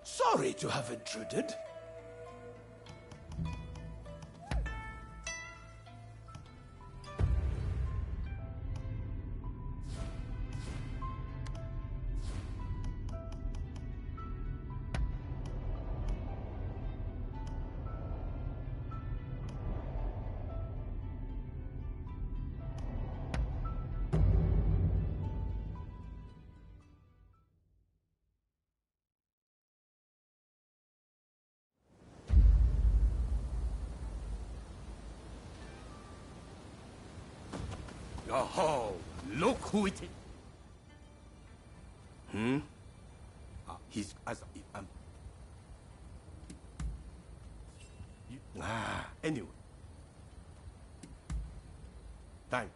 Sorry to have intruded. Oh, look who it is. He's anyway. Time.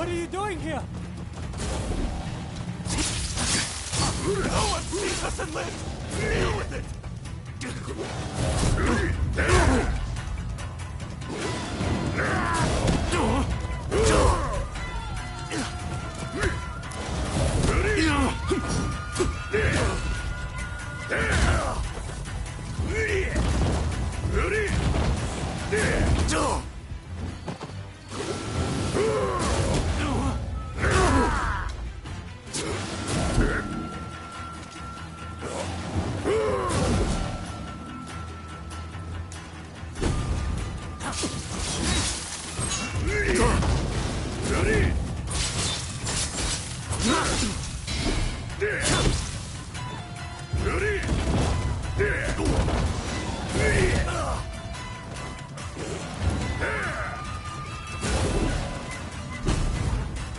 What are you doing here? No one sees us and lives! Deal with it!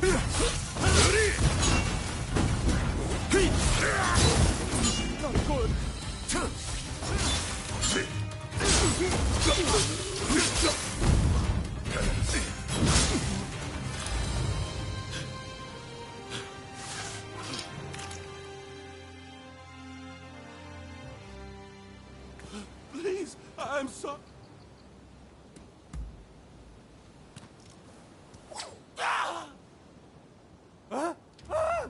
Not good. Please, I'm sorry. Huh? Ah!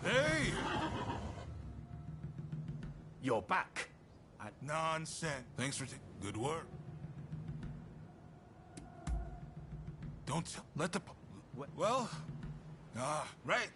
Hey! You're back. Nonsense. Thanks for good work. Don't let the... Well... right.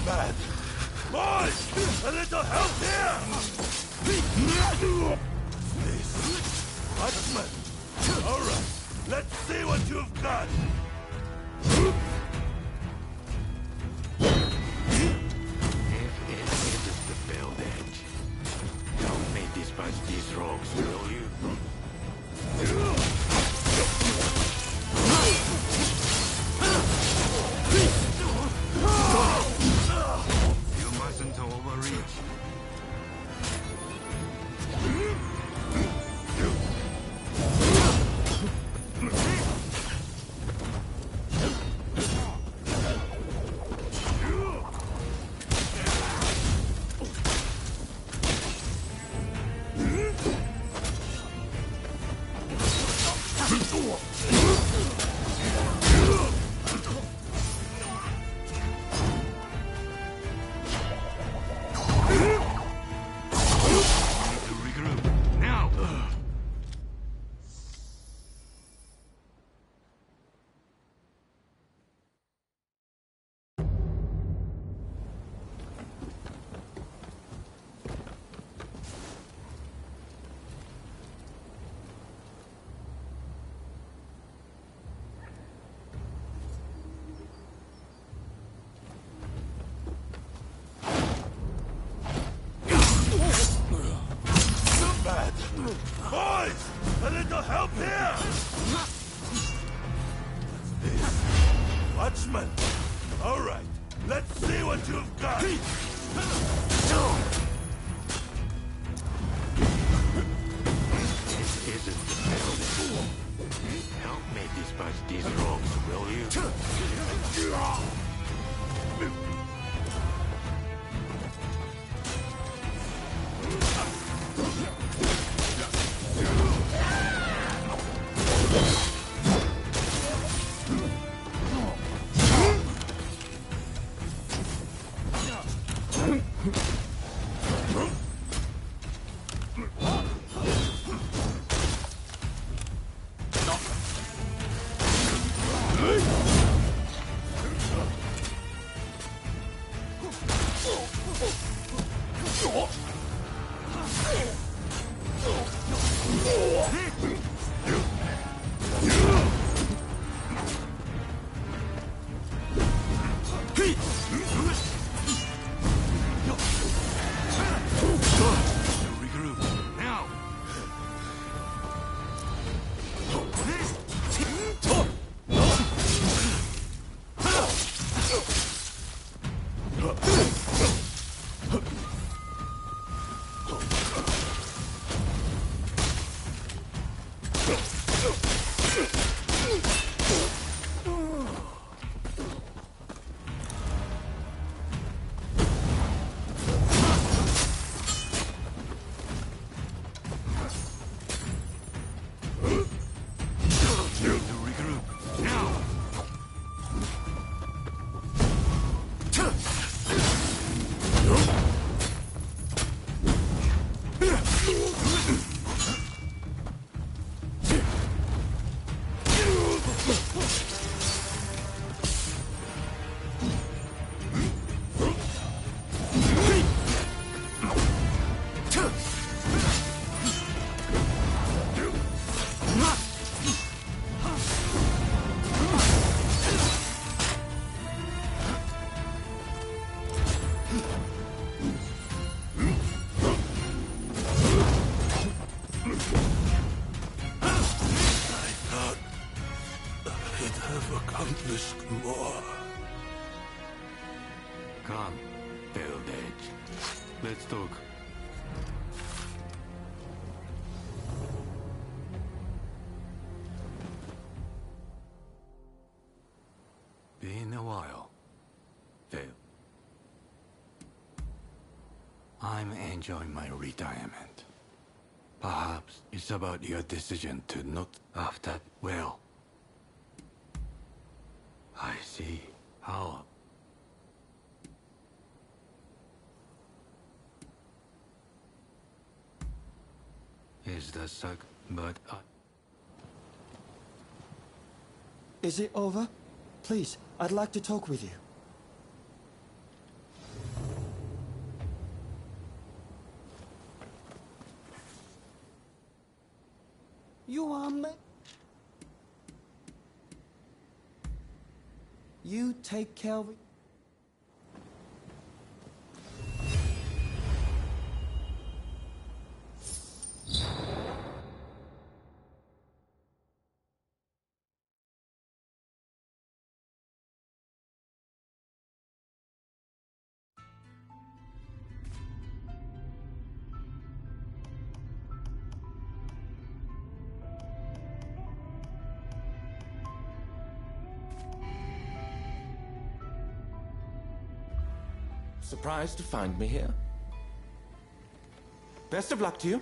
Bad. Boys! A little help here! This Watchman! Alright, let's see what you've got! If it isn't the build edge, help me dispatch these rogues, will you? You mustn't overreach. Boys! A little help here! Watchman! Alright, let's see what you've got! This isn't the building. Help me dispatch these rogues, will you? Come, failed edge. Let's talk. Been a while. Fail. I'm enjoying my retirement. Perhaps it's about your decision to not have that well. I see. How? Is the suck, but Is it over? Please, I'd like to talk with you. You are You take care of it. Surprised to find me here? Best of luck to you.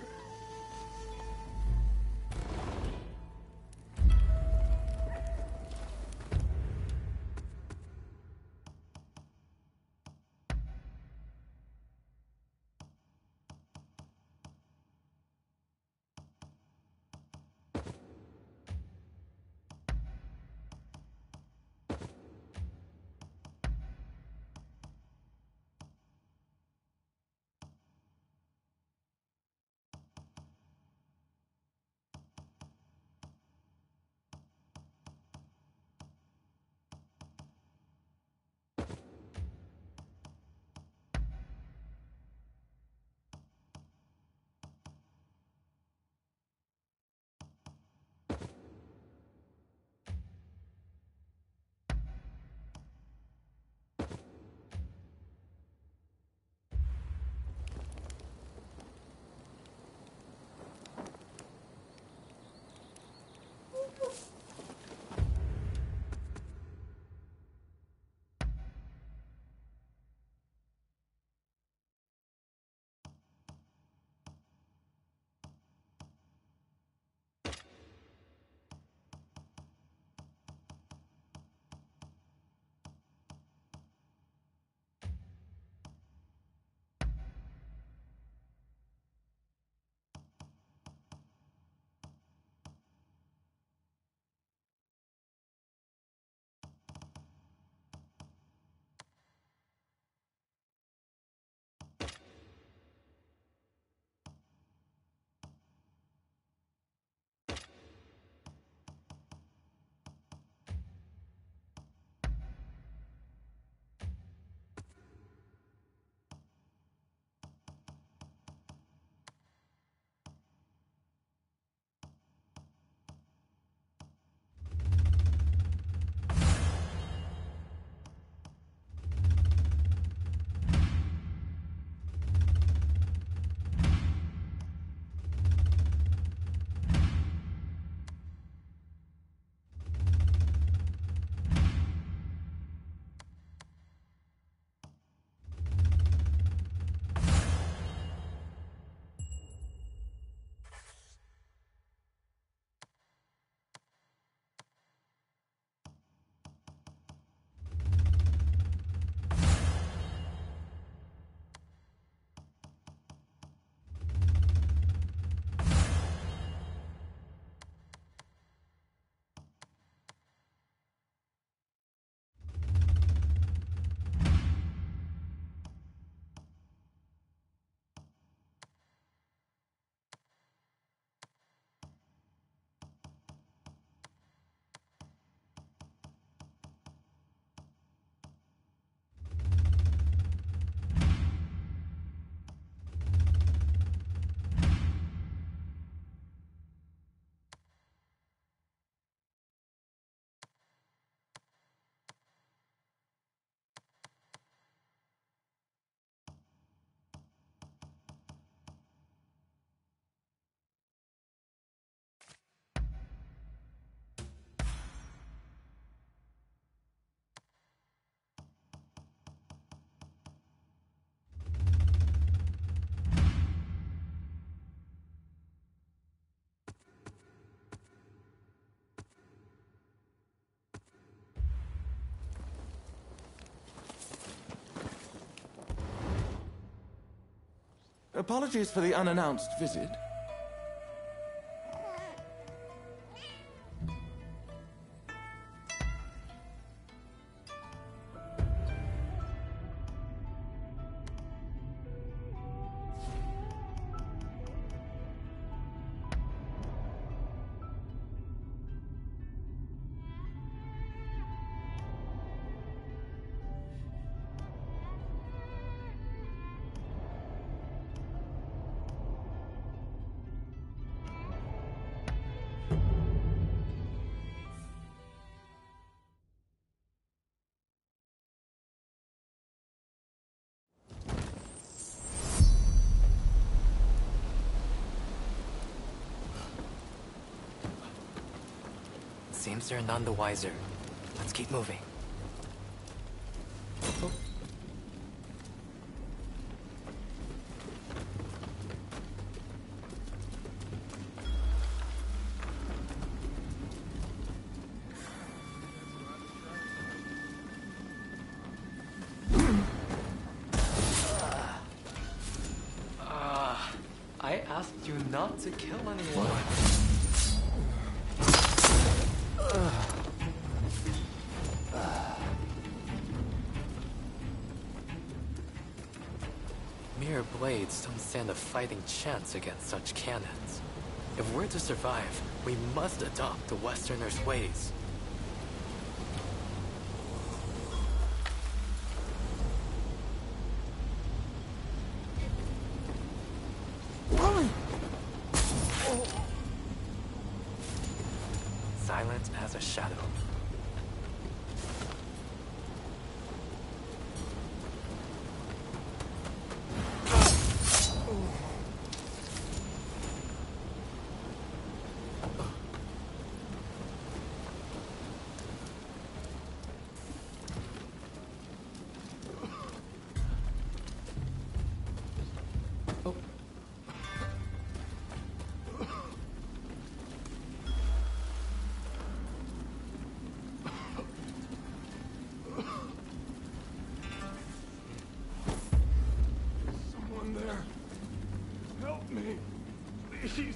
Apologies for the unannounced visit. Seems they're none the wiser. Let's keep moving. I asked you not to kill anyone. Mere blades don't stand a fighting chance against such cannons. If we're to survive, we must adopt the Westerners' ways. Silent as a shadow. Someone there. Help me. Please.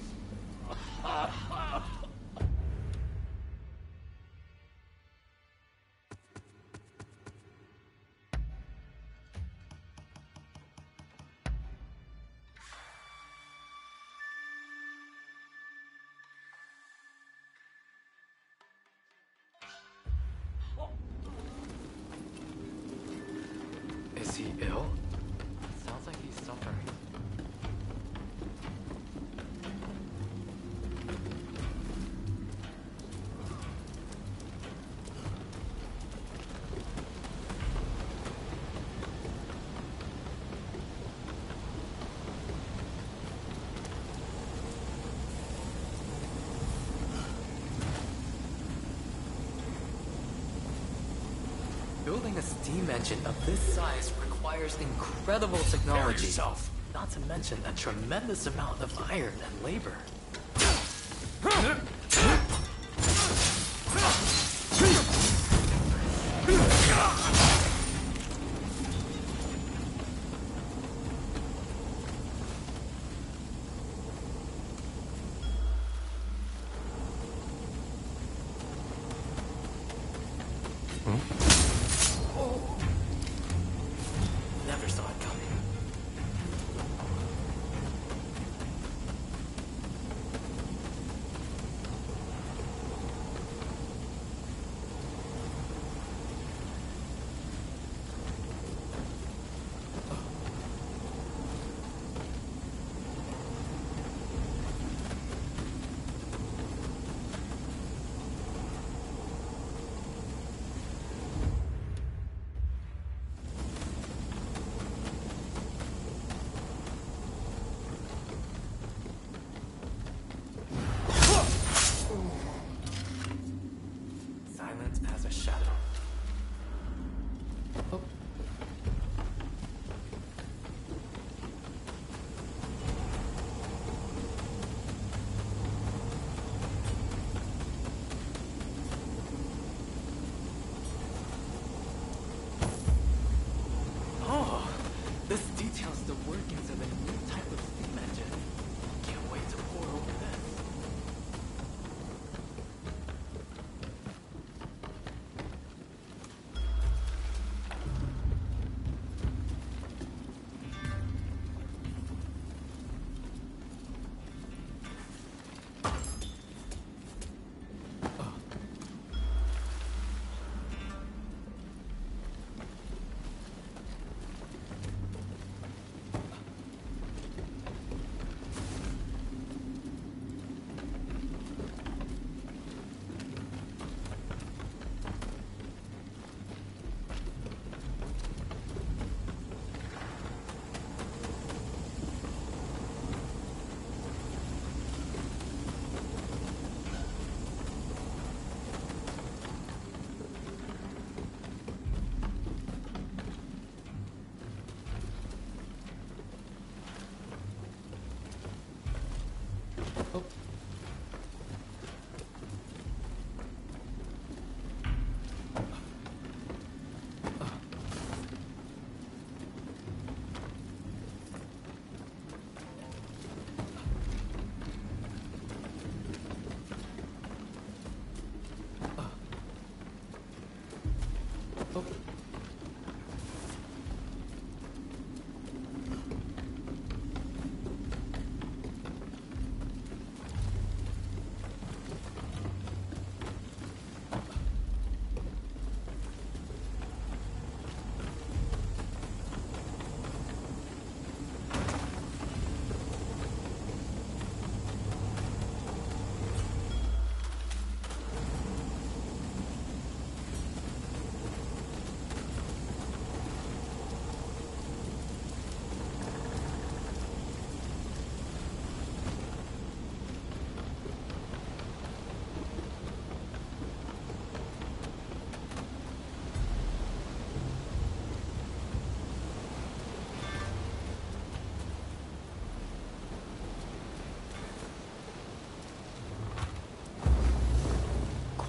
Is he ill? Sounds like he's suffering. Building a steam engine of this size requires incredible technology. Yourself. Not to mention a tremendous amount of iron and labor. Never saw it coming. Silent as a shadow. Oh. Oh, this details the workings of a new type of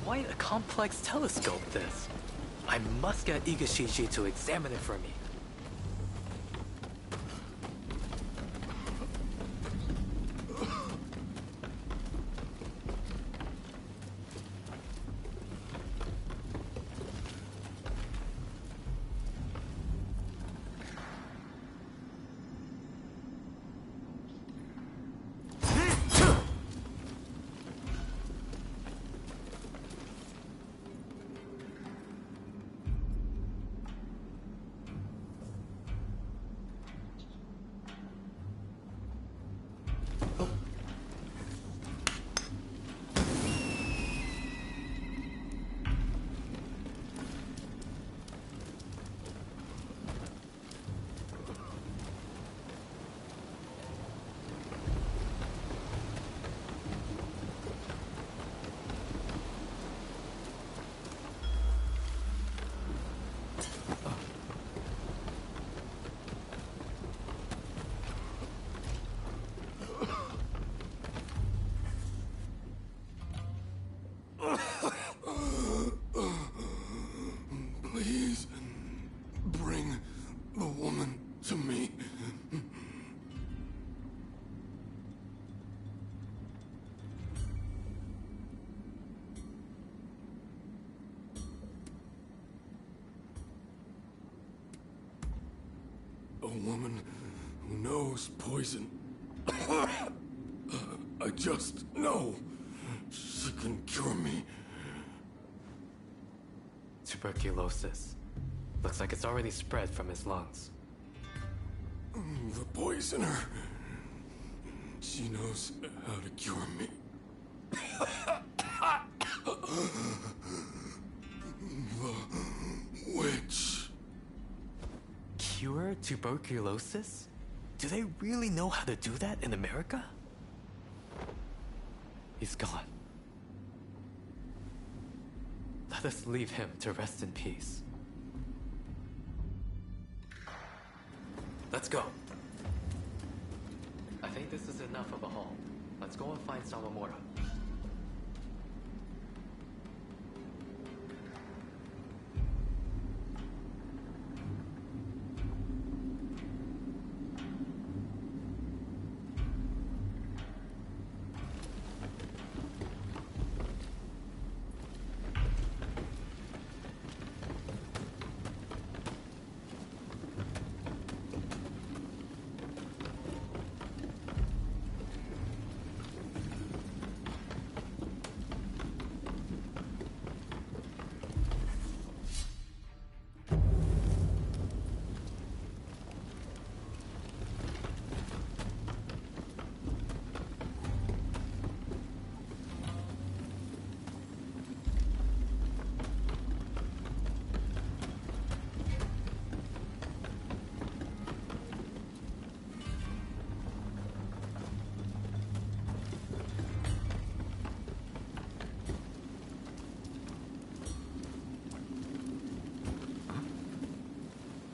quite a complex telescope, this. I must get Igashishi to examine it for me. Please, bring the woman to me. A woman who knows poison. I just know she can cure me. Tuberculosis. Looks like it's already spread from his lungs. The poisoner. She knows how to cure me. The witch. Cure tuberculosis? Do they really know how to do that in America? He's gone. Let us leave him to rest in peace. Let's go. I think this is enough of a haul. Let's go and find Sawamura.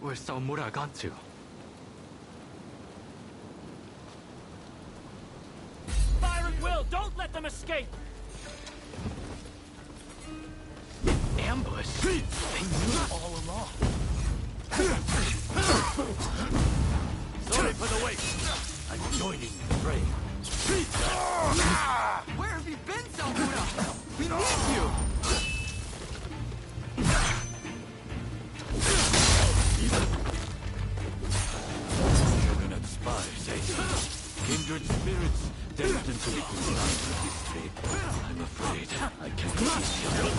Where's Sawamura gone to? Fire at will! Don't let them escape! Ambush? They knew all along. Sorry for the wait. I'm joining the fray. Where have you been, Sawamura? We need you! Internet spies, eh? Kindred spirits destined to rewrite history. I'm afraid I can't watch yourself!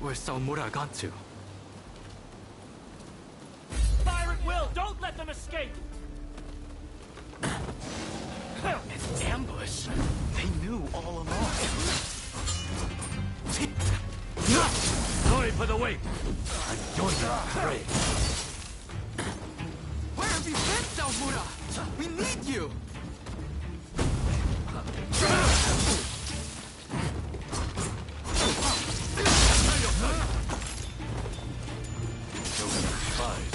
Where's Sawamura gone to? Fire at will! Don't let them escape! It's ambush. They knew all along. Sorry for for the wait and join the fray. Where have you been, Salvura? We need you! Spies.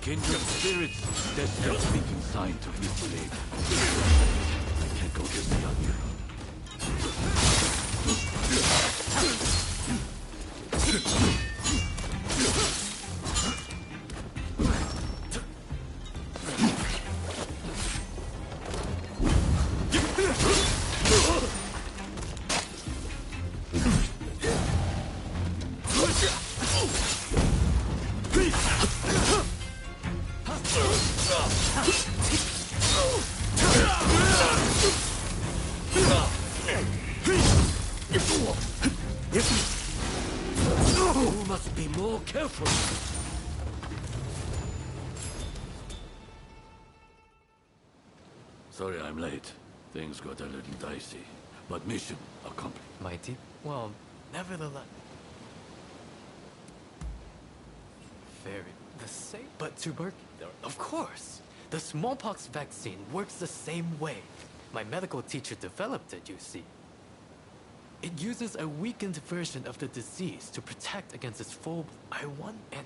Kindred spirits, that's their speaking sign to manipulate. I can't go easy on you. You must be more careful. Sorry I'm late. Things got a little dicey. But mission accomplished. Mighty? Well, nevertheless... Very... the same? But of course! The smallpox vaccine works the same way. My medical teacher developed it, you see. It uses a weakened version of the disease to protect against its full... I want and...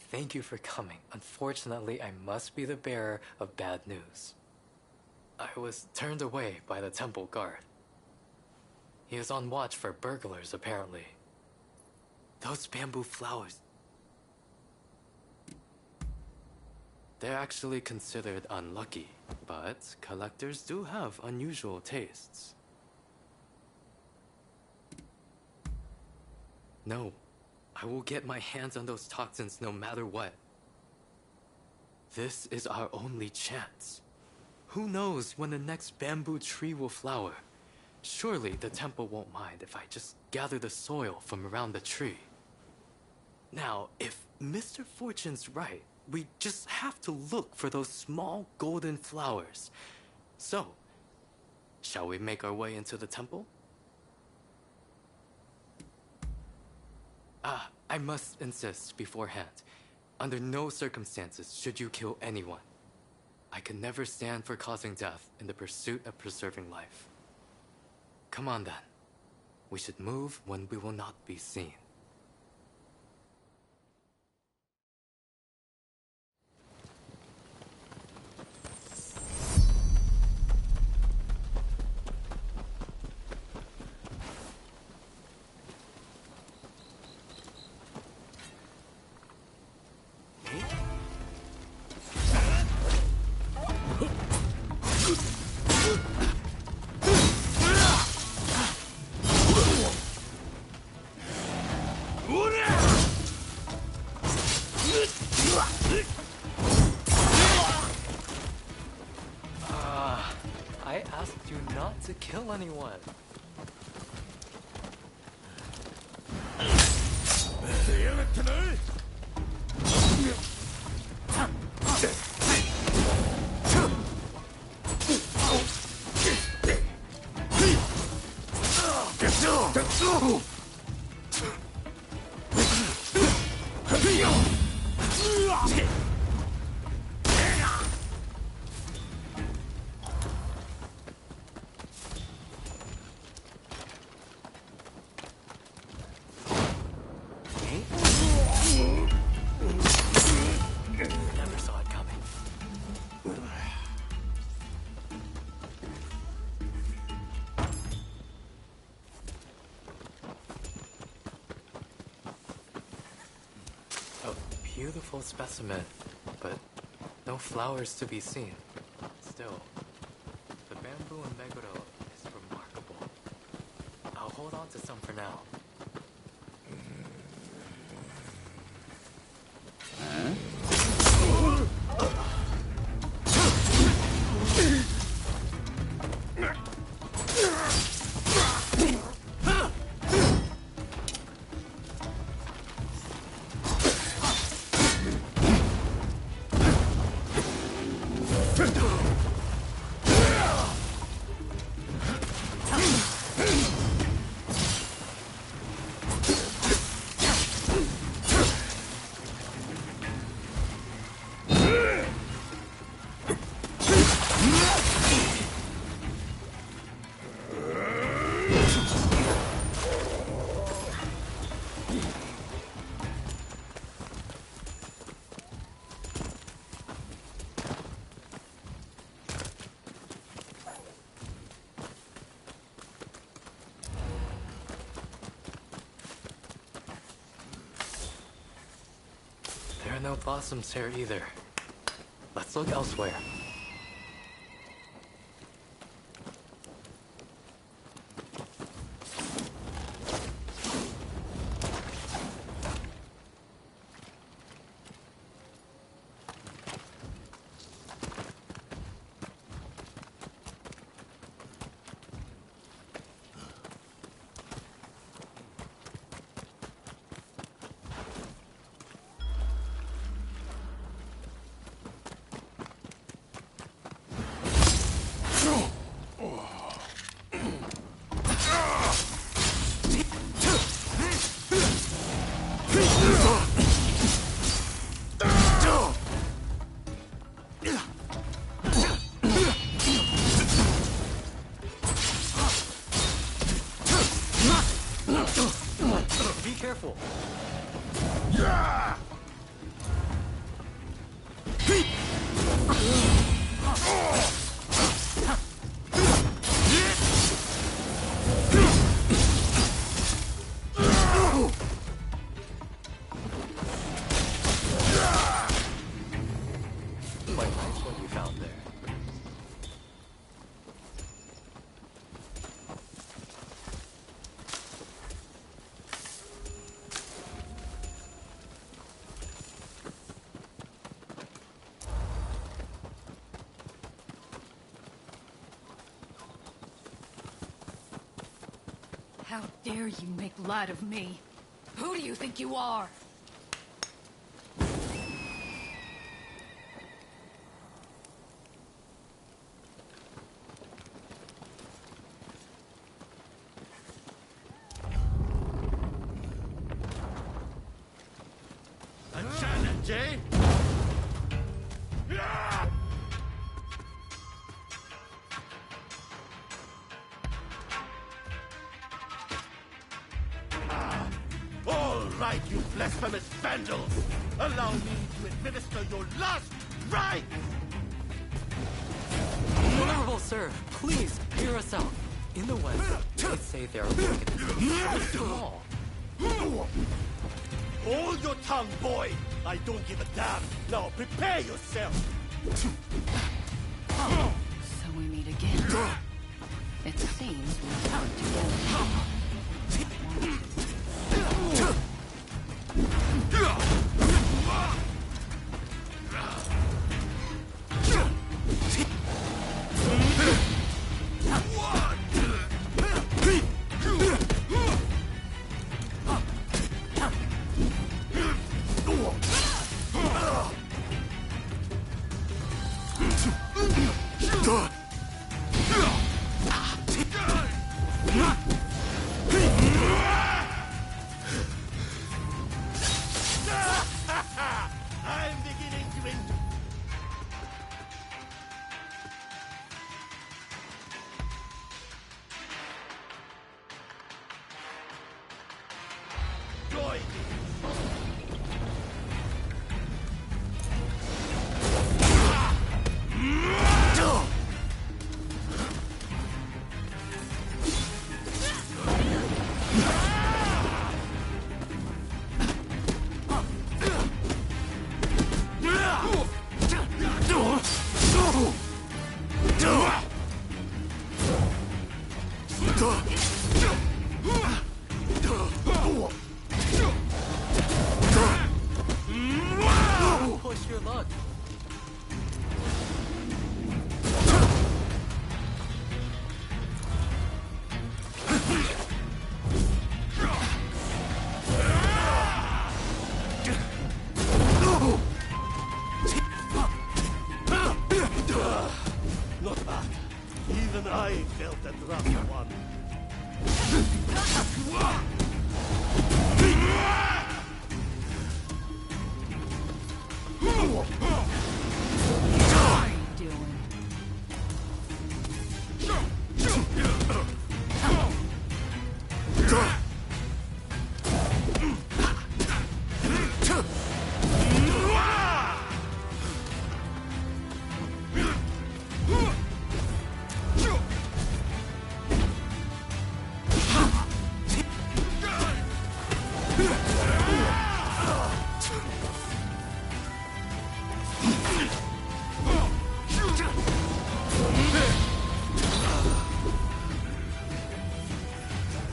Thank you for coming. Unfortunately, I must be the bearer of bad news. I was turned away by the temple guard. He is on watch for burglars, apparently. Those bamboo flowers... they're actually considered unlucky, but collectors do have unusual tastes. No. I will get my hands on those toxins no matter what. This is our only chance. Who knows when the next bamboo tree will flower? Surely the temple won't mind if I just gather the soil from around the tree. Now, if Mr. Fortune's right, we just have to look for those small golden flowers. So, shall we make our way into the temple? I must insist beforehand. Under no circumstances should you kill anyone. I can never stand for causing death in the pursuit of preserving life. Come on then. We should move when we will not be seen. I asked you not to kill anyone. Never saw it coming. beautiful specimen, but no flowers to be seen. Still, the bamboo in Meguro is remarkable. I'll hold on to some for now. There are no blossoms here either. Let's look elsewhere. Be careful. Quite nice what you found there. How dare you make light of me? Who do you think you are? A challenge, eh? All right, you blasphemous vandals! Allow me to administer your last rites! Honorable sir, please hear us out. In the West, they say there are wicked small. Hold your tongue, boy! I don't give a damn! Now prepare yourself! So we meet again. It seems we've come together.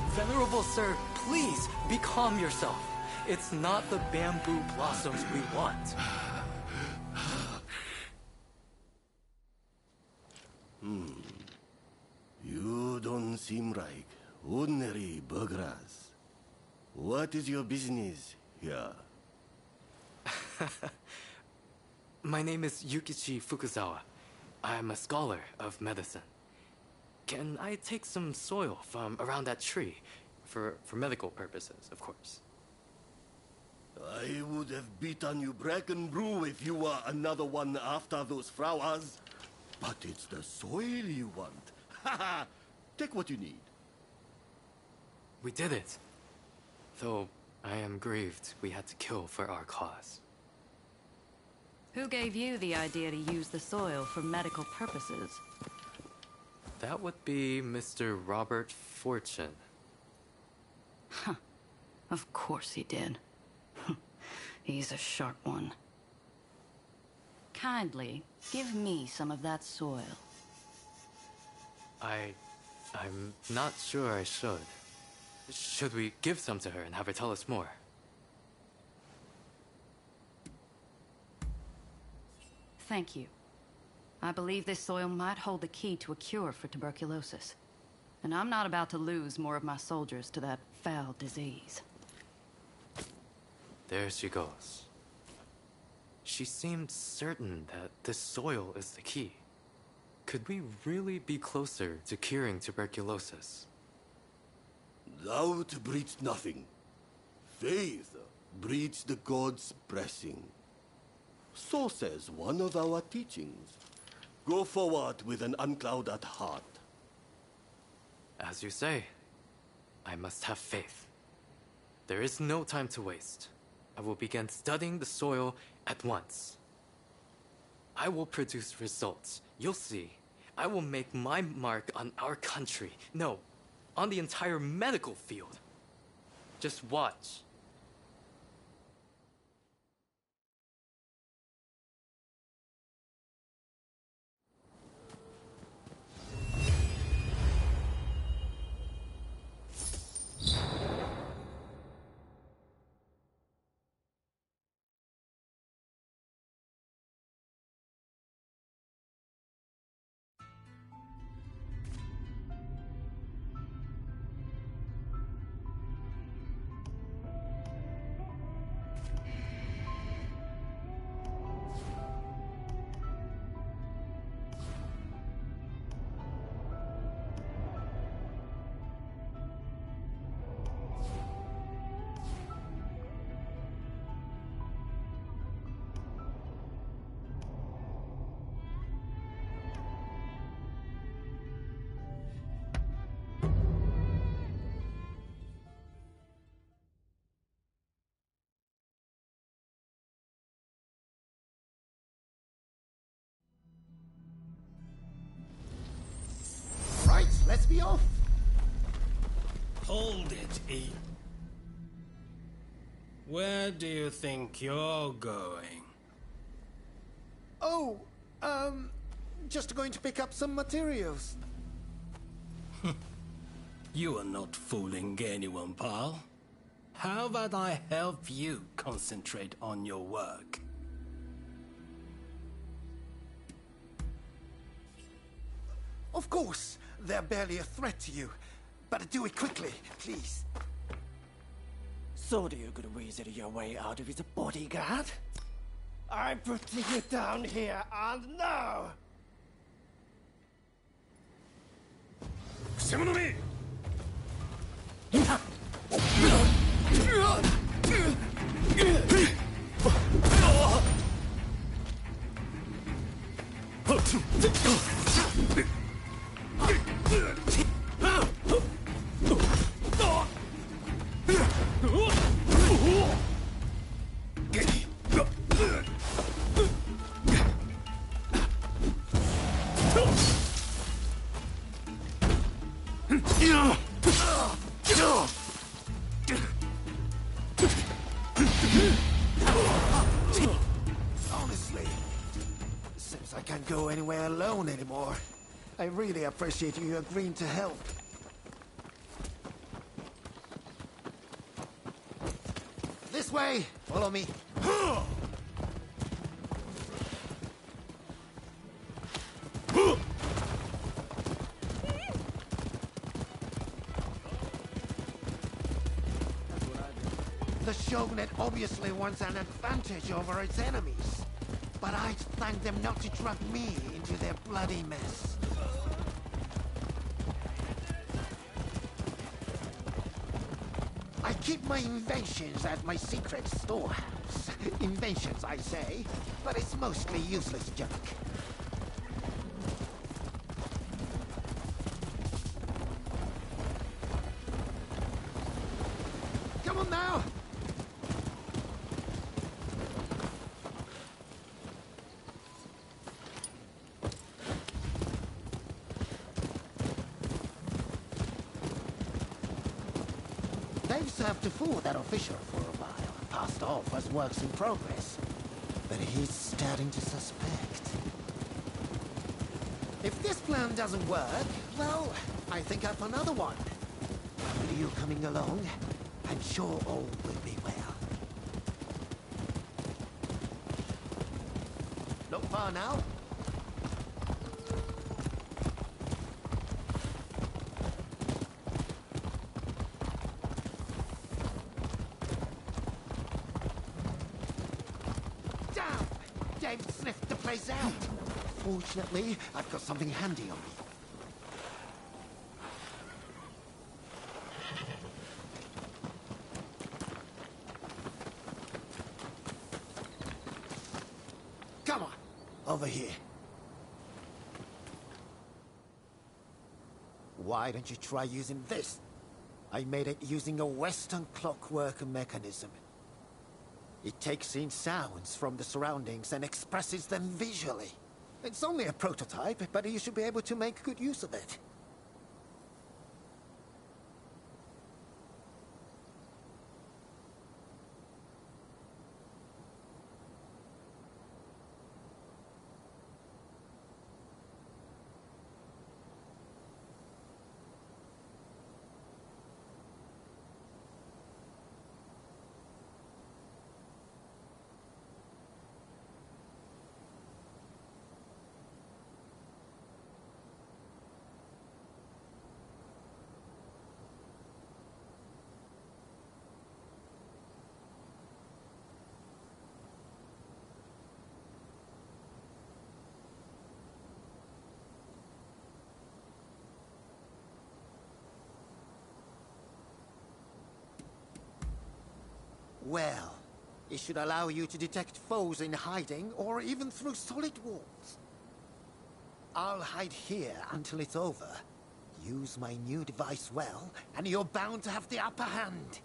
Venerable sir, please be calm yourself. It's not the bamboo blossoms we want. You don't seem like ordinary burghers. What is your business here? My name is Yukichi Fukuzawa. I am a scholar of medicine. Can I take some soil from around that tree? For medical purposes, of course. I would have beaten you bracken brew if you were another one after those flowers. But it's the soil you want. Haha! Take what you need. We did it. Though I am grieved we had to kill for our cause. Who gave you the idea to use the soil for medical purposes? That would be Mr. Robert Fortune. Huh. Of course he did. He's a sharp one. Kindly, give me some of that soil. I'm not sure I should. Should we give some to her and have her tell us more? Thank you. I believe this soil might hold the key to a cure for tuberculosis. And I'm not about to lose more of my soldiers to that foul disease. There she goes. She seemed certain that this soil is the key. Could we really be closer to curing tuberculosis? Doubt breeds nothing. Faith breeds the gods' blessing. So says one of our teachings. Go forward with an unclouded heart. As you say, I must have faith. There is no time to waste. I will begin studying the soil at once. I will produce results. You'll see. I will make my mark on our country. No, on the entire medical field. Just watch. Right, let's be off. Hold it, E. Where do you think you're going? Oh, just going to pick up some materials. You are not fooling anyone, pal. How about I help you concentrate on your work? Of course, they're barely a threat to you. But do it quickly, please. So do you gonna weasel your way out of his bodyguard? I'm putting you down here and now! くせ者め! Honestly, seems I can't go anywhere alone anymore. I really appreciate you agreeing to help. This way! Follow me. The Shogunate obviously wants an advantage over its enemies. But I'd thank them not to drag me into their bloody mess. I keep my inventions at my secret storehouse. Inventions, I say, but it's mostly useless junk. Come on now! They've served to fool that official for a while, passed off as works in progress. But he's starting to suspect. If this plan doesn't work, well, I think I've another one. With you coming along, I'm sure all will be well. Not far now. Dave sniffed the place out. Fortunately, I've got something handy on me. Come on, over here. Why don't you try using this? I made it using a Western clockwork mechanism. It takes in sounds from the surroundings and expresses them visually. It's only a prototype, but you should be able to make good use of it. Well, it should allow you to detect foes in hiding or even through solid walls. I'll hide here until it's over. Use my new device well, and you're bound to have the upper hand.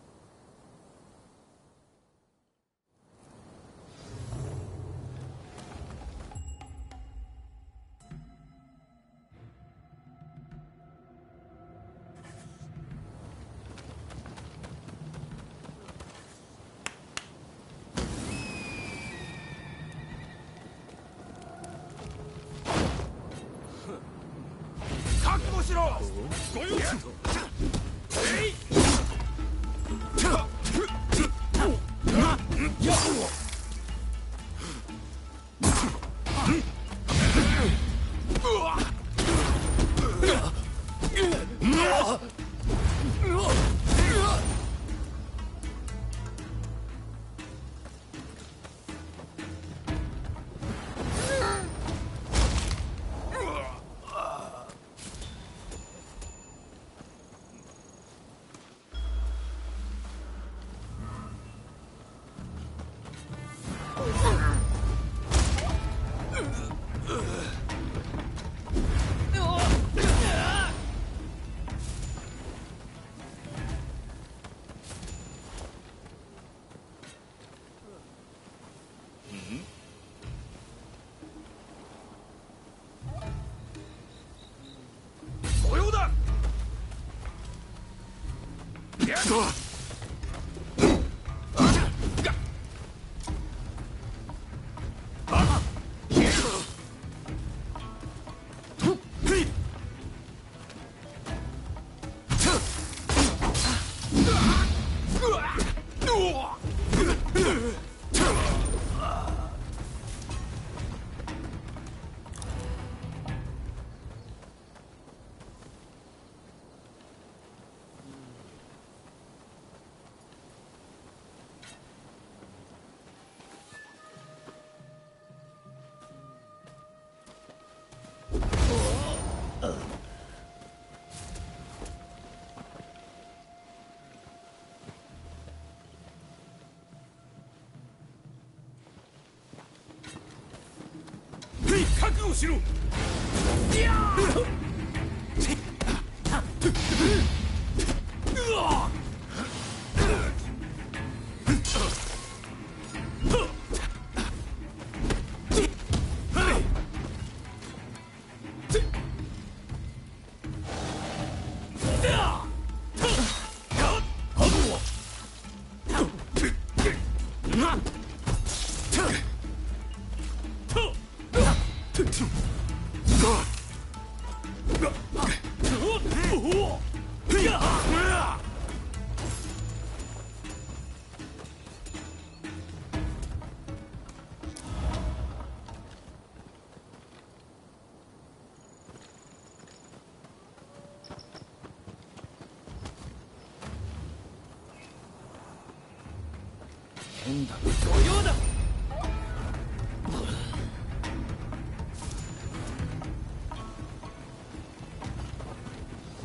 覚悟しろ。いやー。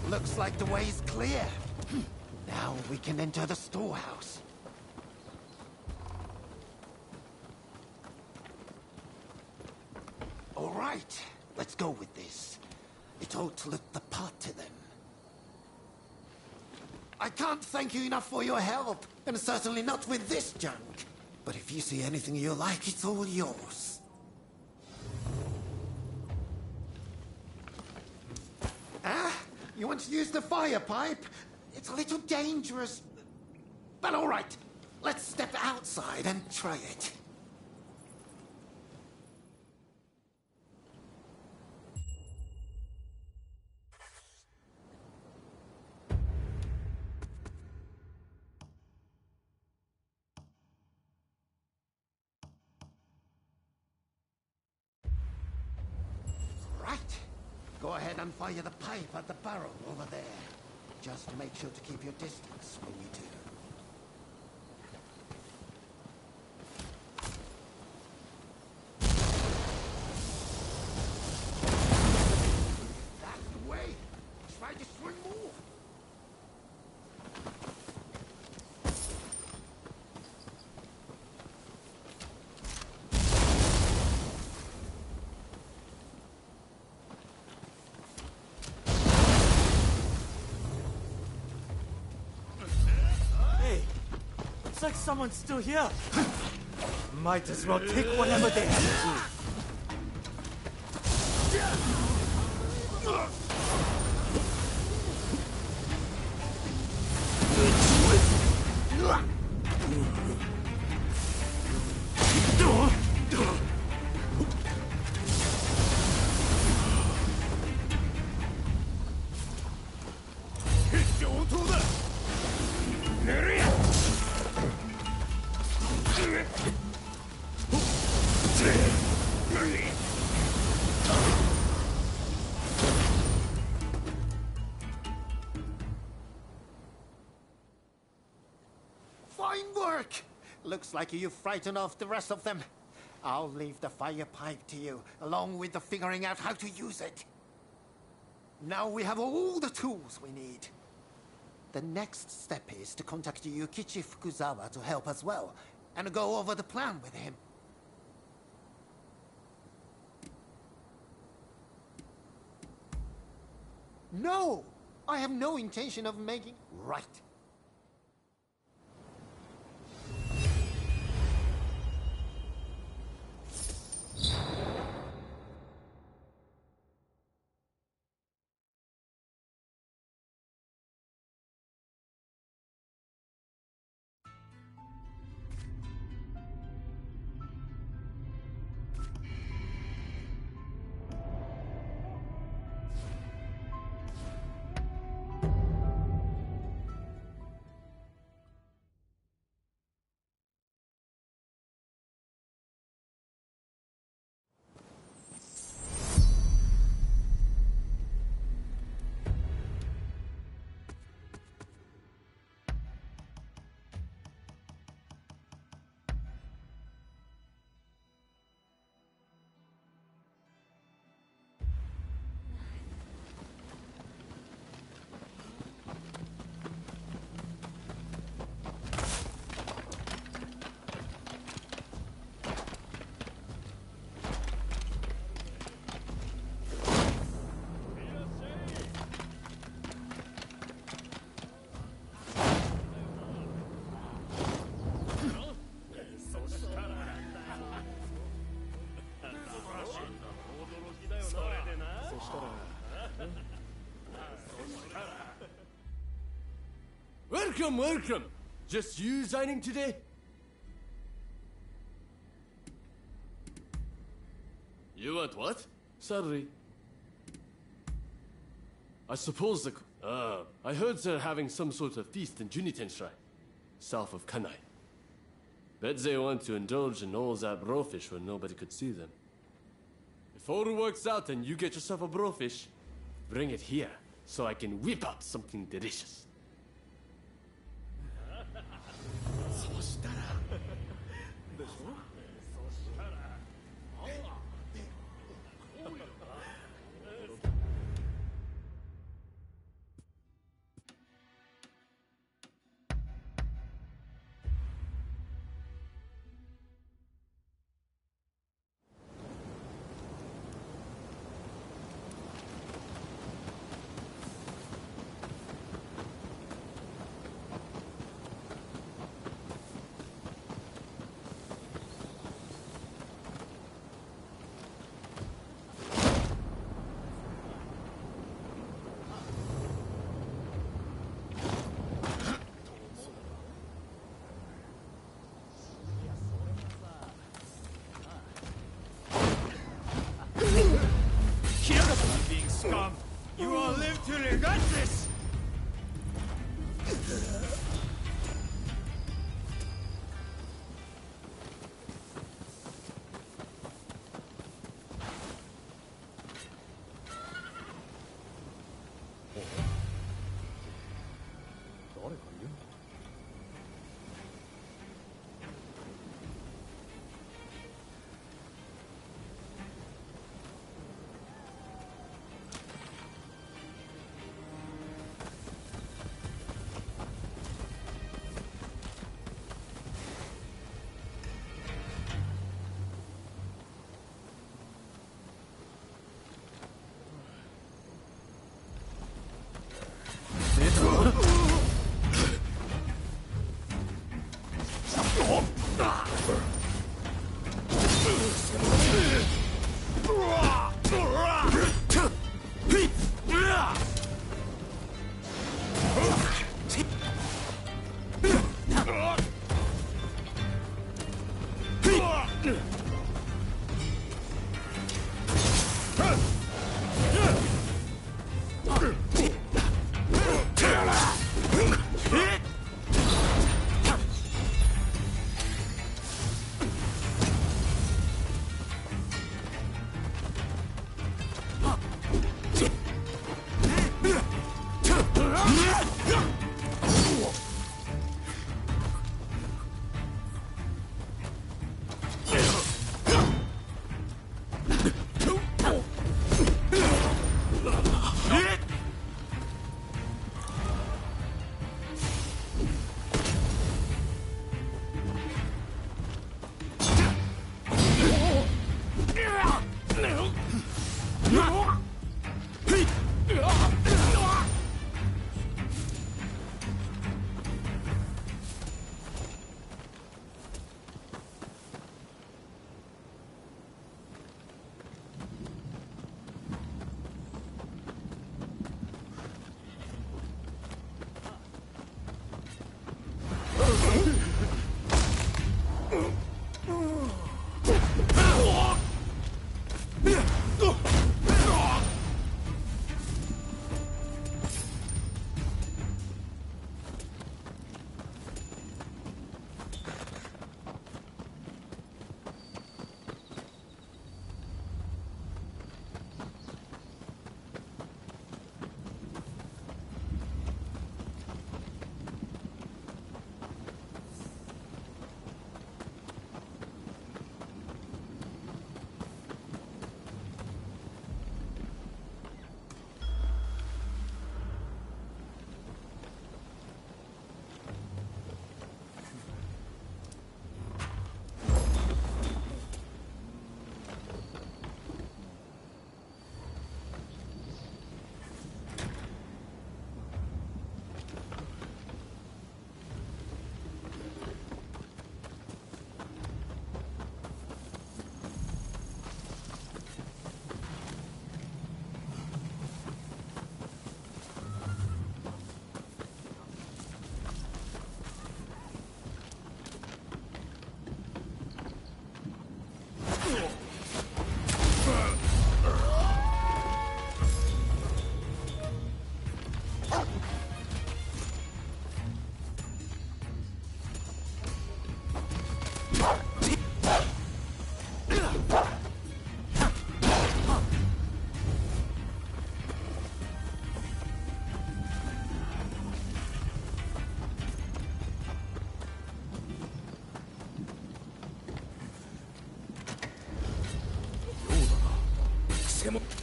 Looks like the way is clear. Now we can enter the storehouse. All right, let's go with this. It ought to look the part to them. I can't thank you enough for your help, and certainly not with this junk. But if you see anything you like, it's all yours. Ah? You want to use the fire pipe? It's a little dangerous. But all right, let's step outside and try it. Right. Go ahead and fire the pipe at the barrel over there. Just make sure to keep your distance when you do. That's the way. Try to swing more. Looks like someone's still here. Might as well take whatever they have. Fine work! Looks like you frightened off the rest of them. I'll leave the fire pipe to you, along with the figuring out how to use it. Now we have all the tools we need. The next step is to contact Yukichi Fukuzawa to help as well, and go over the plan with him. No! I have no intention of making... Right. Welcome, welcome. Just you signing today? You want what? Sorry. I suppose the... I heard they're having some sort of feast in Juniten Shrine, south of Kanai. Bet they want to indulge in all that brofish when nobody could see them. If all works out and you get yourself a brofish, bring it here so I can whip up something delicious. Scum! You will live to regret this!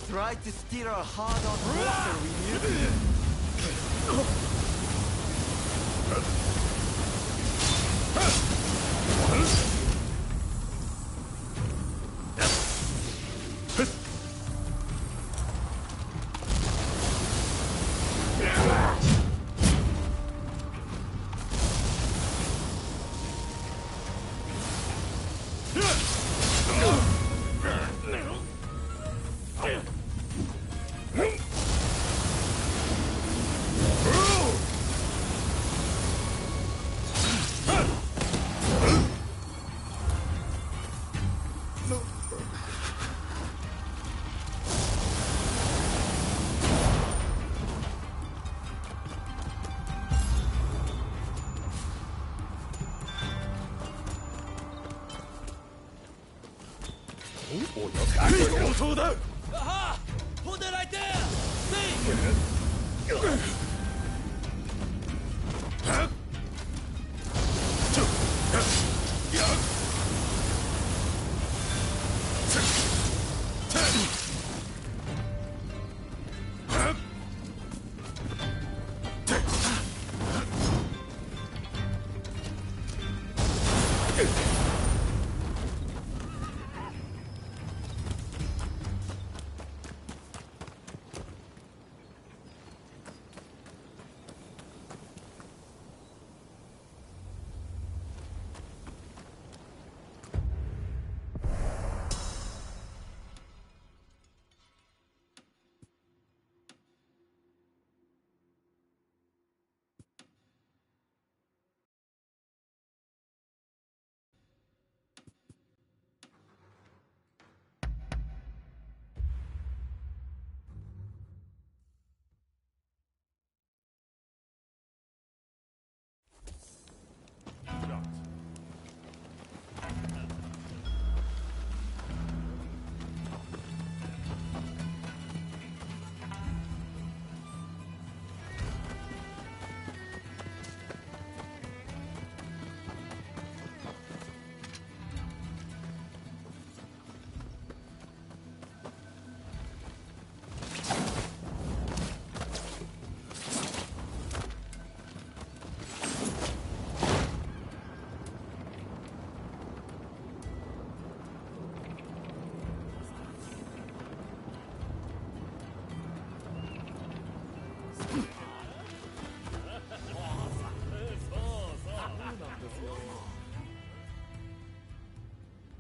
Try to steer our hard-on water, will you? Aha! Hold it right there! See!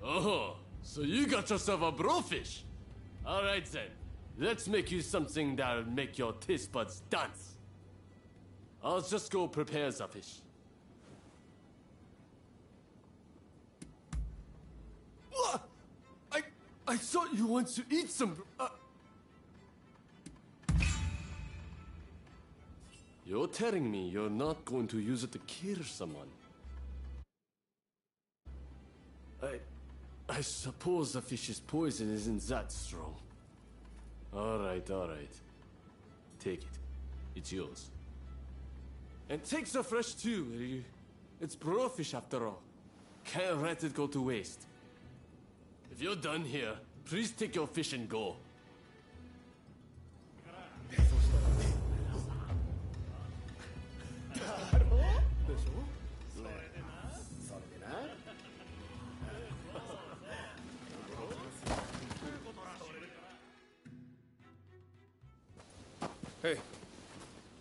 Oh, so you got yourself a blowfish. All right then, let's make you something that'll make your taste buds dance. I'll just go prepare the fish. What? I thought you wanted to eat some. You're telling me you're not going to use it to kill someone? I suppose the fish's poison isn't that strong. All right. Take it. It's yours. And take the fresh too, will you? It's blowfish after all. Can't let it go to waste. If you're done here, please take your fish and go. Hey,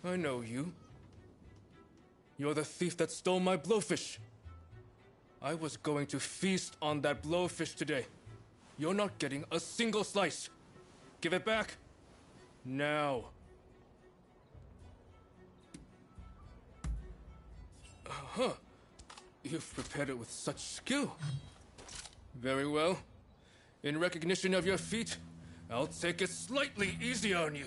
I know you. You're the thief that stole my blowfish. I was going to feast on that blowfish today. You're not getting a single slice. Give it back. Now. Huh. You've prepared it with such skill. Very well. In recognition of your feat, I'll take it slightly easier on you.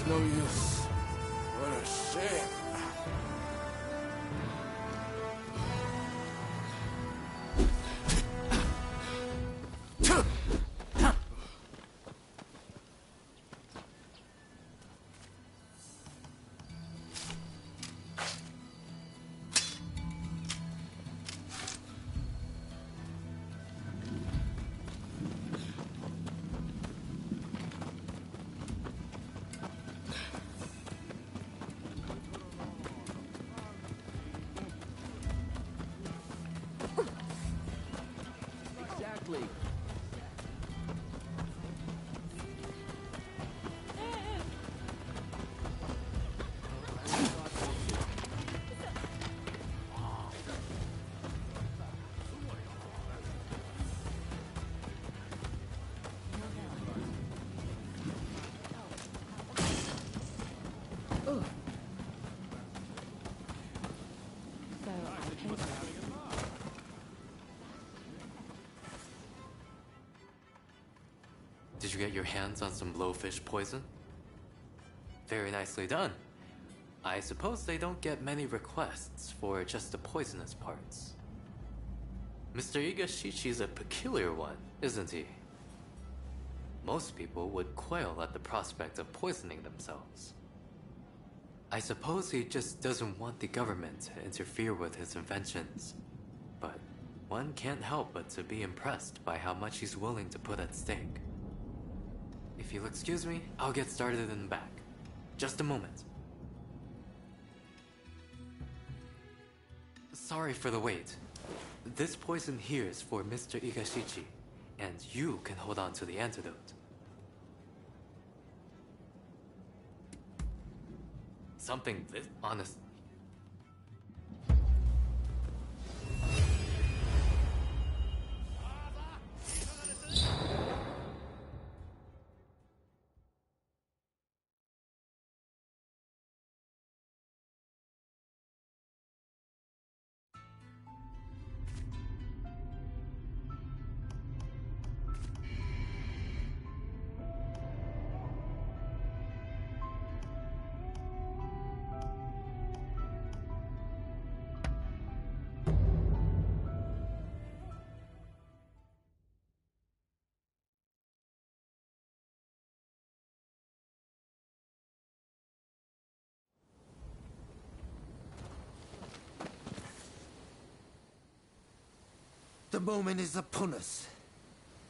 No use. What a shame. Did you get your hands on some blowfish poison? Very nicely done. I suppose they don't get many requests for just the poisonous parts. Mr. Igashichi's a peculiar one, isn't he? Most people would quail at the prospect of poisoning themselves. I suppose he just doesn't want the government to interfere with his inventions. But one can't help but to be impressed by how much he's willing to put at stake. If you'll excuse me, I'll get started in the back. Just a moment. Sorry for the wait. This poison here is for Mr. Igashichi, and you can hold on to the antidote. Something this honest. The moment is upon us.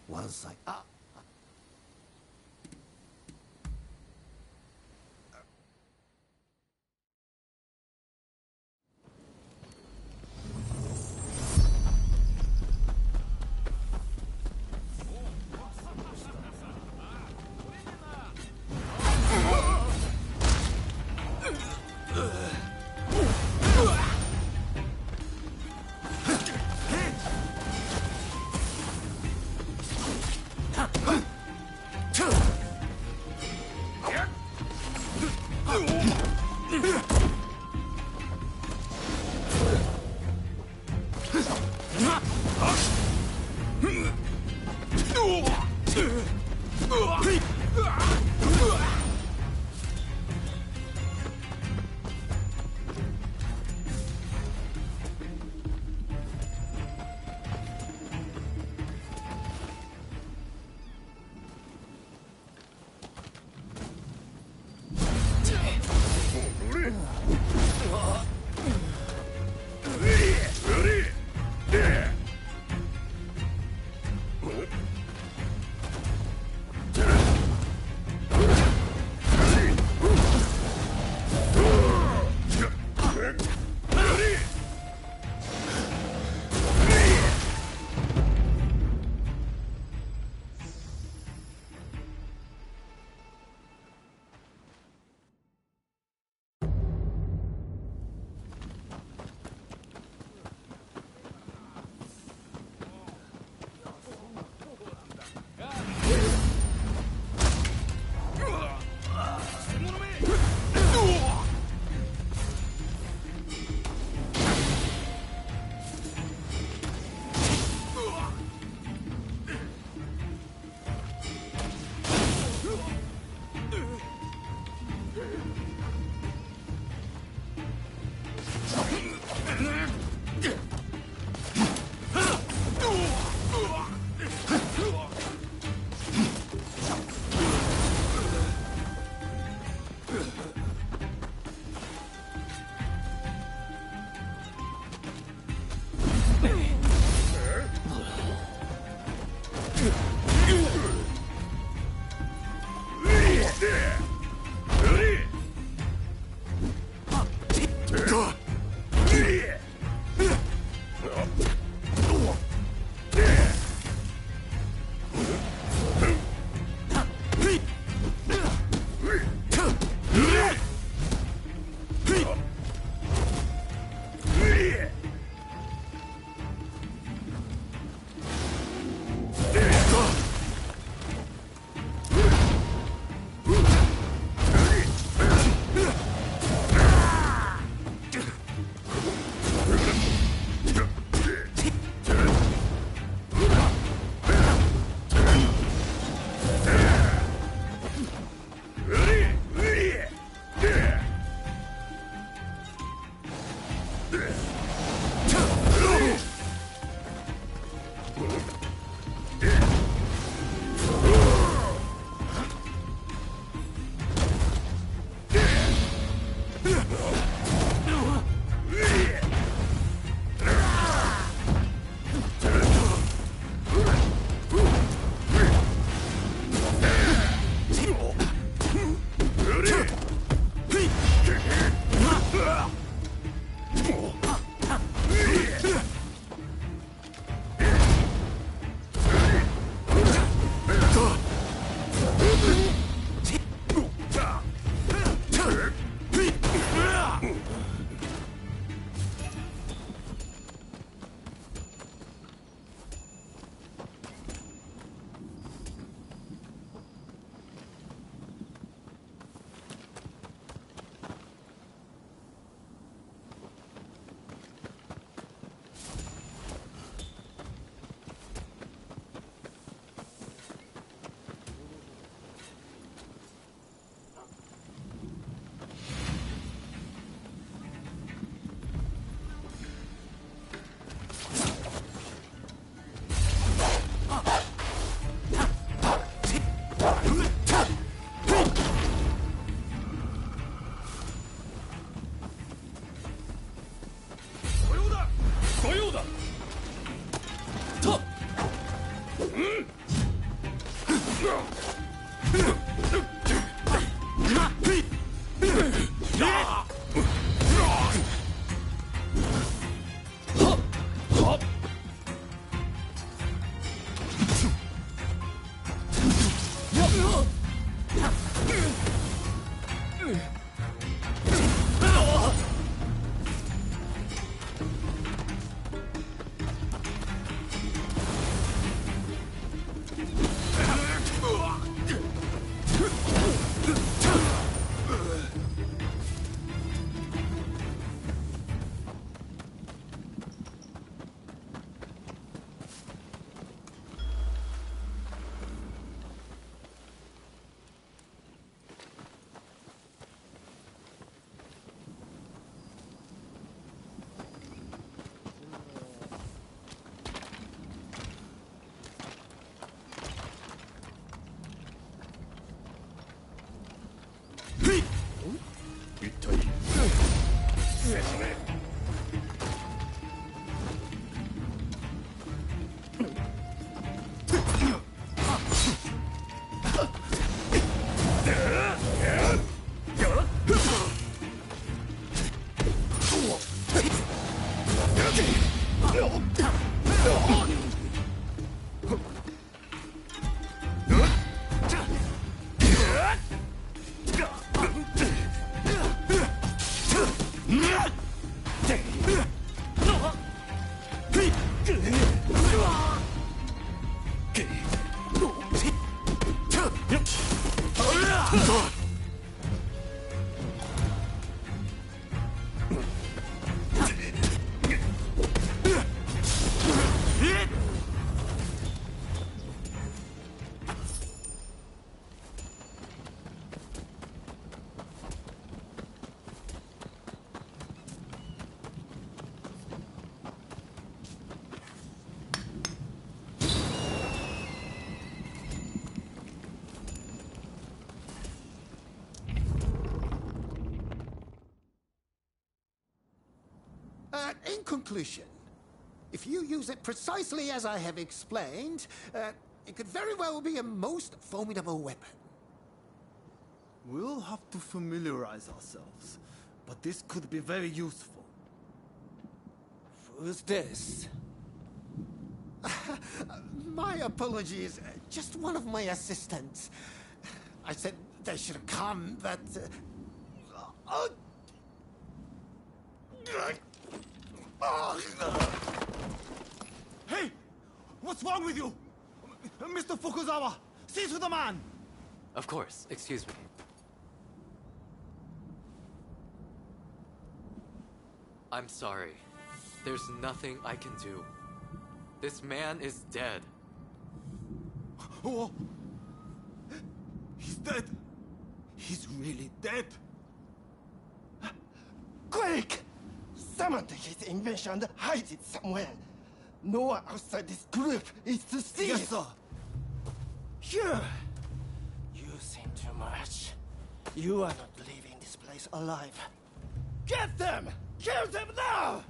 Once I... In conclusion, if you use it precisely as I have explained, it could very well be a most formidable weapon. We'll have to familiarize ourselves, but this could be very useful. Who's this? My apologies. Just one of my assistants. I said they should have come, but... Hey! What's wrong with you? Mr. Fukuzawa, see to the man! Of course, excuse me. I'm sorry. There's nothing I can do. This man is dead. Oh! He's dead! He's really dead! Quick! Someone take his invention and hide it somewhere. No one outside this group is to see Yes, it. sir. Here! You think too much. You are not leaving this place alive. Get them! Kill them now!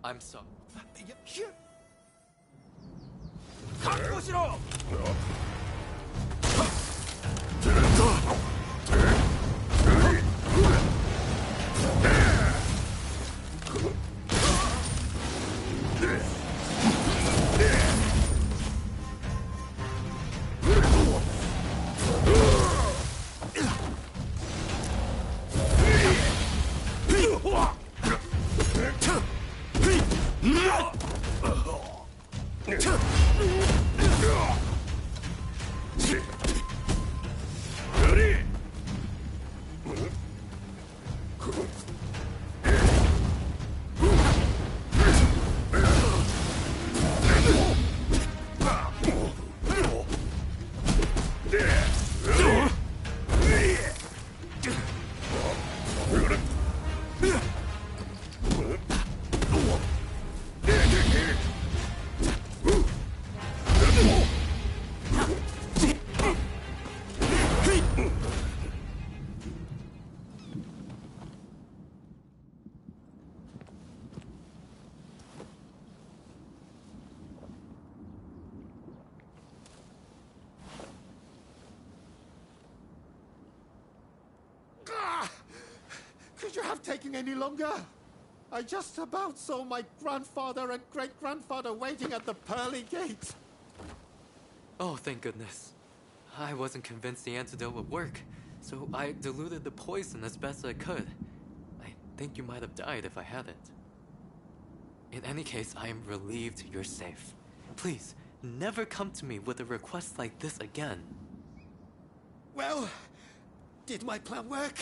I'm sorry. Here! 覚悟しろ! could you have taken any longer? I just about saw my grandfather and great-grandfather waiting at the pearly gate. Oh, thank goodness. I wasn't convinced the antidote would work, so I diluted the poison as best I could. I think you might have died if I hadn't. In any case, I am relieved you're safe. Please, never come to me with a request like this again. Well, did my plan work?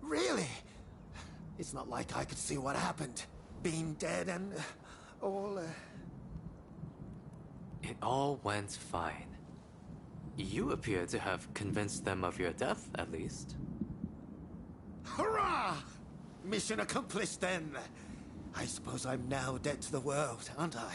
Really? It's not like I could see what happened. Being dead and all... It all went fine. You appear to have convinced them of your death, at least. Hurrah! Mission accomplished then. I suppose I'm now dead to the world, aren't I?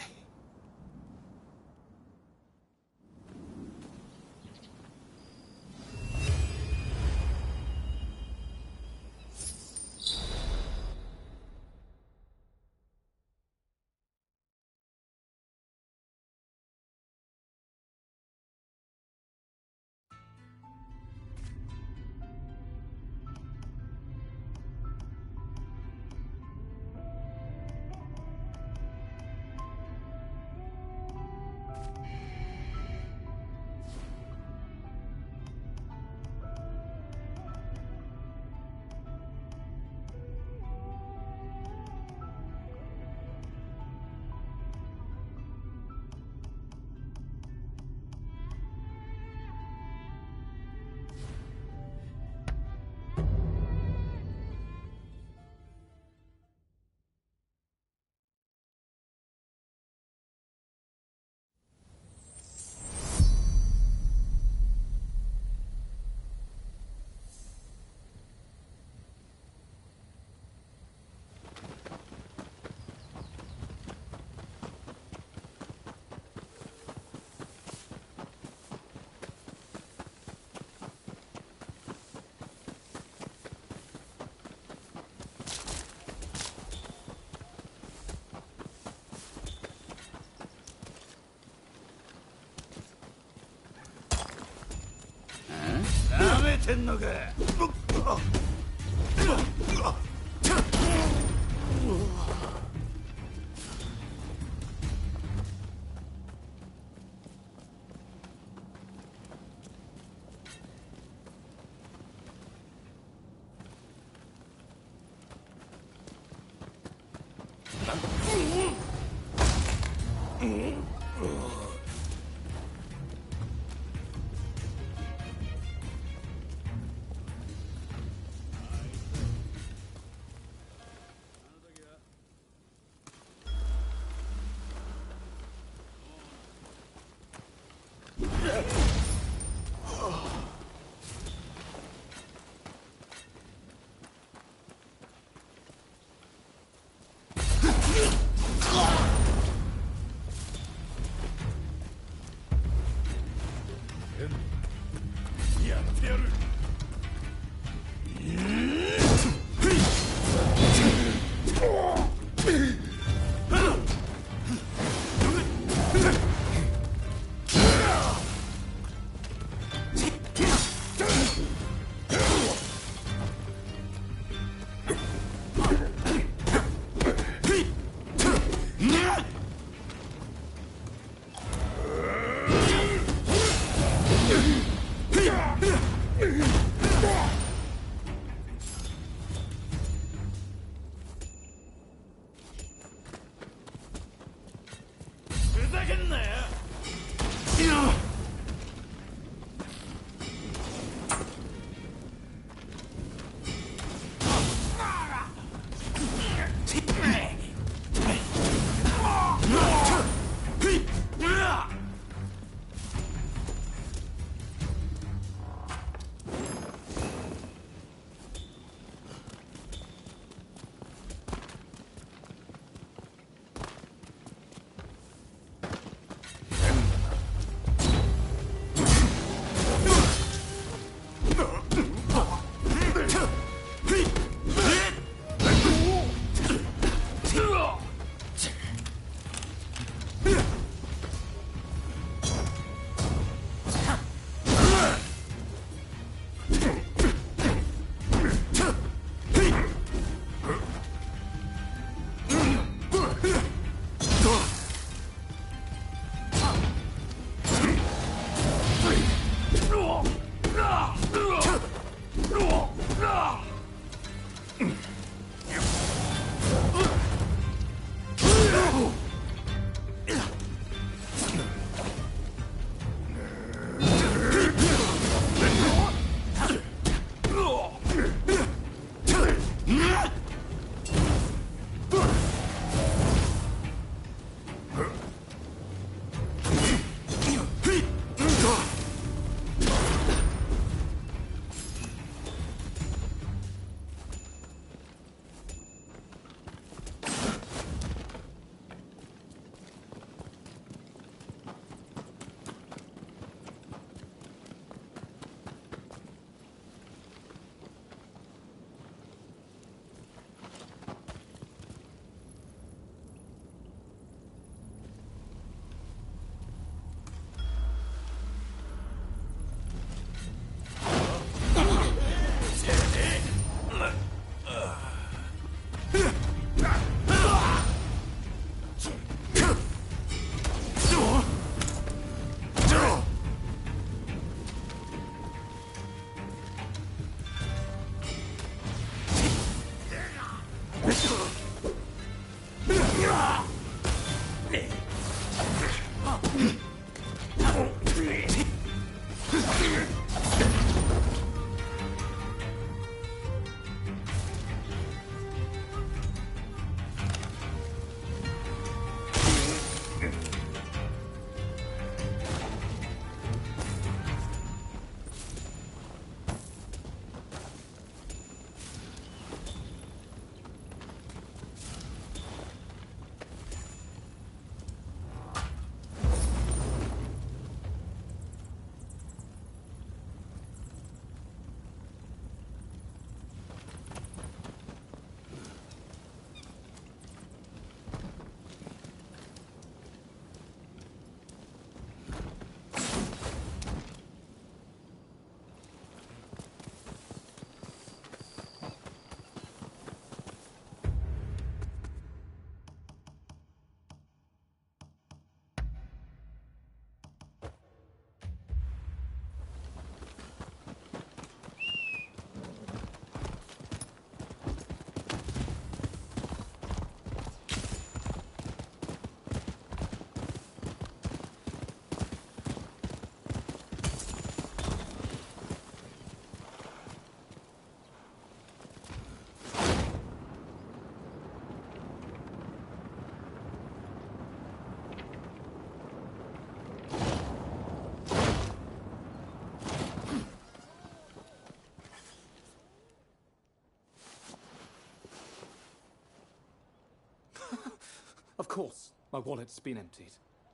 course, my wallet's been emptied.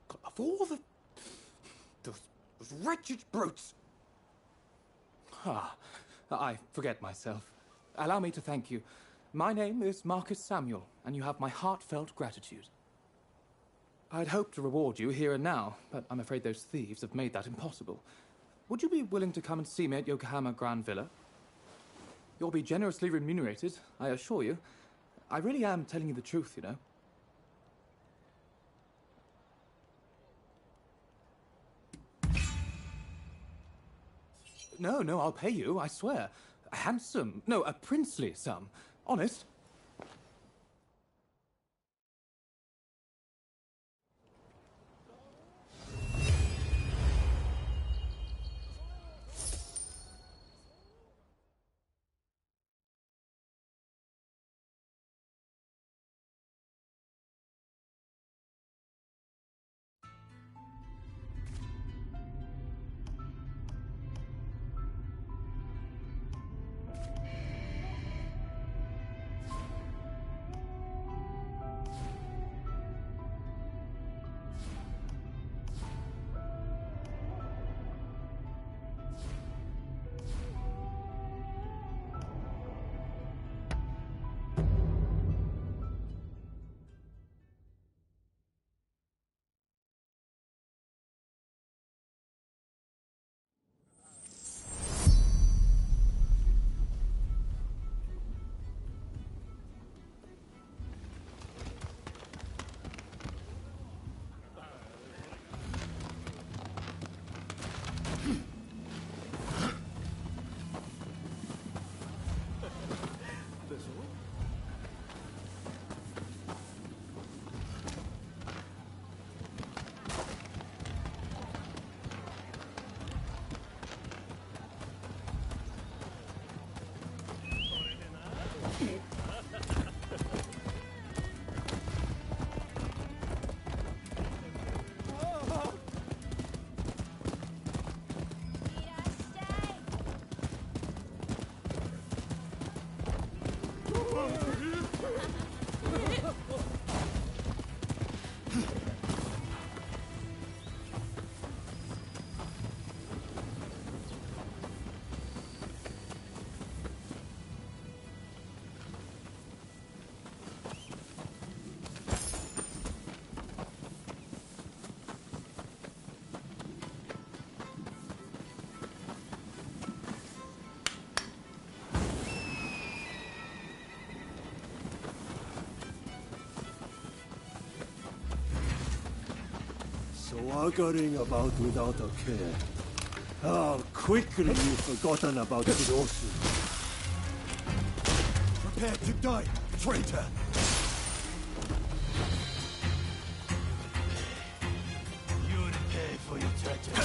God, of all those wretched brutes! I forget myself. Allow me to thank you. My name is Marcus Samuel, and you have my heartfelt gratitude. I'd hoped to reward you here and now, but I'm afraid those thieves have made that impossible. Would you be willing to come and see me at Yokohama Grand Villa? You'll be generously remunerated, I assure you. I really am telling you the truth, you know. No, I'll pay you, I swear. A handsome, no, a princely sum. Honest. Swaggering about without a care. How quickly you've forgotten about Kurosu. Prepare to die, traitor! You'll pay for your treachery.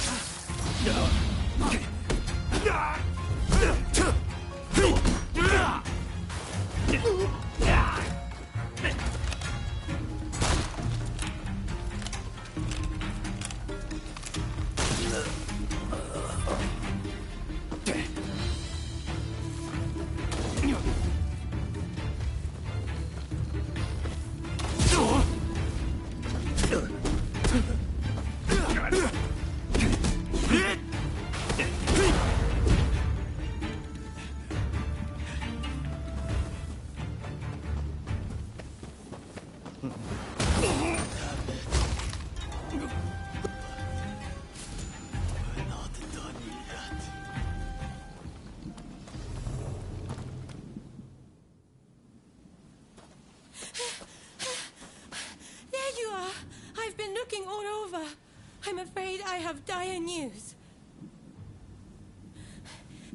I'm afraid I have dire news.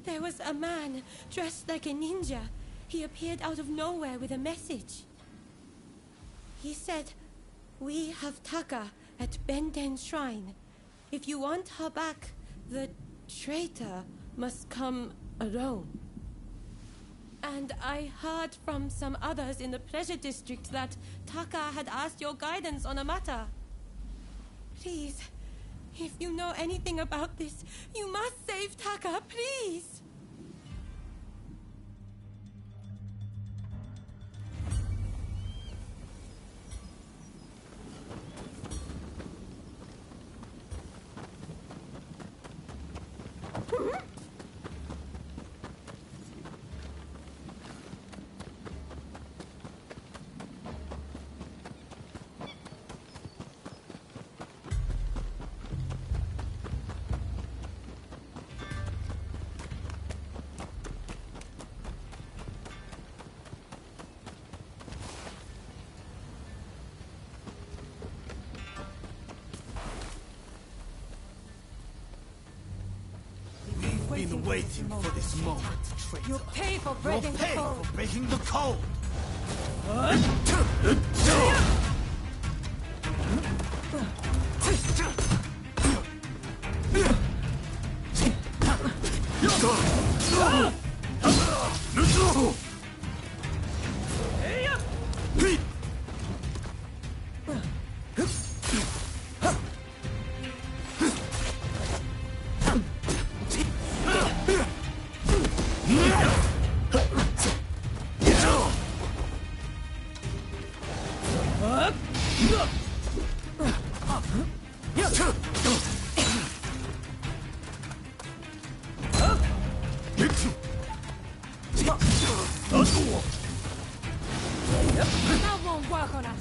There was a man dressed like a ninja. He appeared out of nowhere with a message. He said, "We have Taka at Benten Shrine. If you want her back, the traitor must come alone." And I heard from some others in the Pleasure District that Taka had asked your guidance on a matter. Please, if you know anything about this, you must save Taka, please! been waiting for this moment, traitor. You pay for breaking the You'll pay code. for breaking the code. That won't work on us.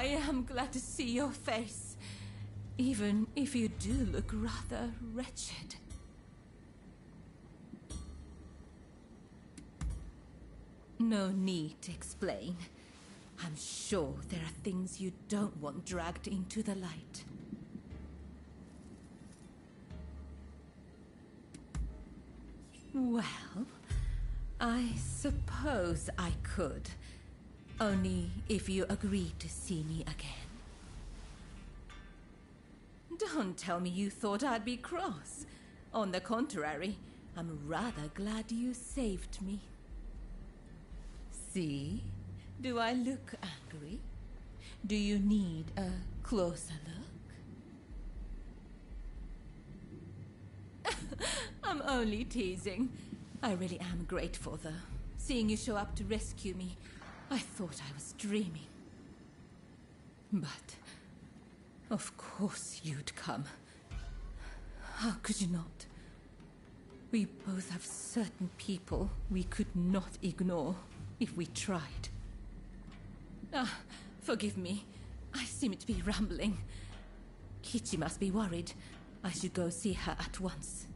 I am glad to see your face, even if you do look rather wretched. No need to explain. I'm sure there are things you don't want dragged into the light. Well, I suppose I could. Only if you agree to see me again. Don't tell me you thought I'd be cross. On the contrary, I'm rather glad you saved me. See? Do I look angry? Do you need a closer look? I'm only teasing. I really am grateful, though. Seeing you show up to rescue me, I thought I was dreaming. But, of course you'd come. How could you not? We both have certain people we could not ignore if we tried. Forgive me. I seem to be rambling. Kichi must be worried. I should go see her at once.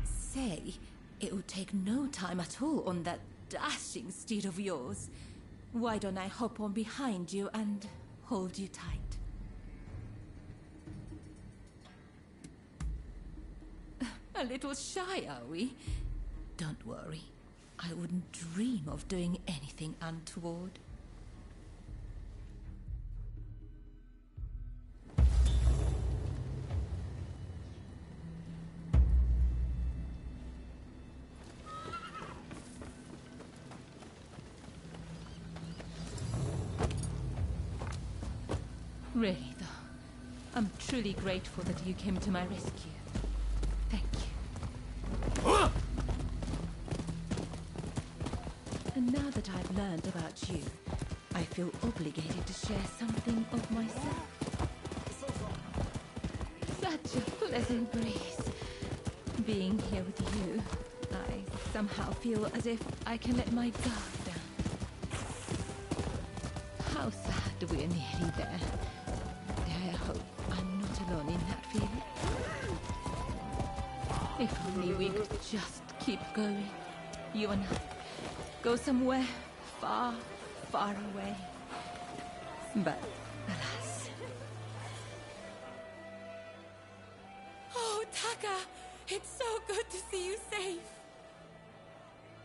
Say, it would take no time at all on that dashing steed of yours. Why don't I hop on behind you and hold you tight? A little shy, are we? Don't worry. I wouldn't dream of doing anything untoward. Really, though, I'm truly grateful that you came to my rescue. Thank you. And now that I've learned about you, I feel obligated to share something of myself. Such a pleasant breeze. Being here with you, I somehow feel as if I can let my guard down. How sad we're nearly there. I hope I'm not alone in that feeling. If only we could just keep going, you and I. Go somewhere far, far away. But, alas. Oh, Taka! It's so good to see you safe.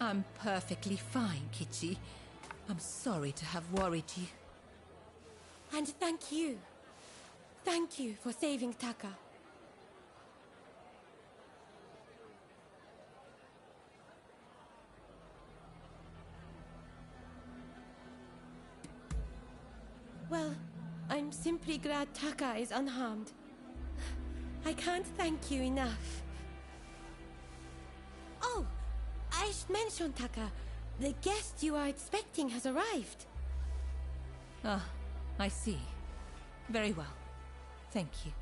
I'm perfectly fine, Kichi. I'm sorry to have worried you. And thank you. Thank you for saving Taka. Well, I'm simply glad Taka is unharmed. I can't thank you enough. Oh, I should mention, Taka. The guest you are expecting has arrived. Ah, I see. Very well. Thank you.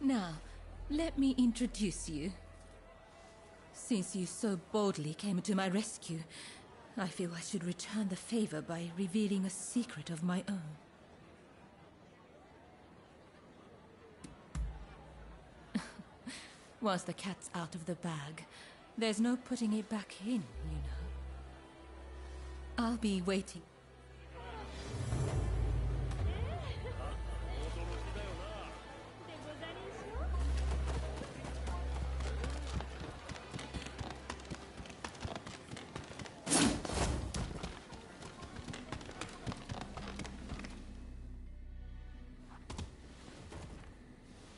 Now, let me introduce you. Since you so boldly came to my rescue, I feel I should return the favor by revealing a secret of my own. Once the cat's out of the bag, there's no putting it back in, you know. I'll be waiting.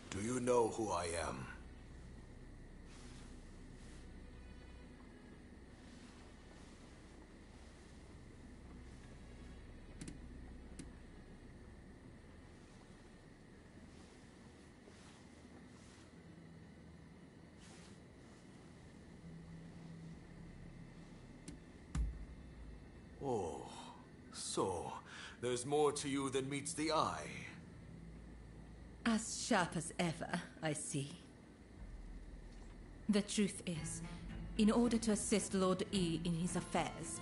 Do you know who I am? Oh, so there's more to you than meets the eye. As sharp as ever, I see. The truth is, in order to assist Lord E in his affairs,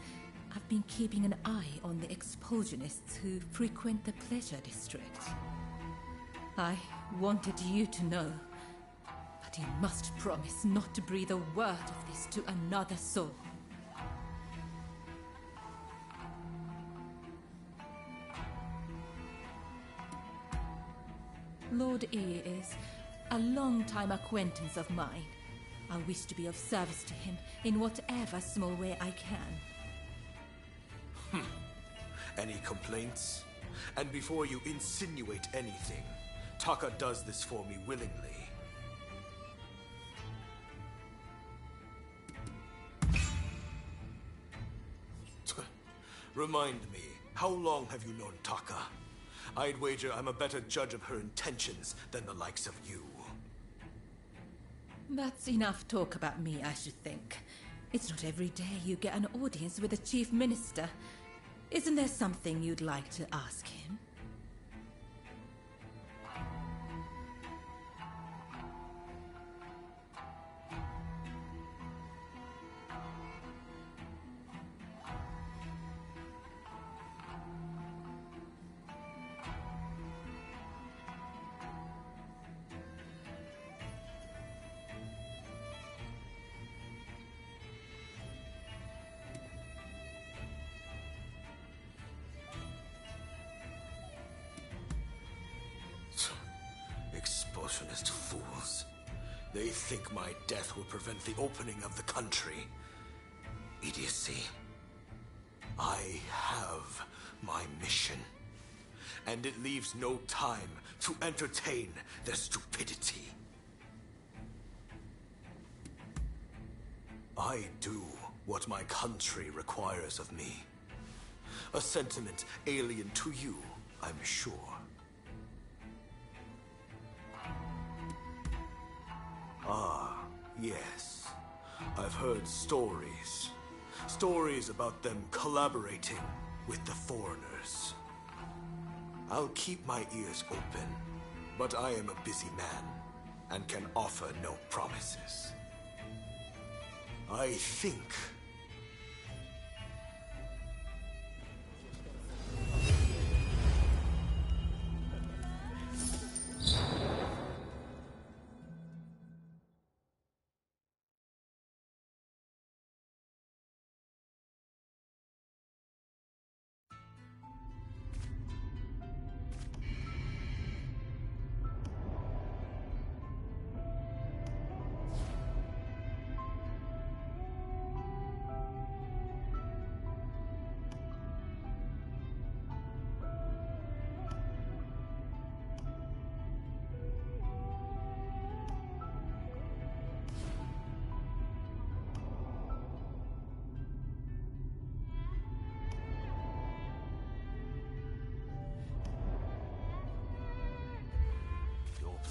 I've been keeping an eye on the expulsionists who frequent the Pleasure District. I wanted you to know, but you must promise not to breathe a word of this to another soul. Lord E is a long-time acquaintance of mine. I wish to be of service to him in whatever small way I can. Any complaints? And before you insinuate anything, Taka does this for me willingly. Remind me, how long have you known Taka? I'd wager I'm a better judge of her intentions than the likes of you. That's enough talk about me, I should think. It's not every day you get an audience with a chief minister. Isn't there something you'd like to ask him? Expulsionist fools. They think my death will prevent the opening of the country. Idiocy. I have my mission, and it leaves no time to entertain their stupidity. I do what my country requires of me. A sentiment alien to you, I'm sure. Ah, yes. I've heard stories. Stories about them collaborating with the foreigners. I'll keep my ears open, but I am a busy man and can offer no promises. I think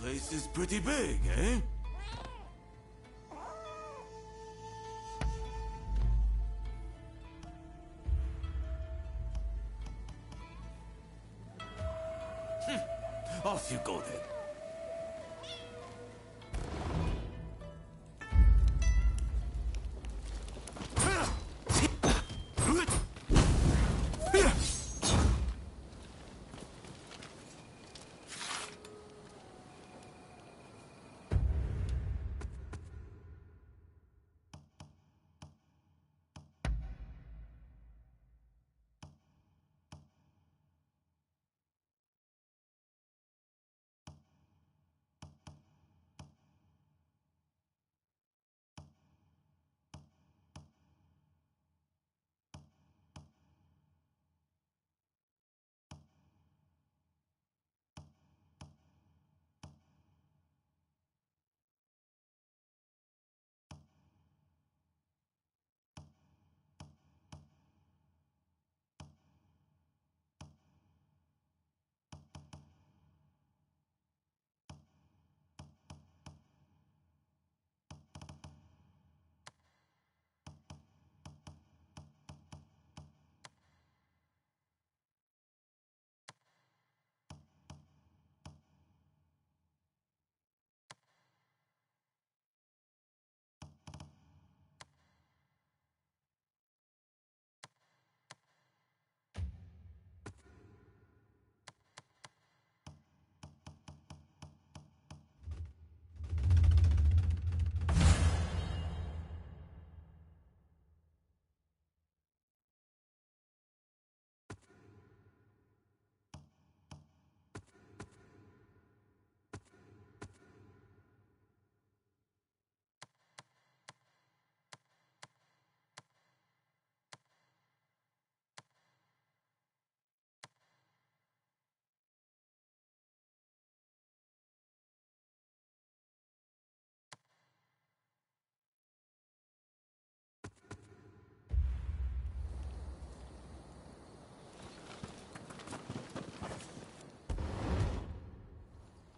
Place is pretty big, eh? Off you go then.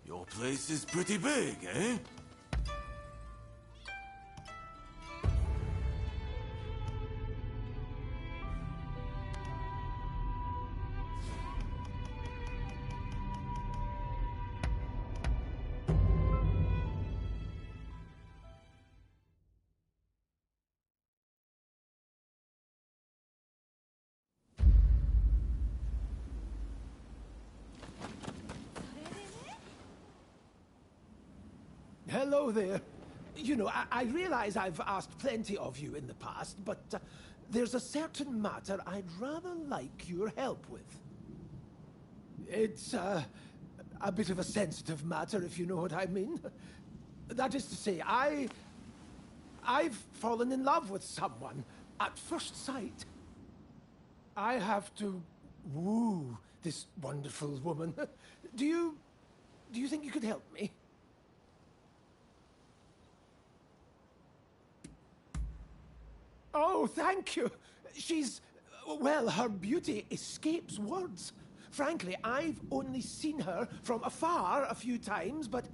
Your place is pretty big, eh? Hello there. You know, I realize I've asked plenty of you in the past, but there's a certain matter I'd rather like your help with. It's a bit of a sensitive matter, if you know what I mean. That is to say, I've fallen in love with someone at first sight. I have to woo this wonderful woman. Do you think you could help me? Oh, thank you. Well, her beauty escapes words. Frankly, I've only seen her from afar a few times, but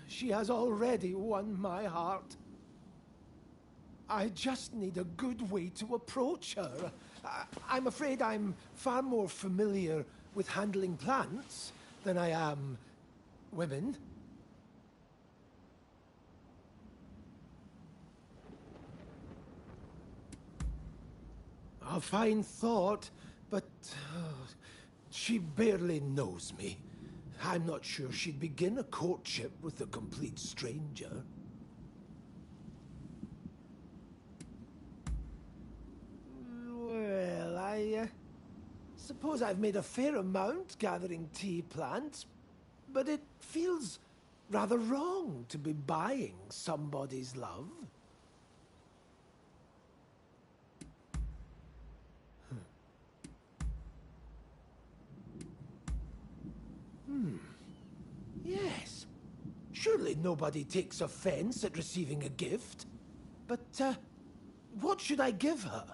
she has already won my heart. I just need a good way to approach her. I'm afraid I'm far more familiar with handling plants than I am women. A fine thought, but she barely knows me. I'm not sure she'd begin a courtship with a complete stranger. Well, I suppose I've made a fair amount gathering tea plants, but it feels rather wrong to be buying somebody's love. Yes. Surely nobody takes offense at receiving a gift. But, what should I give her?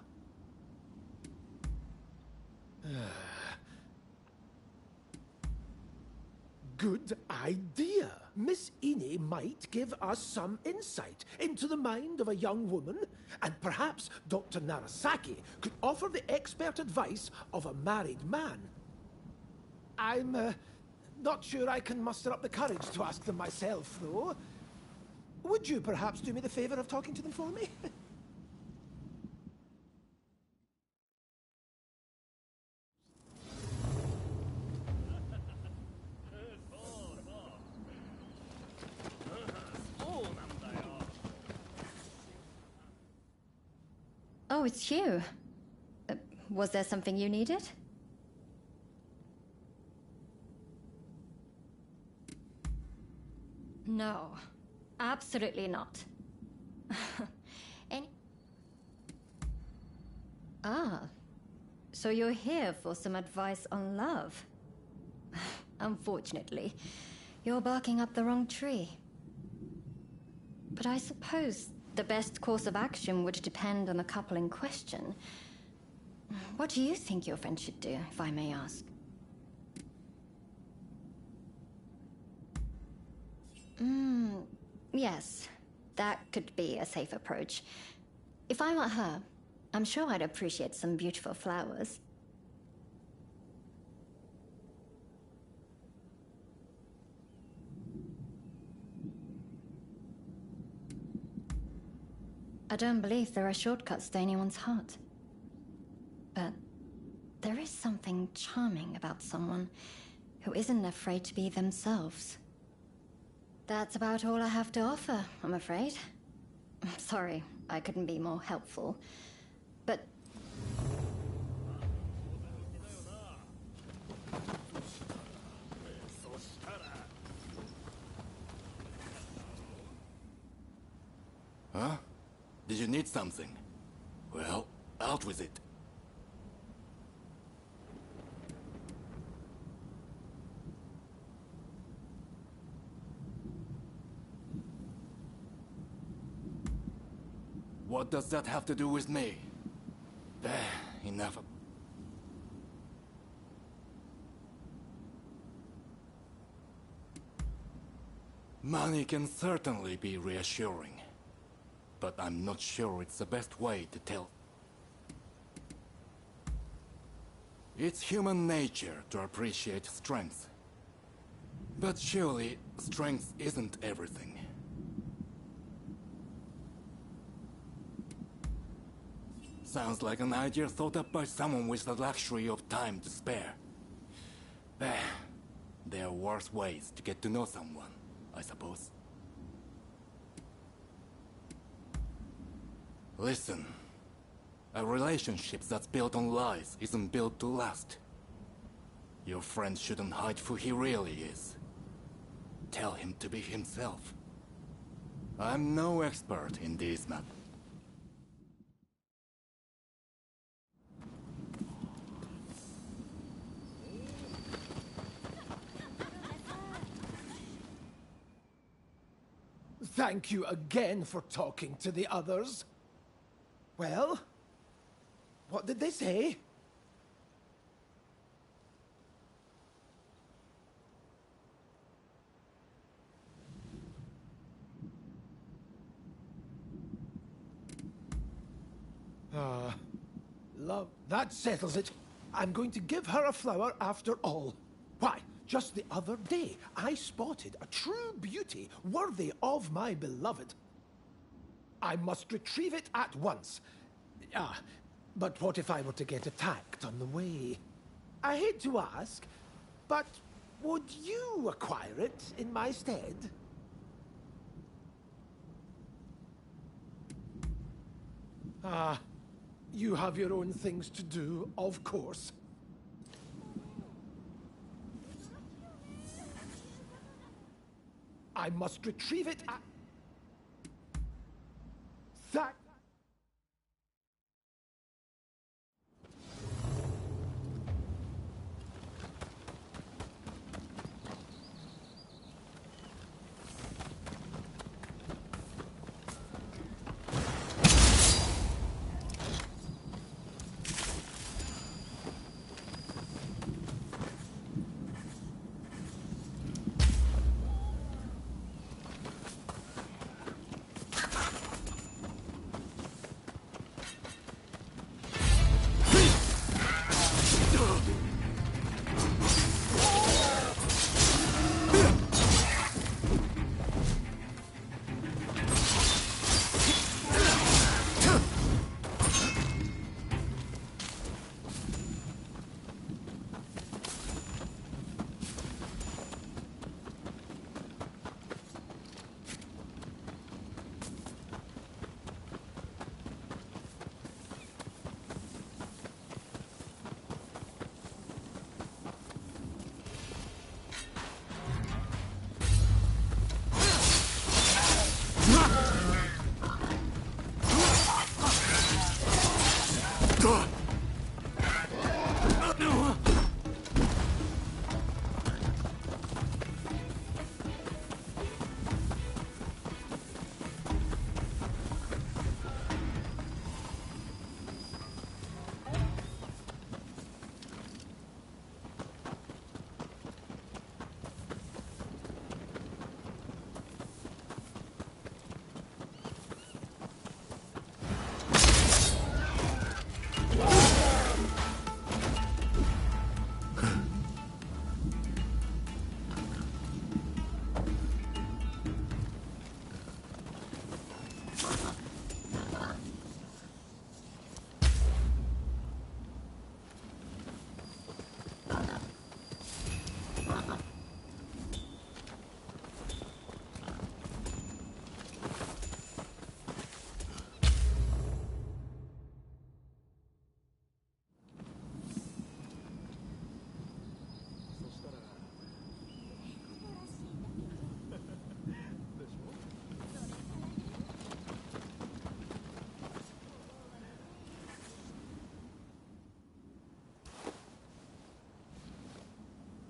Good idea. Miss Ine might give us some insight into the mind of a young woman, and perhaps Dr. Narasaki could offer the expert advice of a married man. I'm, not sure I can muster up the courage to ask them myself, though. Would you perhaps do me the favor of talking to them for me? Oh, it's you. Was there something you needed? No, absolutely not. So you're here for some advice on love. Unfortunately, you're barking up the wrong tree. But I suppose the best course of action would depend on the couple in question. What do you think your friend should do, if I may ask? Yes, that could be a safe approach. If I were her, I'm sure I'd appreciate some beautiful flowers. I don't believe there are shortcuts to anyone's heart. But there is something charming about someone who isn't afraid to be themselves. That's about all I have to offer, I'm afraid. Sorry, I couldn't be more helpful. But... Huh? Did you need something? Well, out with it. What does that have to do with me? Enough of... Money can certainly be reassuring, but I'm not sure it's the best way to tell. It's human nature to appreciate strength. But surely, strength isn't everything. Sounds like an idea thought up by someone with the luxury of time to spare. There are worse ways to get to know someone, I suppose. Listen. A relationship that's built on lies isn't built to last. Your friend shouldn't hide who he really is. Tell him to be himself. I'm no expert in these matters. Thank you again for talking to the others. Well, what did they say? Love, that settles it. I'm going to give her a flower after all. Why, just the other day, I spotted a true beauty worthy of my beloved. I must retrieve it at once. But what if I were to get attacked on the way? I hate to ask, but would you acquire it in my stead? You have your own things to do, of course. I must retrieve it at... That...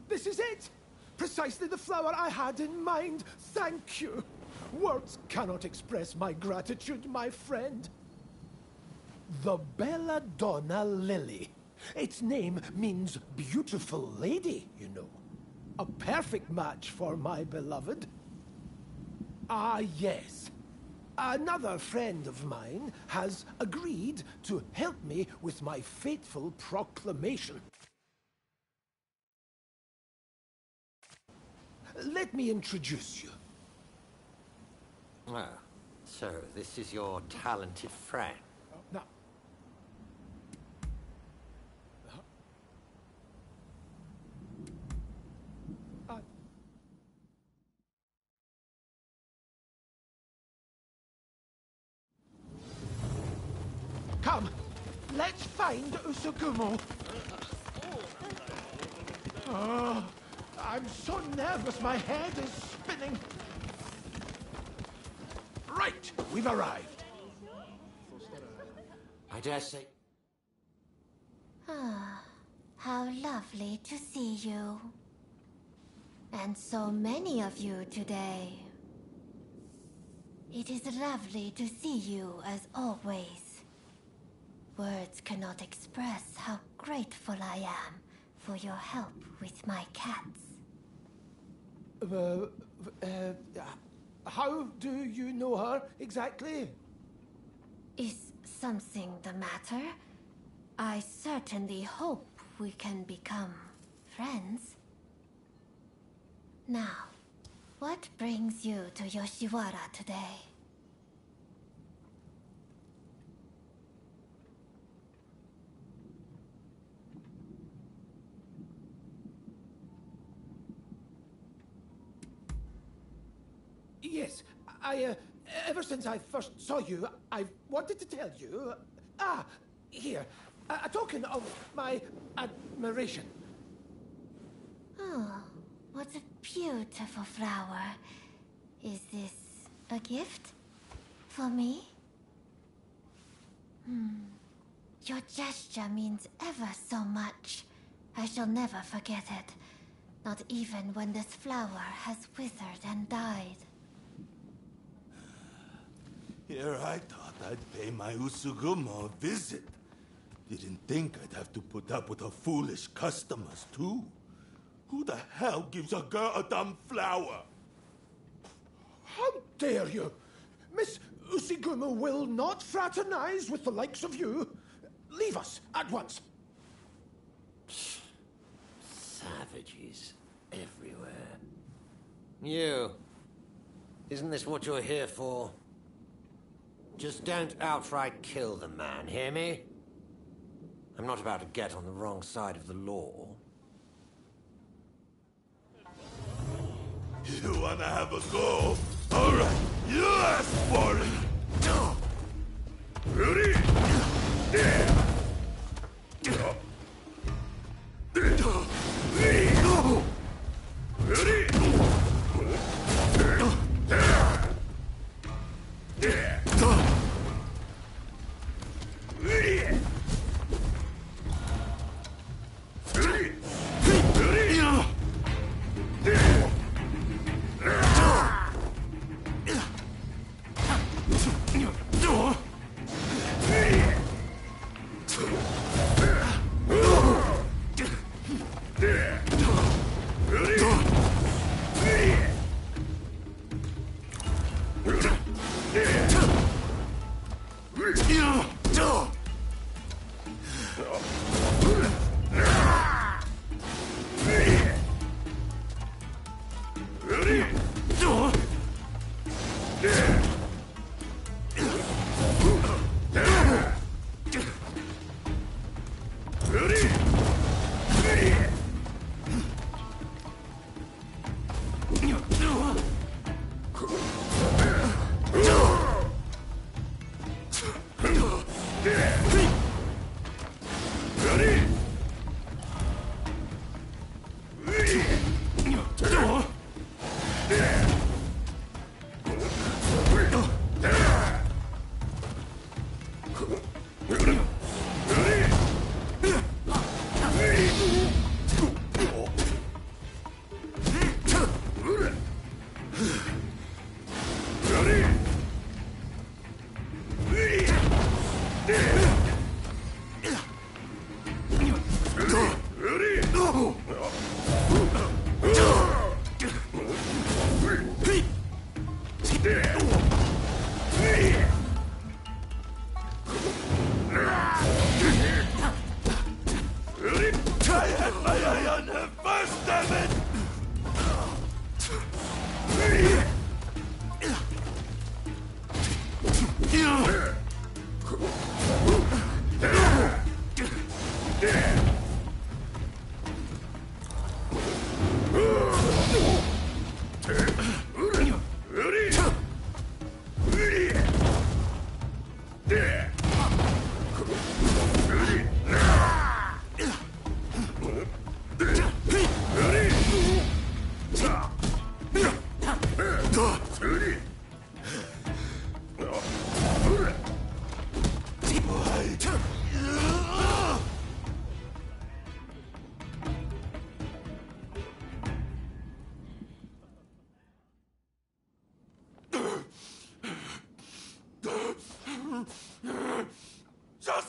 This is it! Precisely the flower I had in mind. Thank you. Words cannot express my gratitude, my friend. The Belladonna Lily. Its name means beautiful lady, you know. A perfect match for my beloved. Ah, yes. Another friend of mine has agreed to help me with my fateful proclamation. Let me introduce you. Ah, so this is your talented friend. Now, Come, let's find Usugumo. Oh, I'm so nervous, my head is spinning. Right, we've arrived. I dare say... Ah, how lovely to see you. And so many of you today. It is lovely to see you as always. Words cannot express how grateful I am for your help with my cats. How do you know her exactly? Is something the matter? I certainly hope we can become friends. Now, what brings you to Yoshiwara today? Yes, ever since I first saw you, I've wanted to tell you... here, a token of my admiration. Oh, what a beautiful flower. Is this a gift? For me? Your gesture means ever so much. I shall never forget it. Not even when this flower has withered and died. Here I thought I'd pay my Usugumo a visit. Didn't think I'd have to put up with her foolish customers, too. Who the hell gives a girl a dumb flower? How dare you? Miss Usugumo will not fraternize with the likes of you. Leave us at once. Savages everywhere. You. Isn't this what you're here for? Just don't outright kill the man, hear me? I'm not about to get on the wrong side of the law. You wanna have a go? Alright, you asked for it! Ready?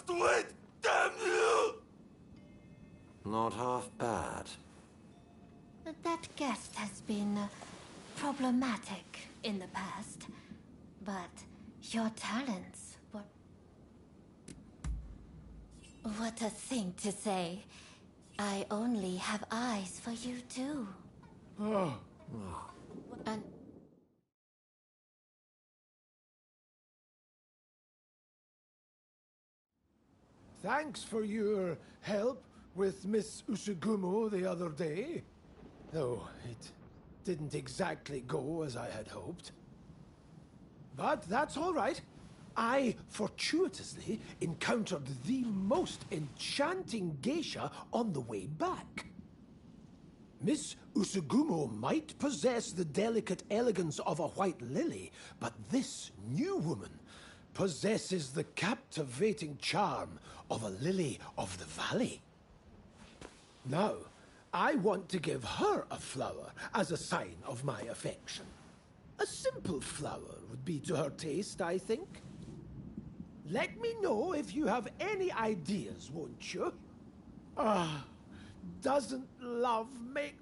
Just wait! Damn you! Not half bad. That guest has been problematic in the past, but your talents were... What a thing to say. I only have eyes for you too. And thanks for your help with Miss Usugumo the other day. Though it didn't exactly go as I had hoped. But that's all right. I fortuitously encountered the most enchanting geisha on the way back. Miss Usugumo might possess the delicate elegance of a white lily, but this new woman possesses the captivating charm of a lily of the valley. Now, I want to give her a flower as a sign of my affection. A simple flower would be to her taste, I think. Let me know if you have any ideas, won't you? Doesn't love make...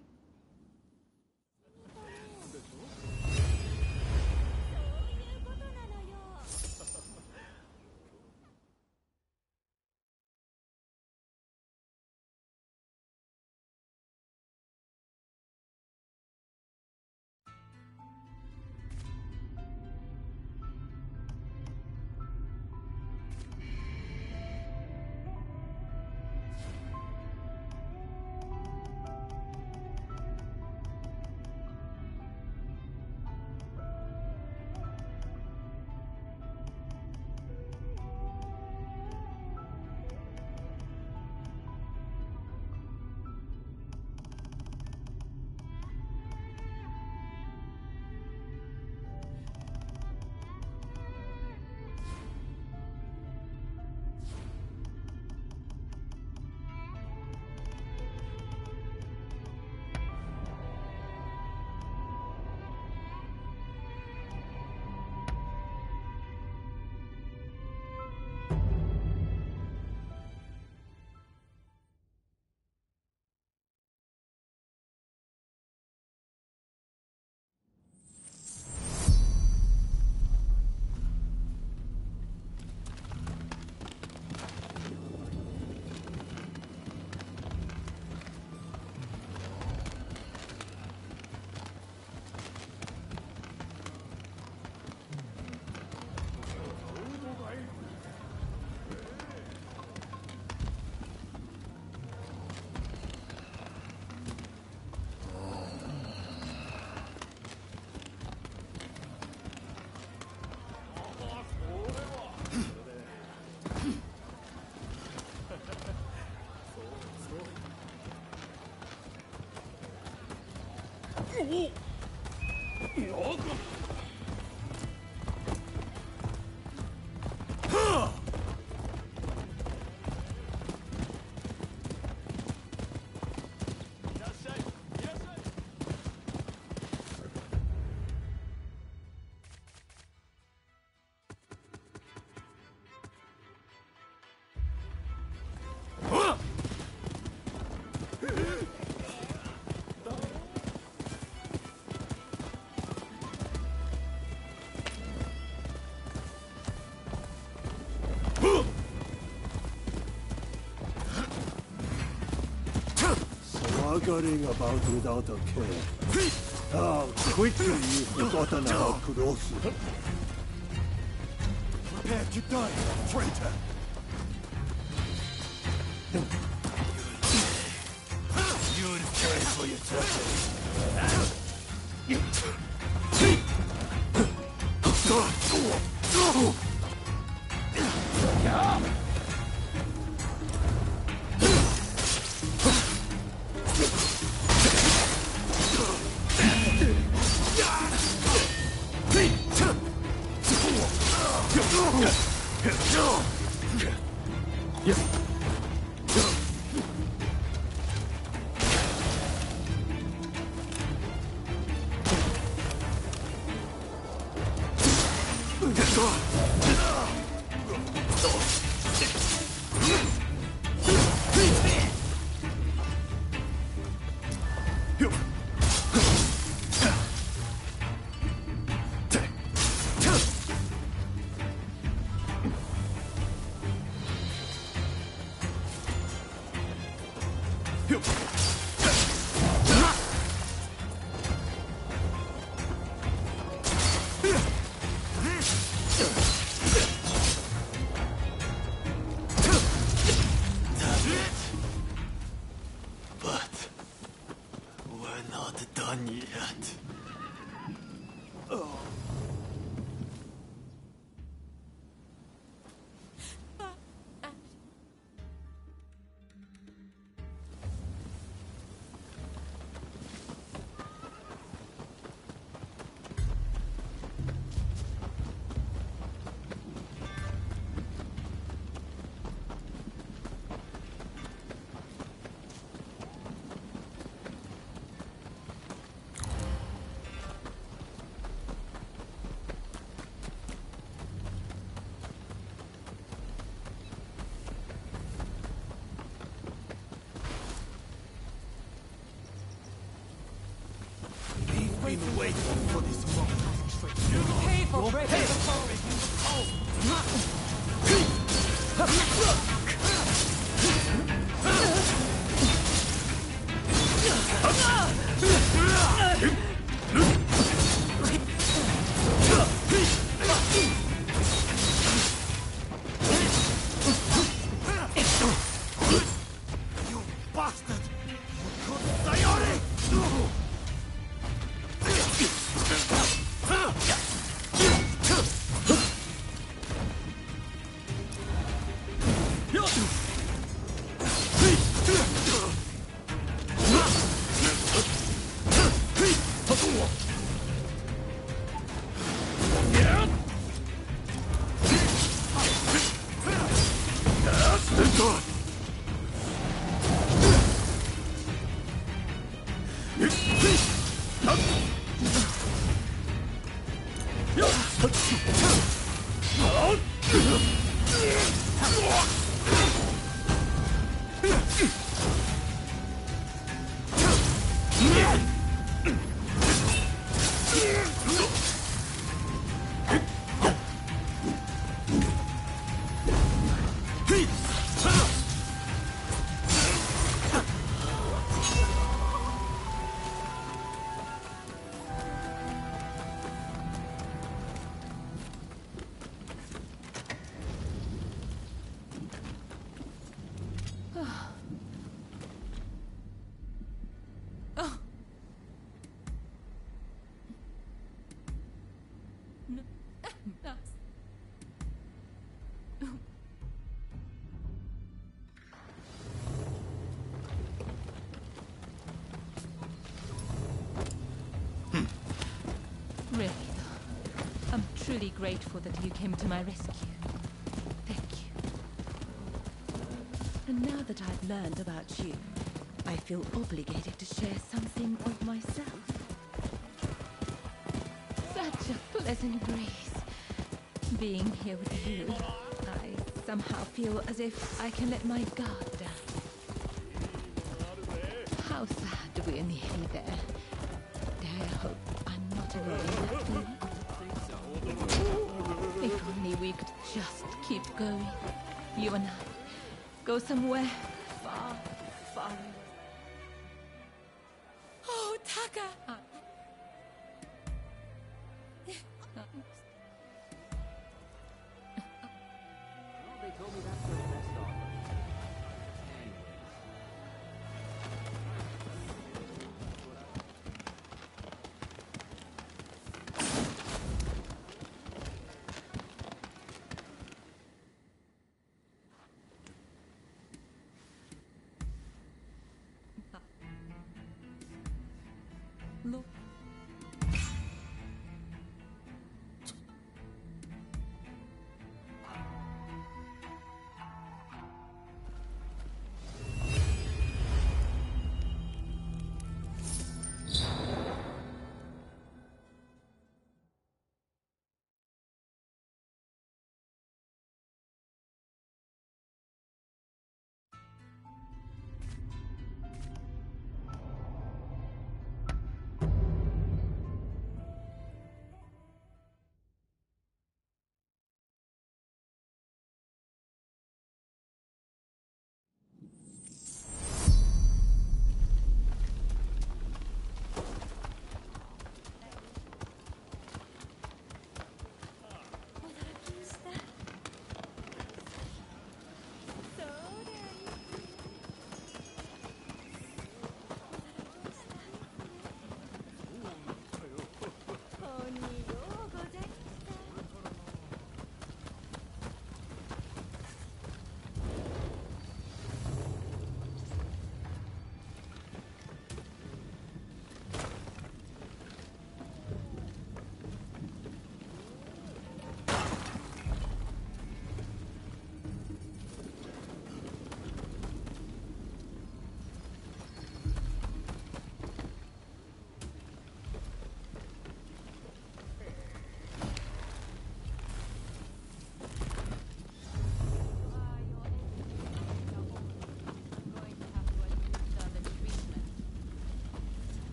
Swaggering about without a care. How quickly you've forgotten about Kurosu. Prepare to die, traitor! You'd pay for your But we're not done yet. Oh. We've been waiting for this moment. You pay for breaking the You bastard! Sayori! Really, I'm truly grateful that you came to my rescue. Thank you. And now that I've learned about you, I feel obligated to share something of myself. Such a pleasant breeze. Being here with you, I somehow feel as if I can let my guard down. How sad we're nearly there. Dare I hope I'm not alone in that feeling. If only we could just keep going. You and I. Go somewhere far, far away. Oh, Taka! They told me that's the best offer.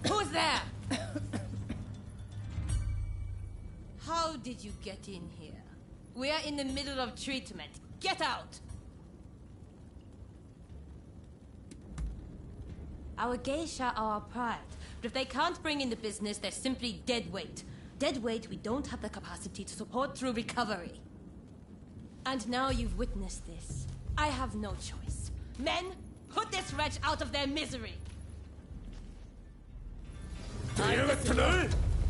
Who's there? How did you get in here? We are in the middle of treatment. Get out! Our geisha are our pride, but if they can't bring in the business, they're simply dead weight. Dead weight we don't have the capacity to support through recovery. And now you've witnessed this. I have no choice. Men, put this wretch out of their misery!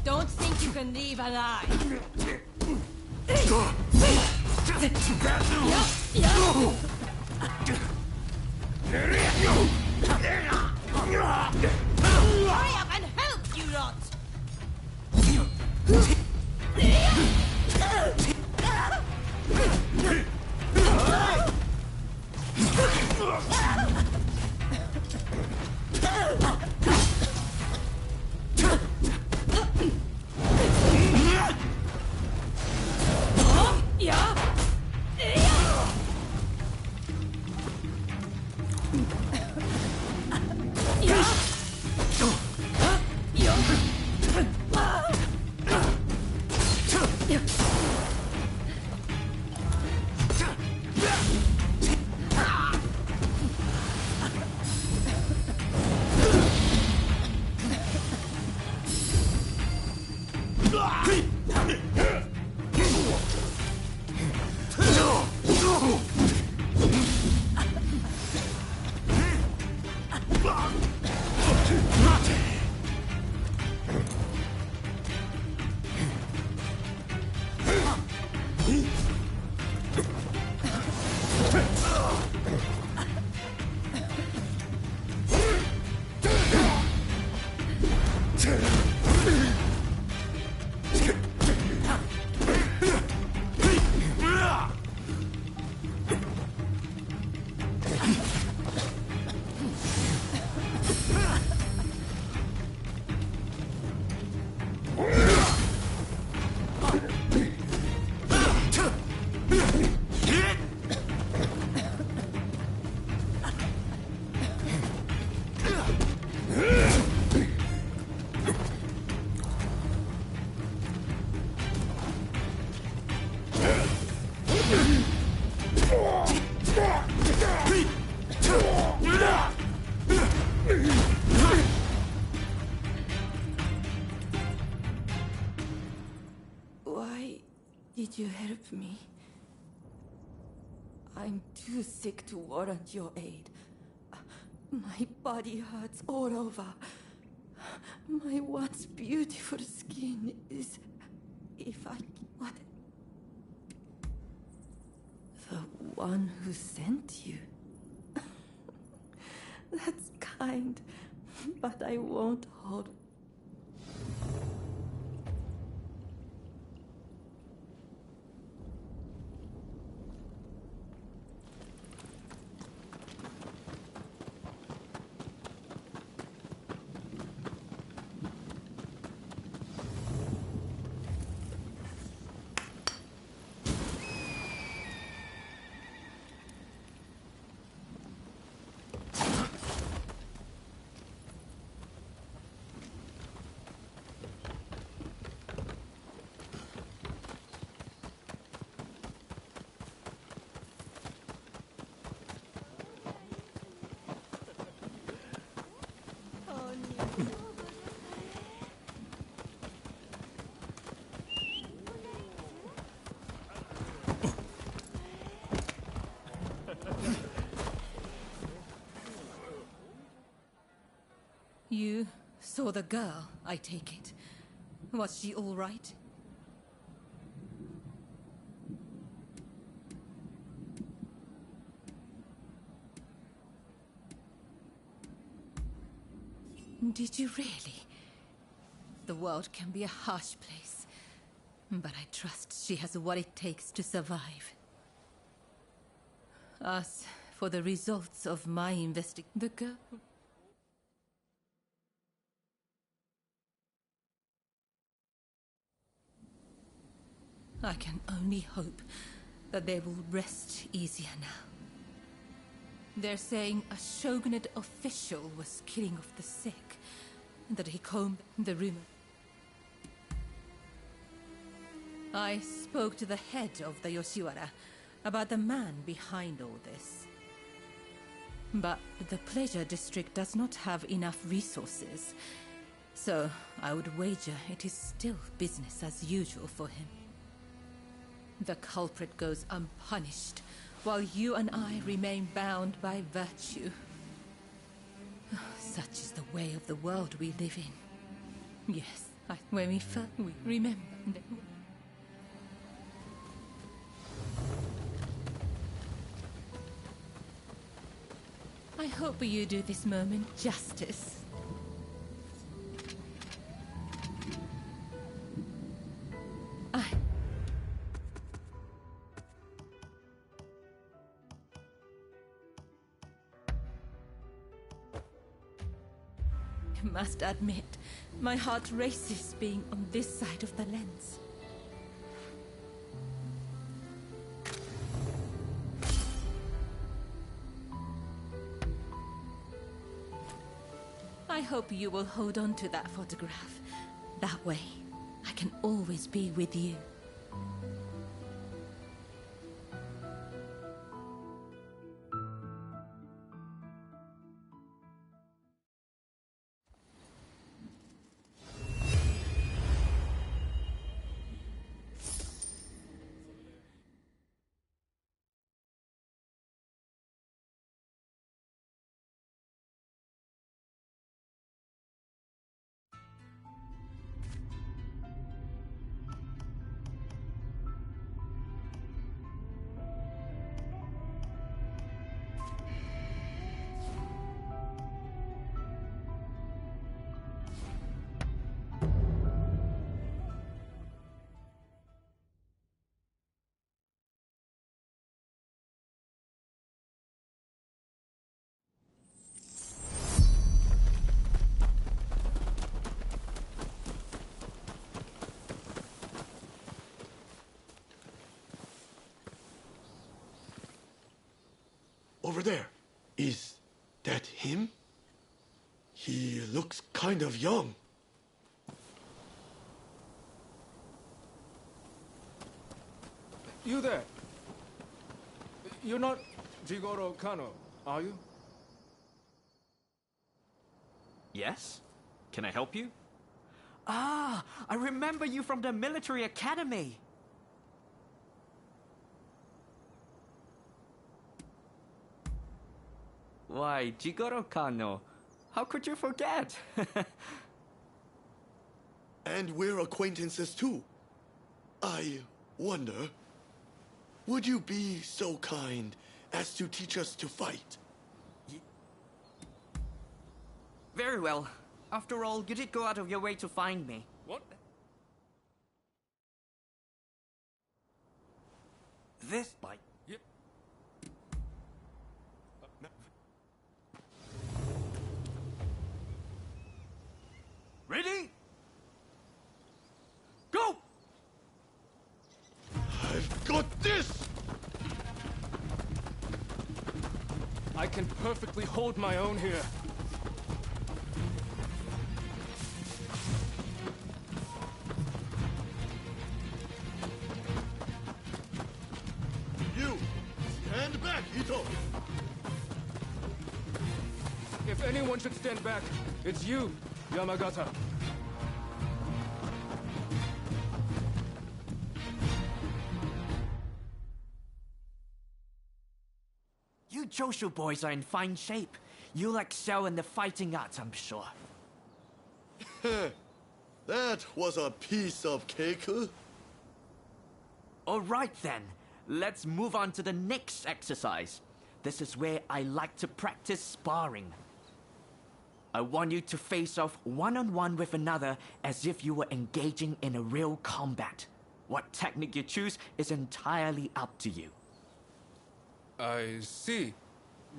Don't think you can leave alive. Hurry up and help, you lot! Why did you help me? I'm too sick to warrant your aid. My body hurts all over. My once beautiful skin is... What? The one who sent you? That's kind, but I won't hold... You saw the girl, I take it. Was she all right? Did you really? The world can be a harsh place, but I trust she has what it takes to survive. As for the results of my investigation, the girl... I can only hope that they will rest easier now. They're saying a shogunate official was killing off the sick, that he combed the rumor. I spoke to the head of the Yoshiwara about the man behind all this. But the Pleasure District does not have enough resources, so I would wager it is still business as usual for him. The culprit goes unpunished, while you and I remain bound by virtue. Such is the way of the world we live in. Yes, when we remember. I hope you do this moment justice. I must admit, my heart races being on this side of the lens. I hope you will hold on to that photograph. That way, I can always be with you. Over there. Is that him? He looks kind of young. You there. You're not Jigoro Kano, are you? Yes? Can I help you? Ah, I remember you from the military academy. Why, Jigoro Kano, how could you forget? And we're acquaintances too. I wonder, would you be so kind as to teach us to fight? Very well. After all, you did go out of your way to find me. What? This bite. Yep. Ready? Go! I've got this! I can perfectly hold my own here. You! Stand back, Ito! If anyone should stand back, it's you, Yamagata. You Joshu boys are in fine shape. You'll excel in the fighting arts, I'm sure. That was a piece of cake. All right then, let's move on to the next exercise. This is where I like to practice sparring. I want you to face off one-on-one with another as if you were engaging in a real combat. What technique you choose is entirely up to you. I see.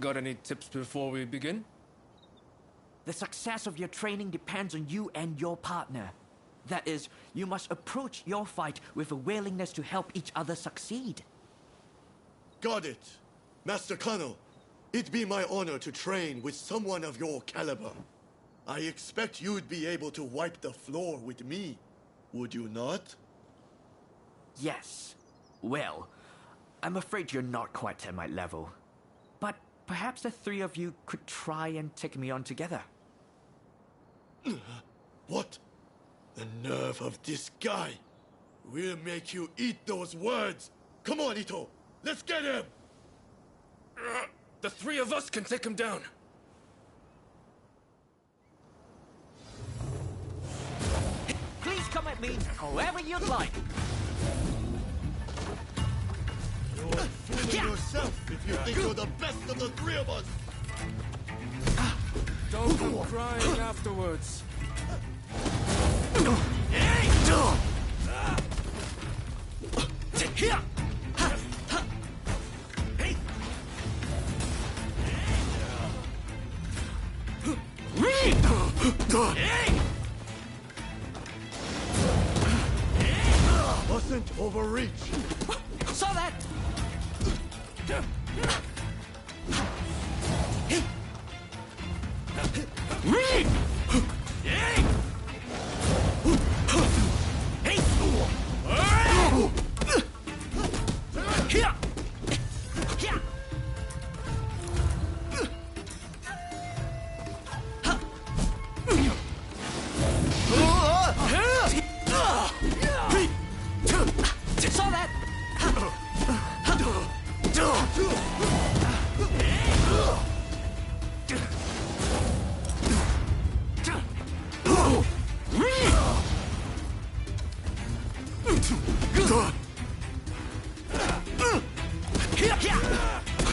Got any tips before we begin? The success of your training depends on you and your partner. That is, you must approach your fight with a willingness to help each other succeed. Got it. Master Kano, it'd be my honor to train with someone of your caliber. I expect you'd be able to wipe the floor with me, would you not? Yes. Well, I'm afraid you're not quite at my level. But perhaps the three of you could try and take me on together. What? The nerve of this guy! We'll make you eat those words! Come on, Ito! Let's get him! The three of us can take him down. Please come at me however you'd like. You're fooling yourself if you think you're the best of the three of us! Don't come crying afterwards. Mustn't overreach. Saw that!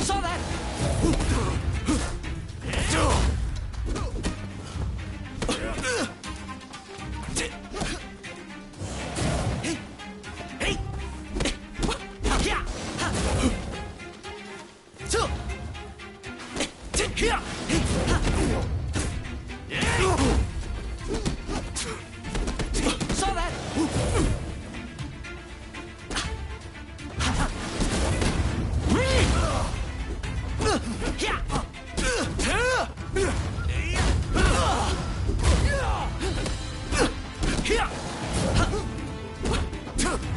Saw that! Saw that! Saw that!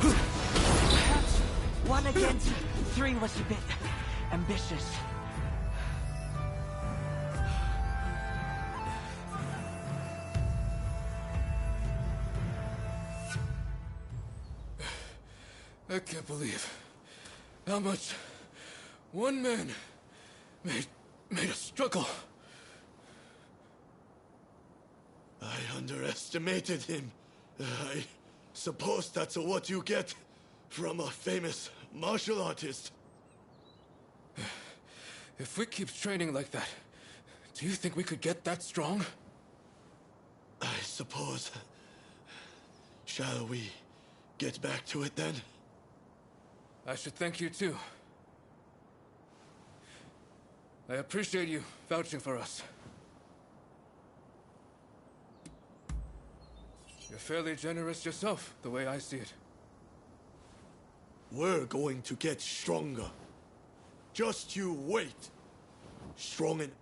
Perhaps 1 against 3 was a bit ambitious. I can't believe how much one man made us struggle. I underestimated him. I suppose that's what you get from a famous martial artist. If we keep training like that, do you think we could get that strong? I suppose. Shall we get back to it then? I should thank you too. I appreciate you vouching for us. You're fairly generous yourself, the way I see it. We're going to get stronger. Just you wait. Strong and...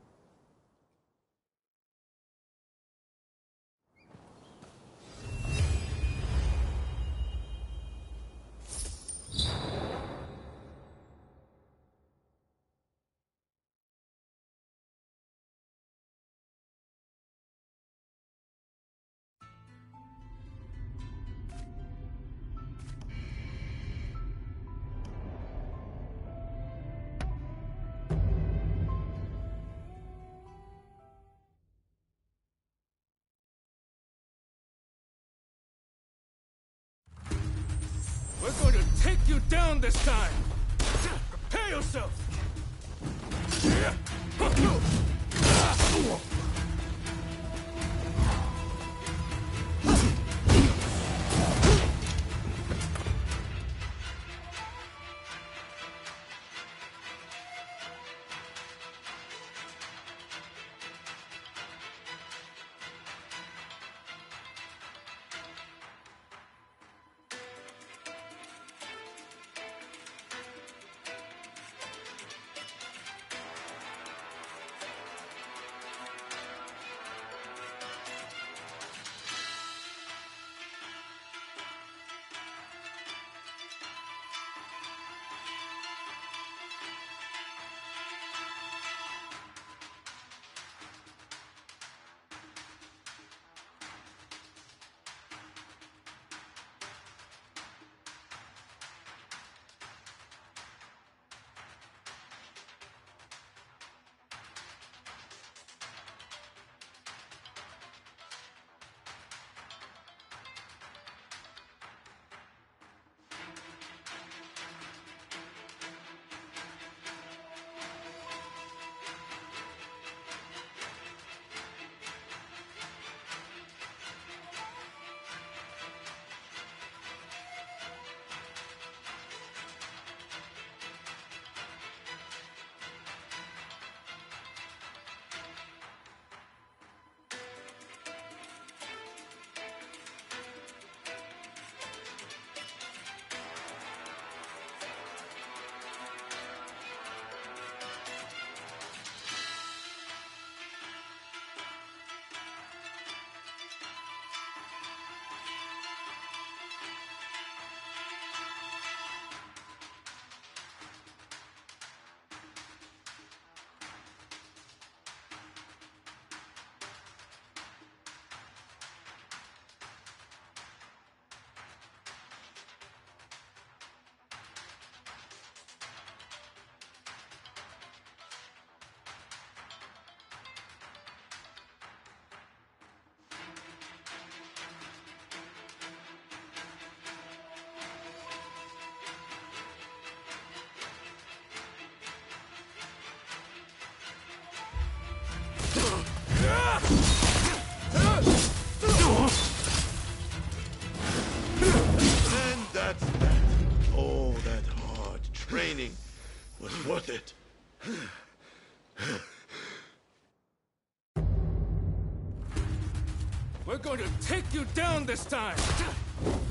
We're going to take you down this time! Prepare yourself! worth it. We're going to take you down this time!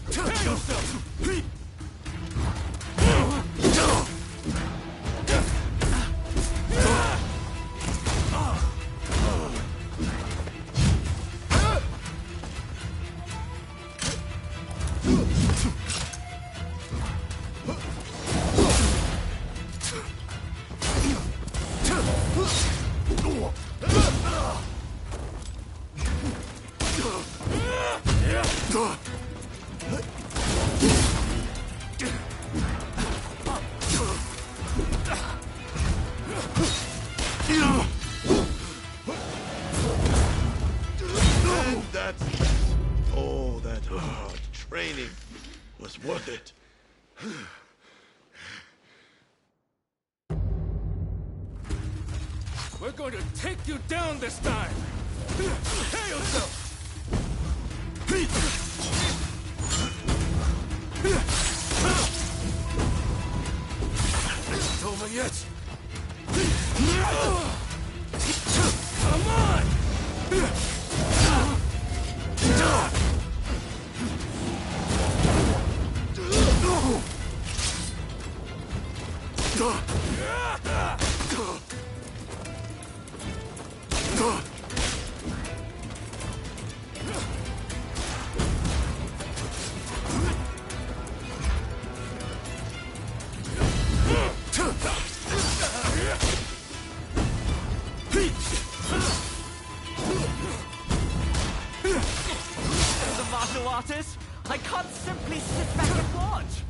Prepare yourself! And that's... Oh, that hard training was worth it. We're going to take you down this time! Prepare yourself! It's over yet. Come on! As a martial artist, I can't simply sit back and watch.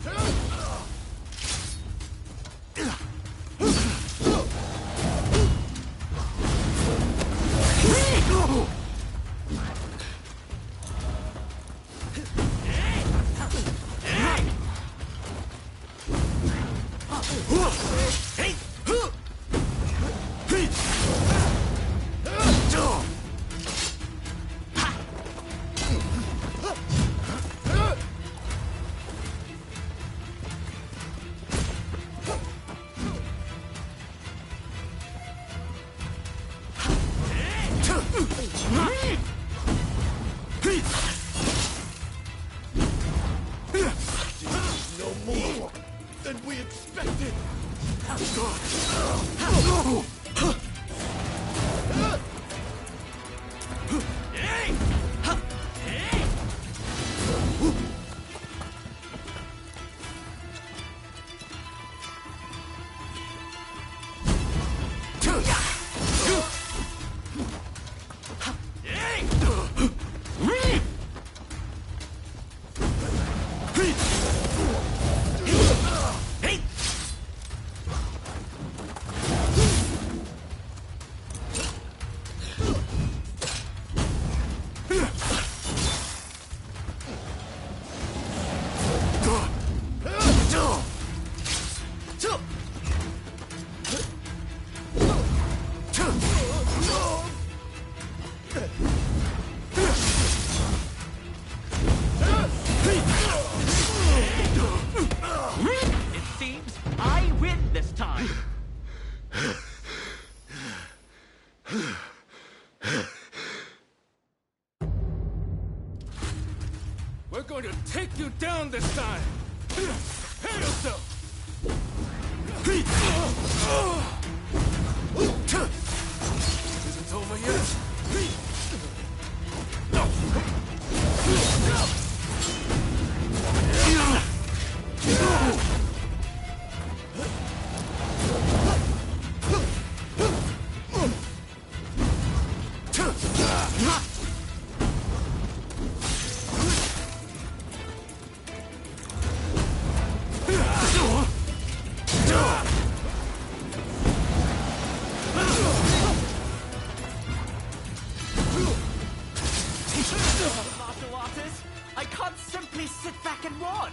No more than we expected. It seems I win this time. We're going to take you down this time! Prepare yourself! Isn't over yet. Martial artist, I can't simply sit back and watch.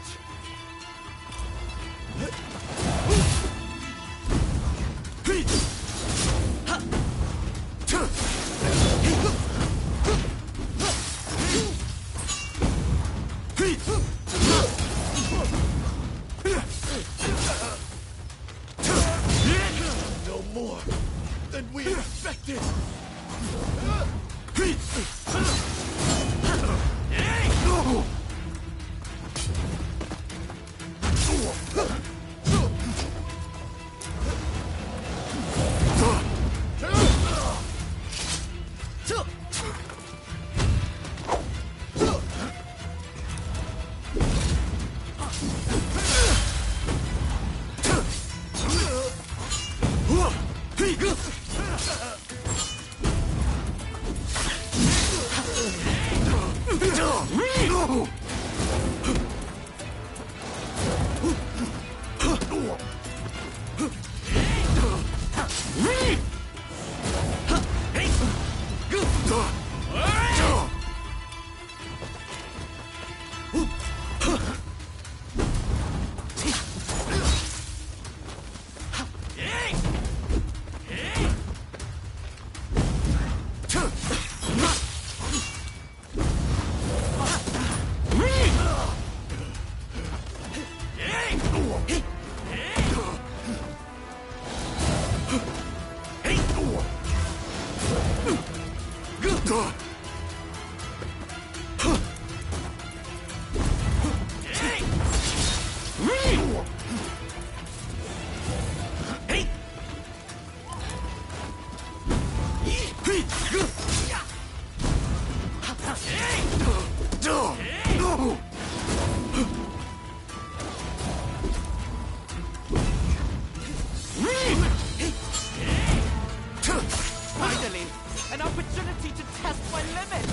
Finally, an opportunity to test my limits!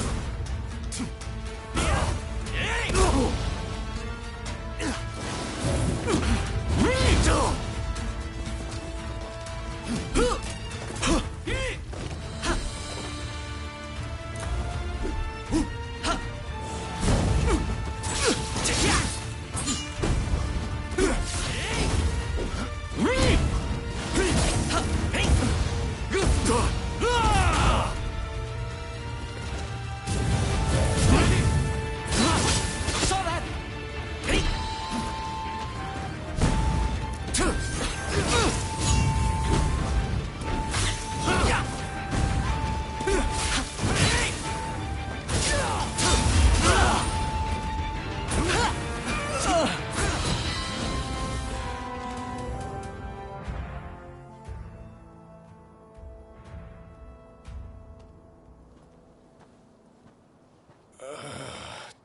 Saw that!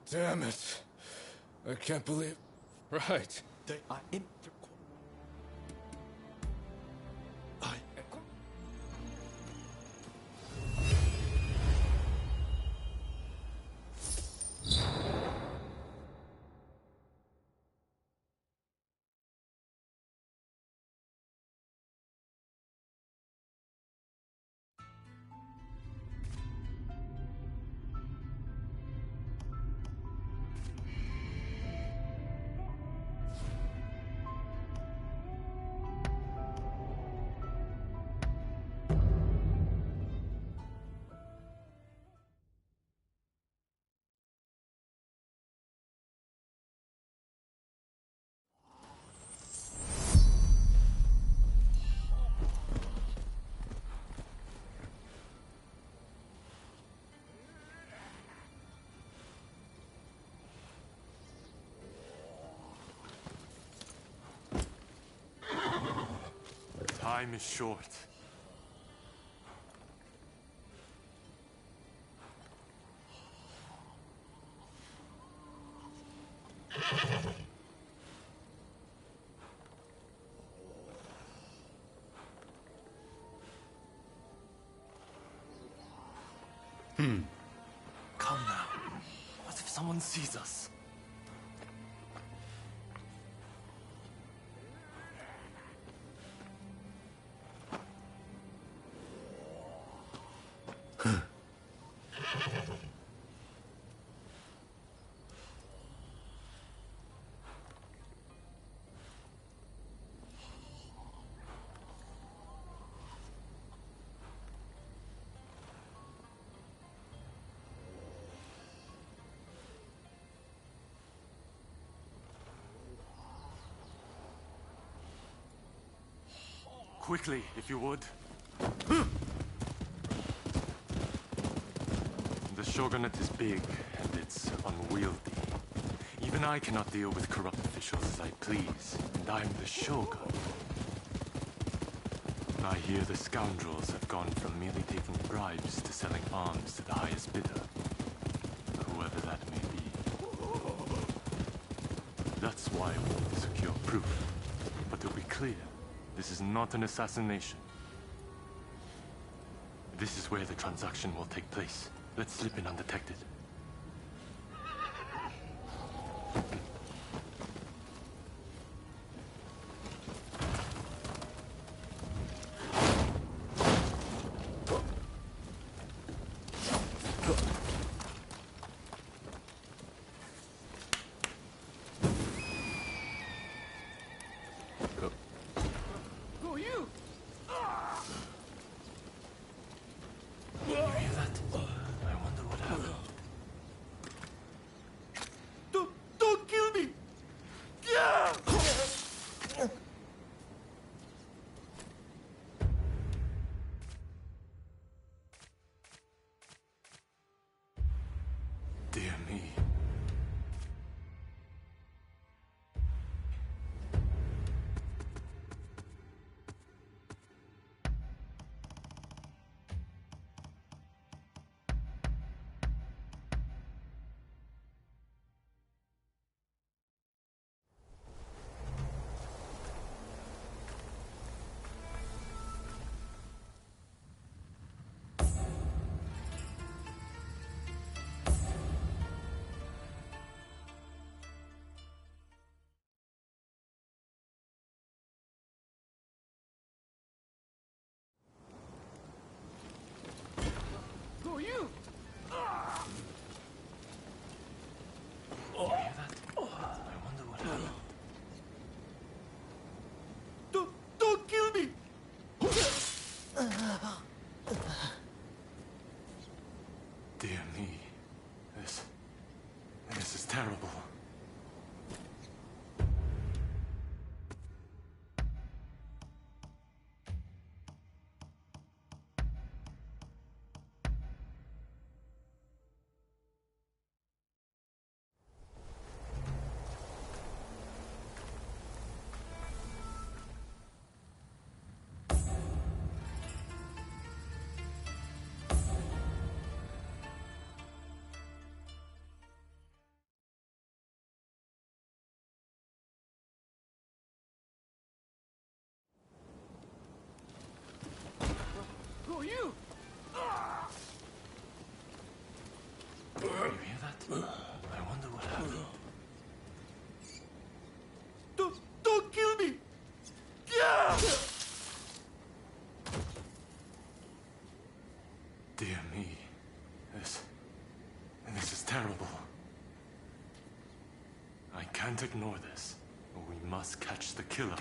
Damn it. I can't believe... Right. They are in... Time is short. Come now. What if someone sees us? Quickly, if you would. The Shogunate is big, and it's unwieldy. Even I cannot deal with corrupt officials as I please, and I'm the Shogun. I hear the scoundrels have gone from merely taking bribes to selling arms to the highest bidder, whoever that may be. That's why I want to secure proof. But to be clear, this is not an assassination. This is where the transaction will take place. Let's slip in undetected. Dear me. Who are you? You hear that? I wonder what happened. Don't kill me! Dear me. This is terrible. Who are you? You hear that? I wonder what happened. Don't kill me! Yeah! Dear me. This is terrible. I can't ignore this. We must catch the killer.